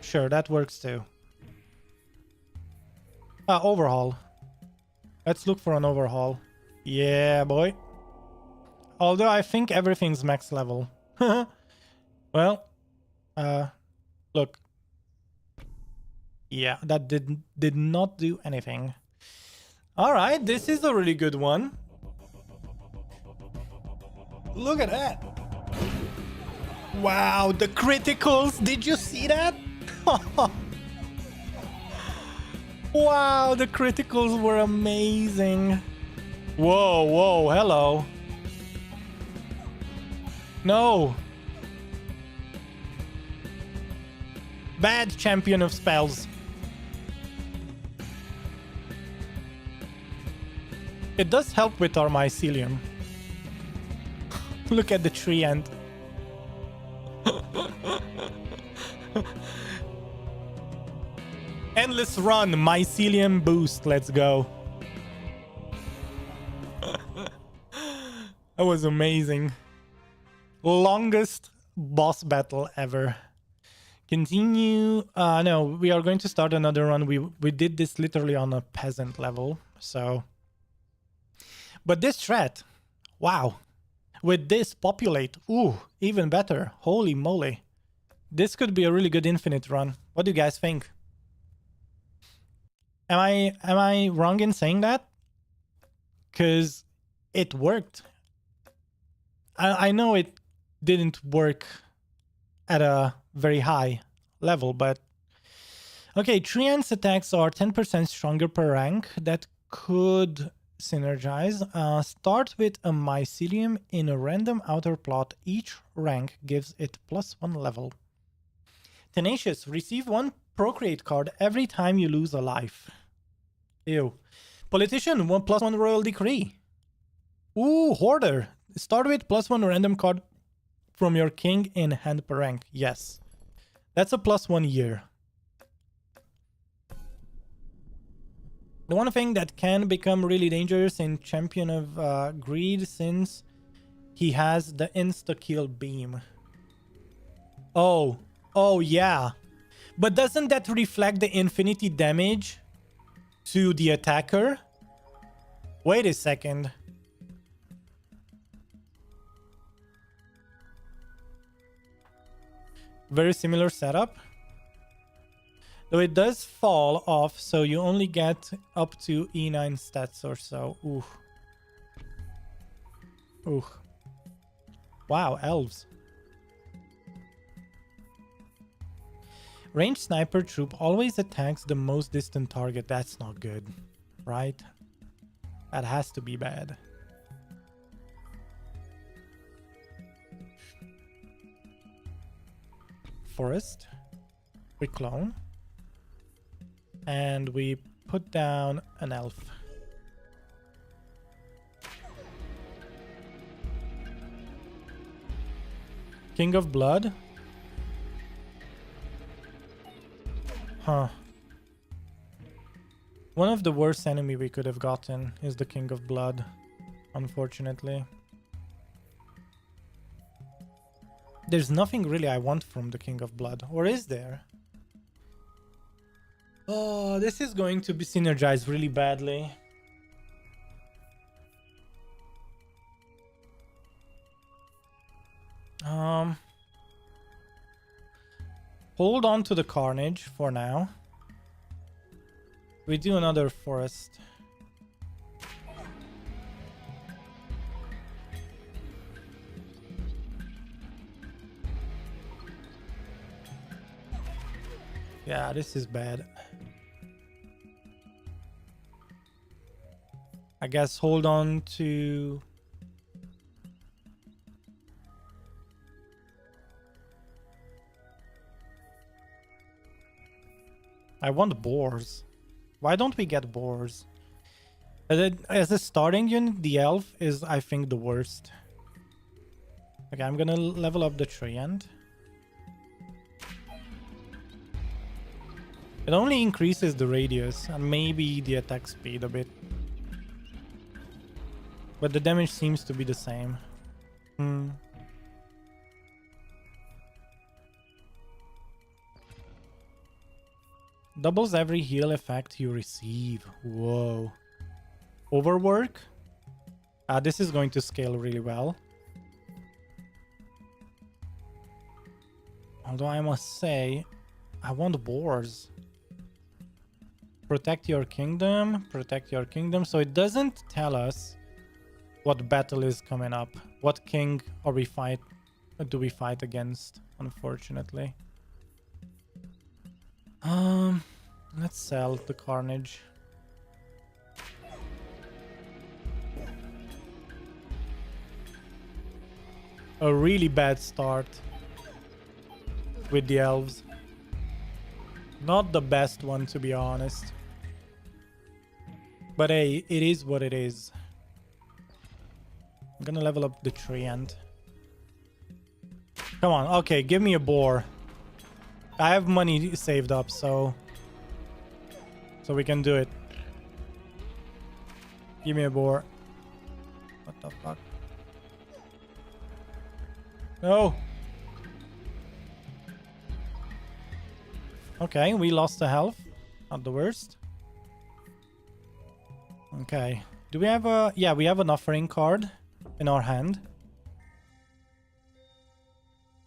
S1: Sure, that works too. Overhaul. Let's look for an overhaul. Yeah, boy. Although I think everything's max level. Well, look. Yeah, that did not do anything. All right, this is a really good one. Look at that. Wow, the criticals. Did you see that? Wow, the criticals were amazing. Whoa, whoa, hello. No. Bad champion of spells. It does help with our mycelium. Look at the tree ant. Endless run, mycelium boost. Let's go. That was amazing. Longest boss battle ever. Continue. No, we are going to start another run. We did this literally on a peasant level, so. But this threat, wow. With this populate, ooh, even better. Holy moly. This could be a really good infinite run. What do you guys think? Am I wrong in saying that? Because it worked. I know it didn't work at a very high level, but okay, tree ants attacks are 10% stronger per rank. That could synergize. Start with a mycelium in a random outer plot. Each rank gives it +1 level. Tenacious, receive 1 procreate card every time you lose a life. Ew. Politician, 1+1 royal decree. Ooh, hoarder. Start with +1 random card from your king in hand per rank. Yes. That's a +1 year. The one thing that can become really dangerous in Champion of Greed, since he has the insta-kill beam. Oh. Oh, yeah. But doesn't that reflect the infinity damage to the attacker? Wait a second. Very similar setup. Though it does fall off, so you only get up to E9 stats or so. Ooh. Ooh. Wow, elves. Ranged sniper troop always attacks the most distant target. That's not good, right? That has to be bad. Forest. We clone. And we put down an elf. King of Blood. Huh. One of the worst enemy we could have gotten is the King of Blood, unfortunately. There's nothing really I want from the King of Blood, or is there? Oh, this is going to be synergized really badly. Um, hold on to the carnage for now. We do another forest. Yeah, this is bad. I guess hold on to... I want boars. Why don't we get boars? As a starting unit, the elf is, I think, the worst. Okay, I'm gonna level up the treant. It only increases the radius and maybe the attack speed a bit. But the damage seems to be the same. Doubles every heal effect you receive. Whoa. Overwork? This is going to scale really well. Although I must say, I want boars. Protect your kingdom. Protect your kingdom. So it doesn't tell us what battle is coming up. What king are we do we fight against, unfortunately. Let's sell the carnage. A really bad start with the elves. Not the best one, to be honest. But hey, it is what it is. I'm gonna level up the treant. Come on, okay, give me a boar. I have money saved up, so we can do it. Give me a boar. What the fuck? No. Okay, we lost the health. Not the worst. Okay. Do we have a... Yeah, we have an offering card in our hand.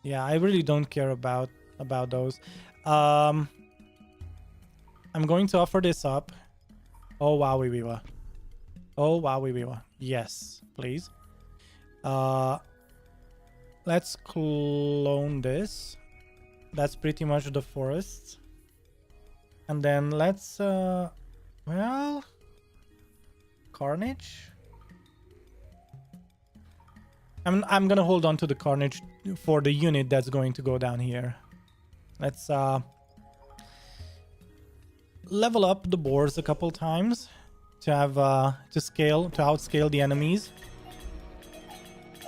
S1: Yeah, I really don't care about those. I'm going to offer this up. Oh, wowie weewa. Oh, wowie weewa. Yes, please. Let's clone this. That's pretty much the forest. And then let's, well... Carnage? I'm gonna hold on to the carnage for the unit that's going to go down here. Let's level up the boars a couple times to have to outscale the enemies.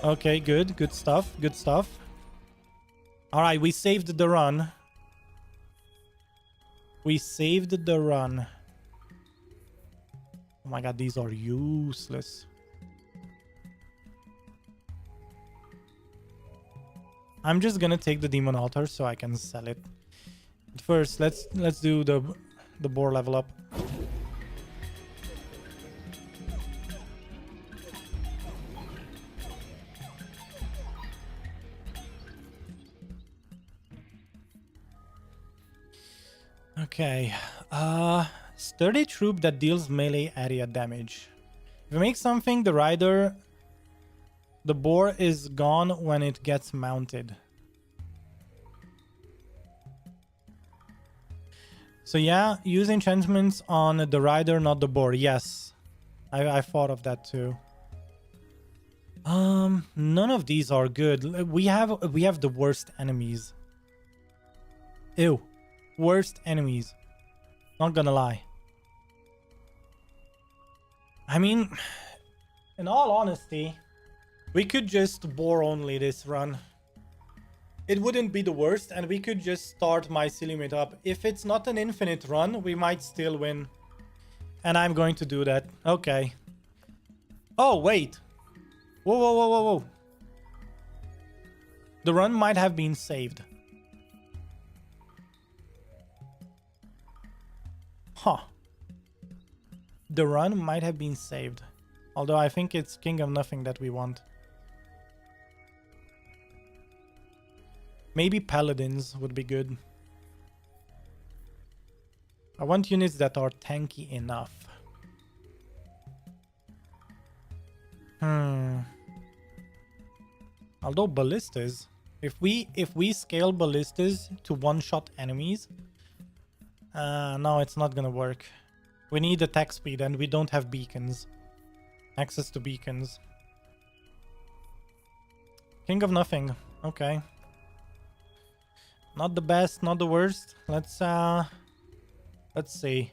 S1: Okay, good stuff, good stuff. All right, we saved the run. We saved the run. Oh my god, these are useless. I'm just gonna take the demon altar so I can sell it. But first, let's do the boar level up. Okay, sturdy troop that deals melee area damage. If you make something, the boar is gone when it gets mounted. So yeah, use enchantments on the rider, not the boar. Yes, I thought of that too. None of these are good. We have the worst enemies. Ew. Worst enemies. Not gonna lie. I mean, in all honesty, we could just boar only this run. It wouldn't be the worst, and we could just start mycelium up. If it's not an infinite run, we might still win. And I'm going to do that. Okay. Oh, wait. Whoa, whoa, whoa, whoa, whoa. The run might have been saved. Huh. The run might have been saved. Although I think it's King of Nothing that we want. Maybe paladins would be good. I want units that are tanky enough. Although ballistas, if we scale ballistas to one-shot enemies, no, it's not gonna work. We need attack speed, and we don't have beacons. Access to beacons. King of nothing. Okay. Not the best, not the worst. Let's see.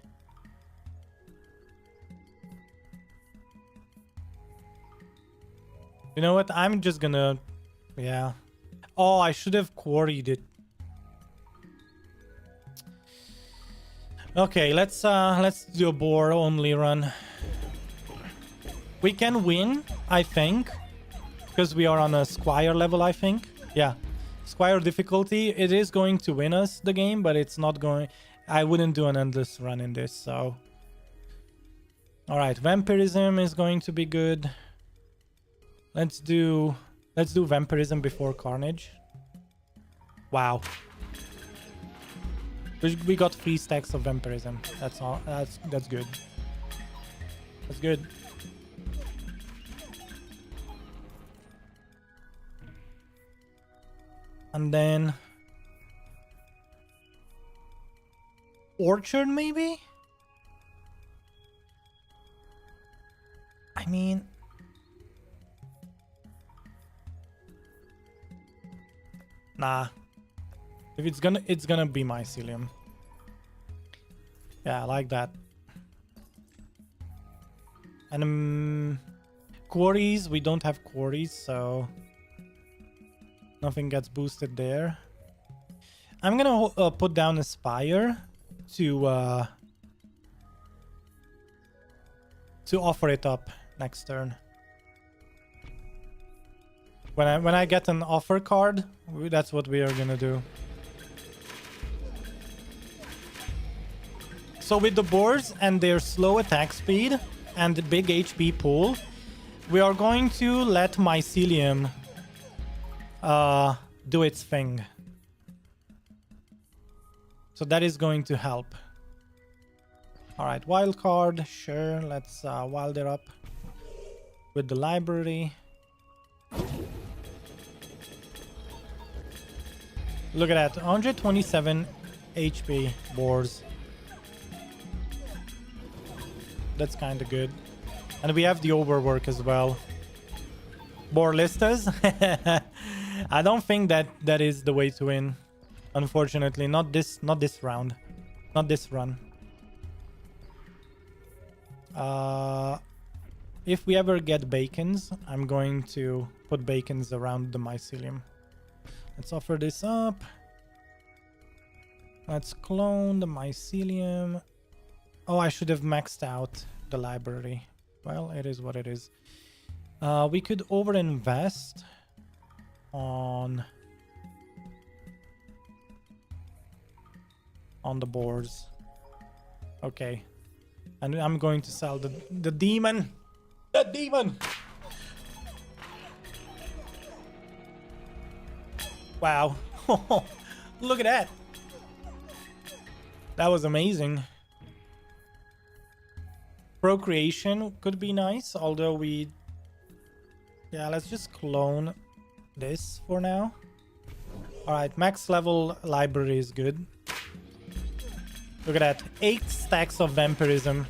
S1: You know what? I'm just gonna... Yeah. Oh, I should have quarried it. Okay, let's do a boar only run. We can win, I think, because we are on a squire level, I think. Yeah. Squire difficulty. It is going to win us the game, but it's not going... I wouldn't do an endless run in this, so... Alright, vampirism is going to be good. Let's do vampirism before carnage. Wow. We got 3 stacks of vampirism. That's all. That's good. That's good. And then orchard, maybe? I mean, nah. If it's gonna be mycelium. Yeah, I like that. And quarries, we don't have quarries, so nothing gets boosted there. I'm gonna put down a spire to offer it up next turn. When I get an offer card, that's what we are gonna do. So with the boars and their slow attack speed and the big HP pool, we are going to let mycelium do its thing. So that is going to help. Alright, wild card, sure, let's wild it up with the library. Look at that, 127 HP boars. That's kind of good. And we have the overwork as well. Boarlistas? I don't think that is the way to win. Unfortunately, not this round. Not this run. If we ever get bacons, I'm going to put bacons around the mycelium. Let's offer this up. Let's clone the mycelium. Oh, I should have maxed out the library. Well, it is what it is. We could overinvest on the boards. Okay. And I'm going to sell the demon. The demon! Wow. Look at that. That was amazing. Procreation could be nice, although we... Yeah, let's just clone this for now. Alright, max level library is good. Look at that. 8 stacks of vampirism.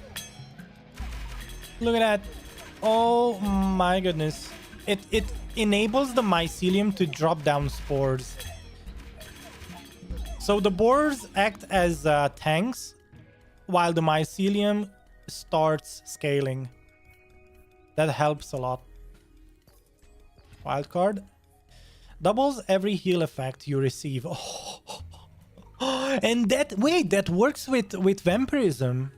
S1: Look at that. Oh my goodness. It enables the mycelium to drop down spores. So the boars act as tanks, while the mycelium starts scaling. That helps a lot. Wildcard. Doubles every heal effect you receive. Oh. And that... Wait, that works with vampirism.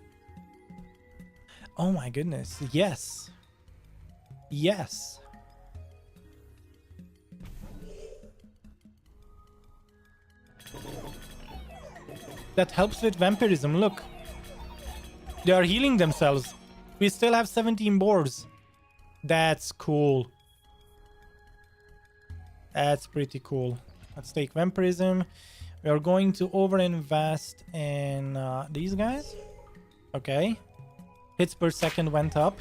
S1: Oh my goodness. Yes. Yes. That helps with vampirism. Look. They are healing themselves. We still have 17 boars. That's cool. That's pretty cool. Let's take vampirism. We are going to overinvest in these guys. Okay. Hits per second went up.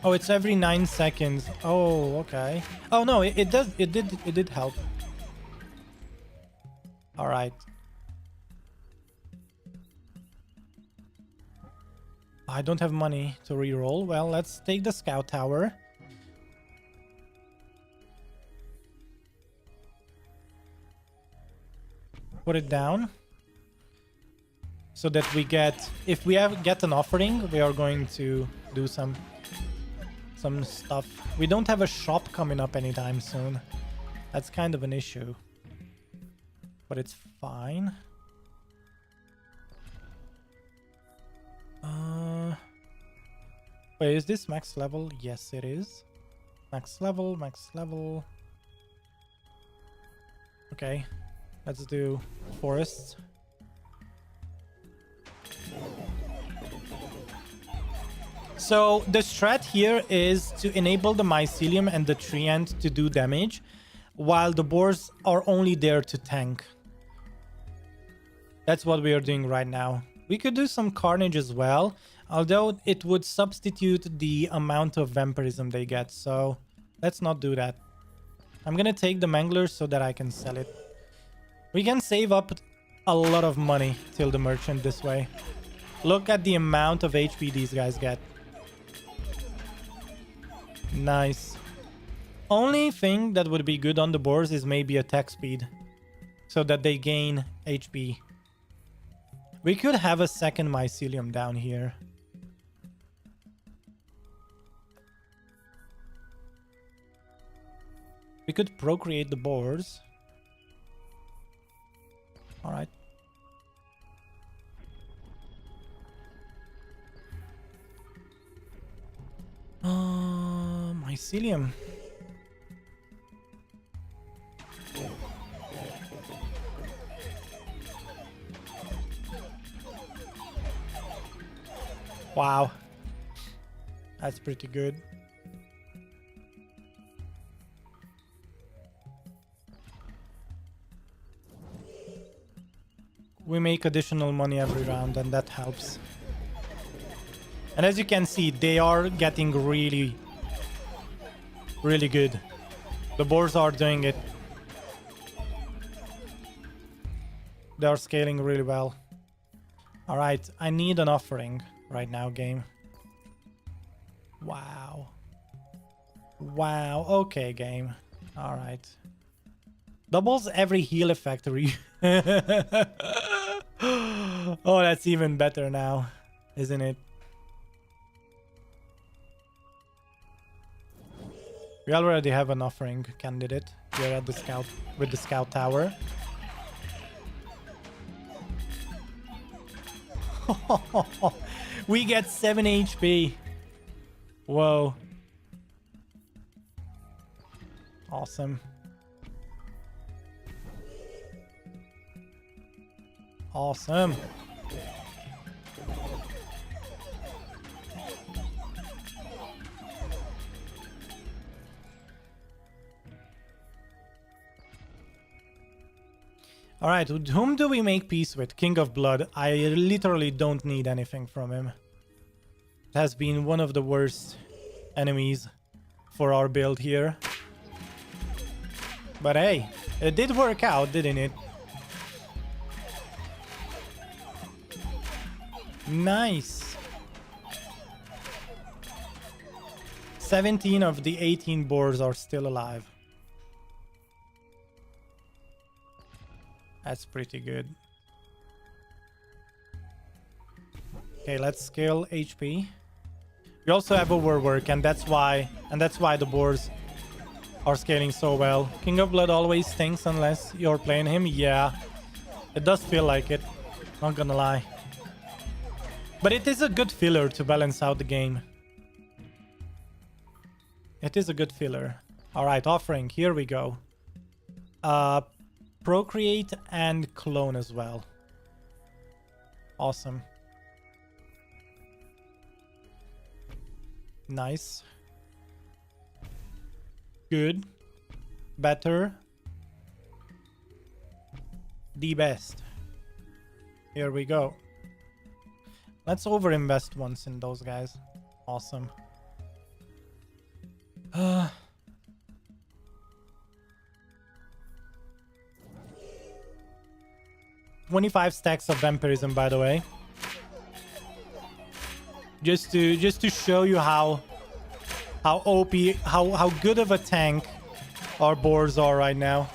S1: Oh, it's every 9 seconds. Oh, okay. Oh no, it did help. All right. I don't have money to reroll. Well, let's take the scout tower. Put it down. So that we get, if we get an offering, we are going to do some stuff. We don't have a shop coming up anytime soon. That's kind of an issue. But it's fine. Wait, is this max level? Yes, it is. Max level, max level. Okay, let's do forests. So the strat here is to enable the mycelium and the treant to do damage, while the boars are only there to tank. That's what we are doing right now. We could do some carnage as well, although it would substitute the amount of vampirism they get, so let's not do that. I'm gonna take the manglers so that I can sell it. We can save up a lot of money till the merchant this way. Look at the amount of HP these guys get. Nice. Only thing that would be good on the boars is maybe attack speed, so that they gain HP. We could have a second mycelium down here. We could procreate the boars. Alright. Mycelium. Wow. That's pretty good. We make additional money every round, and that helps. And as you can see, they are getting really good. The boars are doing it. They are scaling really well. All right, I need an offering right now, game. Wow. Wow. Okay, game. All right. Doubles every heal effect. Oh, that's even better now, isn't it? We already have an offering candidate here at the scout with the scout tower. We get 7 HP. Whoa. Awesome. Awesome. All right, with whom do we make peace with? King of Blood. I literally don't need anything from him. It has been one of the worst enemies for our build here. But hey, it did work out, didn't it? Nice. 17 of the 18 boars are still alive. That's pretty good. Okay, let's scale HP. We also have overwork, and that's why the boars are scaling so well. King of Blood always stinks unless you're playing him. Yeah, it does feel like it. Not gonna lie. But it is a good filler to balance out the game. It is a good filler. Alright, offering. Here we go. Procreate and clone as well. Awesome. Nice. Good. Better. The best. Here we go. Let's overinvest once in those guys. Awesome. 25 stacks of vampirism, by the way. Just to show you how OP, how good of a tank our boars are right now.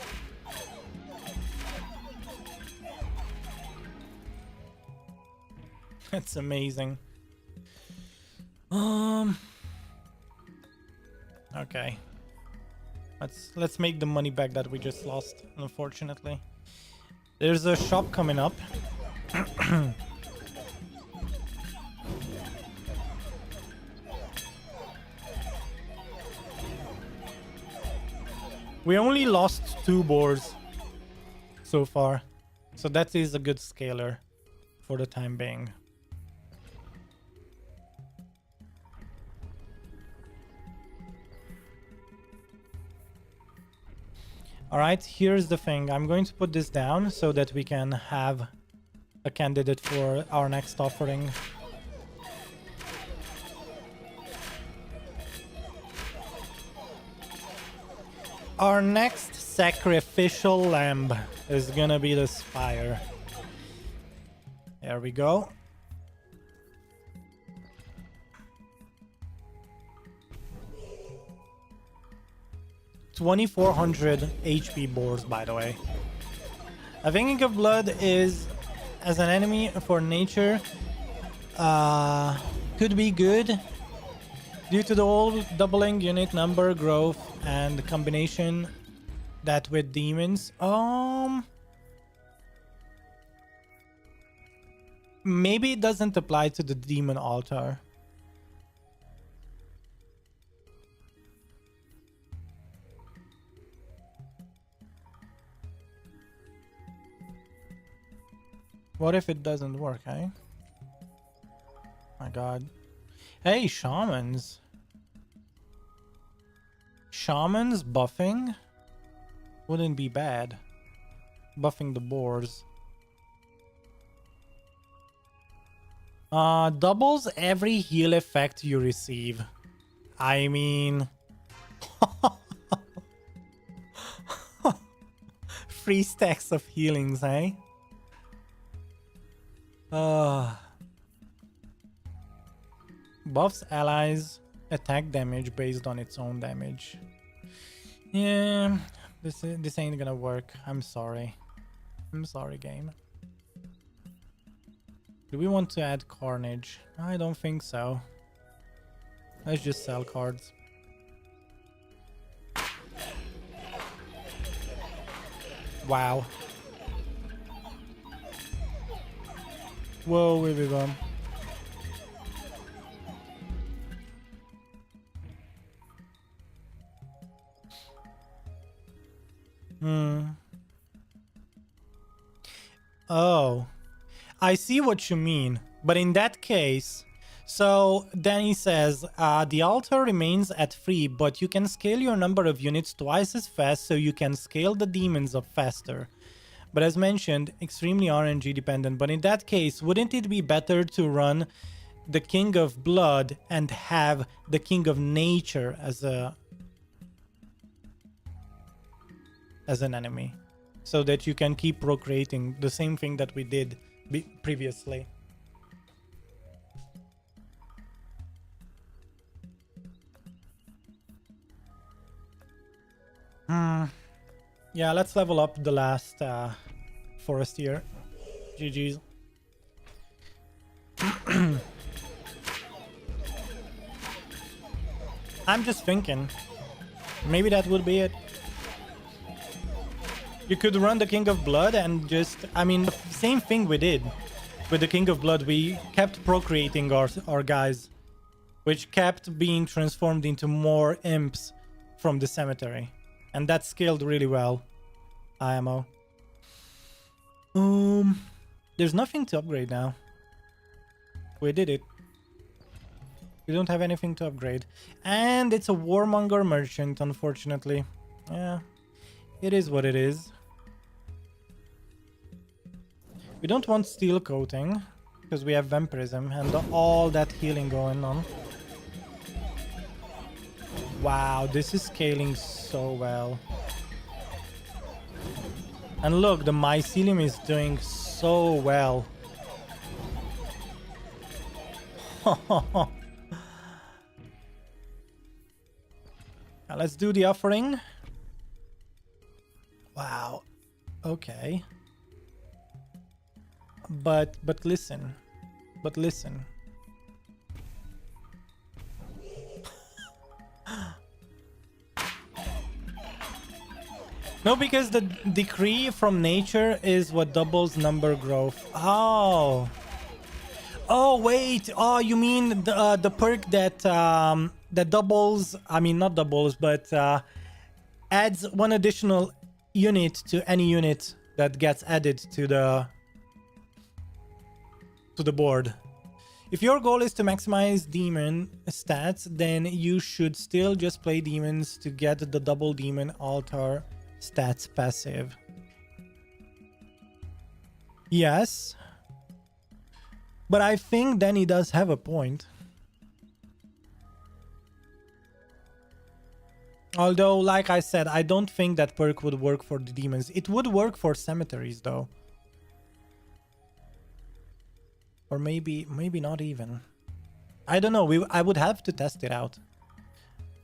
S1: That's amazing. Okay. Let's make the money back that we just lost, unfortunately. There's a shop coming up. We only lost 2 boars so far, so that is a good scaler for the time being. Alright, here's the thing. I'm going to put this down so that we can have a candidate for our next offering. Our next sacrificial lamb is gonna be the spire. There we go. $2,400 HP boars, by the way. I think King of Blood is, as an enemy for nature, could be good due to the whole doubling unit number growth and combination that with demons. Maybe it doesn't apply to the demon altar. What if it doesn't work, eh? My god. Hey, shamans. Shamans buffing wouldn't be bad. Buffing the boars. Doubles every heal effect you receive. I mean... 3 stacks of healings, eh? Buffs allies attack damage based on its own damage. Yeah, this ain't gonna work. I'm sorry. I'm sorry, game. Do we want to add carnage? I don't think so. Let's just sell cards. Wow. Whoa, where we go? Oh, I see what you mean. But in that case, so then he says, the altar remains at 3, but you can scale your number of units twice as fast, so you can scale the demons up faster. But as mentioned, extremely RNG dependent. But in that case, wouldn't it be better to run the King of Blood and have the King of Nature as an enemy? So that you can keep procreating, the same thing that we did previously. Yeah, let's level up the last forest here. GG's. I'm just thinking, maybe that would be it. You could run the King of Blood and just, I mean, the same thing we did with the King of Blood. We kept procreating our guys, which kept being transformed into more imps from the cemetery. And that scaled really well. IMO. There's nothing to upgrade now. We did it. We don't have anything to upgrade. And it's a warmonger merchant, unfortunately. Yeah, it is what it is. We don't want steel coating because we have vampirism and all that healing going on. Wow, this is scaling so well. And look, the mycelium is doing so well. Now let's do the offering. Wow. Okay. But listen. But listen. No, because the decree from nature is what doubles number growth. Oh. Oh, wait. Oh, you mean the perk that that doubles, I mean not doubles, but adds one additional unit to any unit that gets added to the board. If your goal is to maximize demon stats, then you should still just play demons to get the double demon altar stats passive. Yes. But I think Danny does have a point. Although, like I said, I don't think that perk would work for the demons. It would work for cemeteries, though. Or maybe not even. I don't know. I would have to test it out.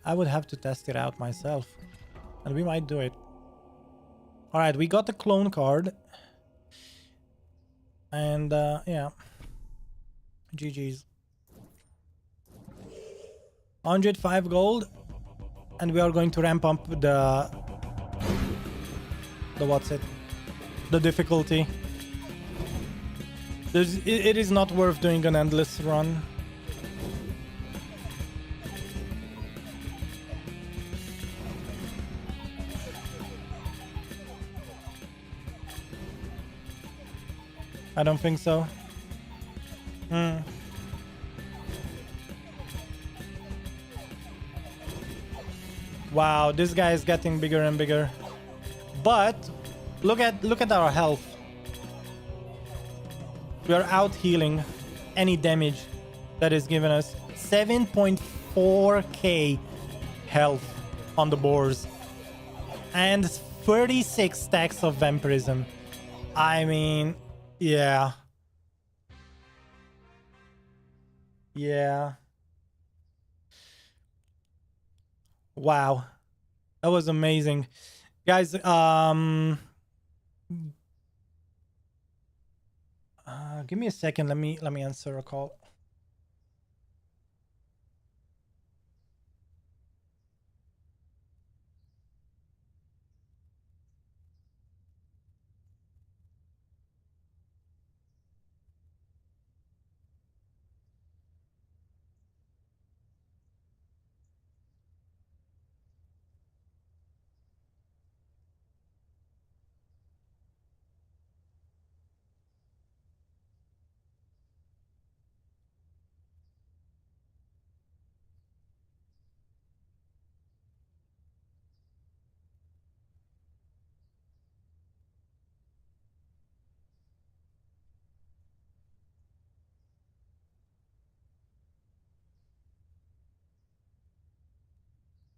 S1: I would have to test it out myself. And we might do it. Alright, we got the clone card. And, yeah. GG's. 105 gold. And we are going to ramp up the what's it? The difficulty. It is not worth doing an endless run. I don't think so. Wow, this guy is getting bigger and bigger. But look at our health. We are out healing any damage that is given us. 7.4k health on the boars. And 36 stacks of vampirism. I mean, yeah. Yeah. Wow. That was amazing. Guys, give me a second. Let me answer a call.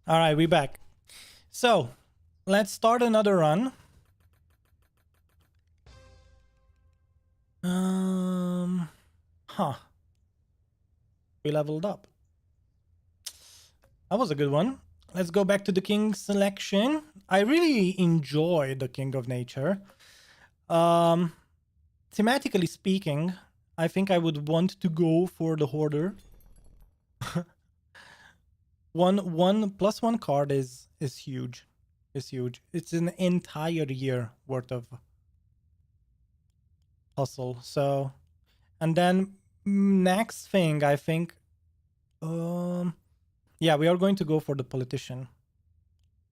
S1: All right, we back. So, let's start another run. We leveled up. That was a good one. Let's go back to the king selection. I really enjoy the King of Nature. Thematically speaking, I think I would want to go for the Hoarder. one plus one card is huge. It's huge. It's an entire year worth of hustle. So, and then next thing, I think, yeah, we are going to go for the politician.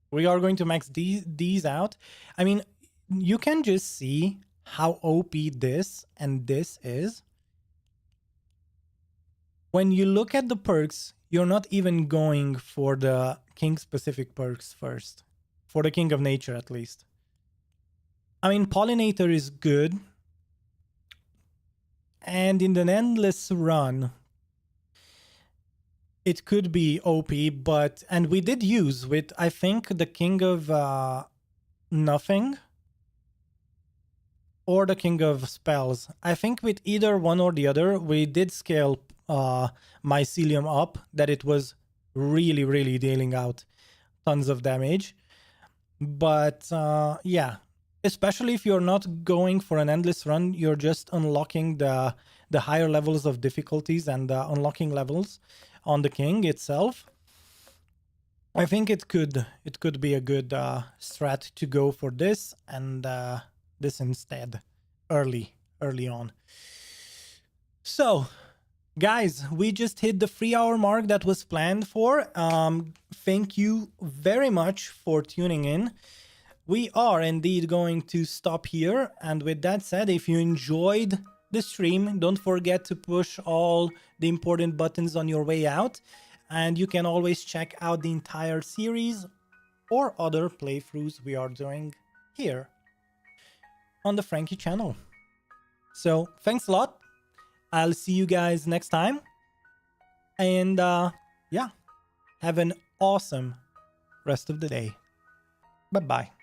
S1: We are going to max these out. I mean, you can just see how OP this and this is. when you look at the perks, you're not even going for the king specific perks first. For the king of nature, at least. I mean, pollinator is good. And in an endless run, it could be OP, but... And we did use with, I think, the king of nothing. Or the king of spells. I think with either one or the other, we did scale mycelium up, that it was really, really dealing out tons of damage. But yeah, especially if you're not going for an endless run, you're just unlocking the higher levels of difficulties and unlocking levels on the king itself. I think it could be a good strat to go for this and this instead early on. So guys, we just hit the 3-hour mark that was planned for. Thank you very much for tuning in. We are indeed going to stop here. And with that said, if you enjoyed the stream, don't forget to push all the important buttons on your way out. And you can always check out the entire series or other playthroughs we are doing here on the Frankie channel. So thanks a lot. I'll see you guys next time. And yeah, have an awesome rest of the day. Bye-bye.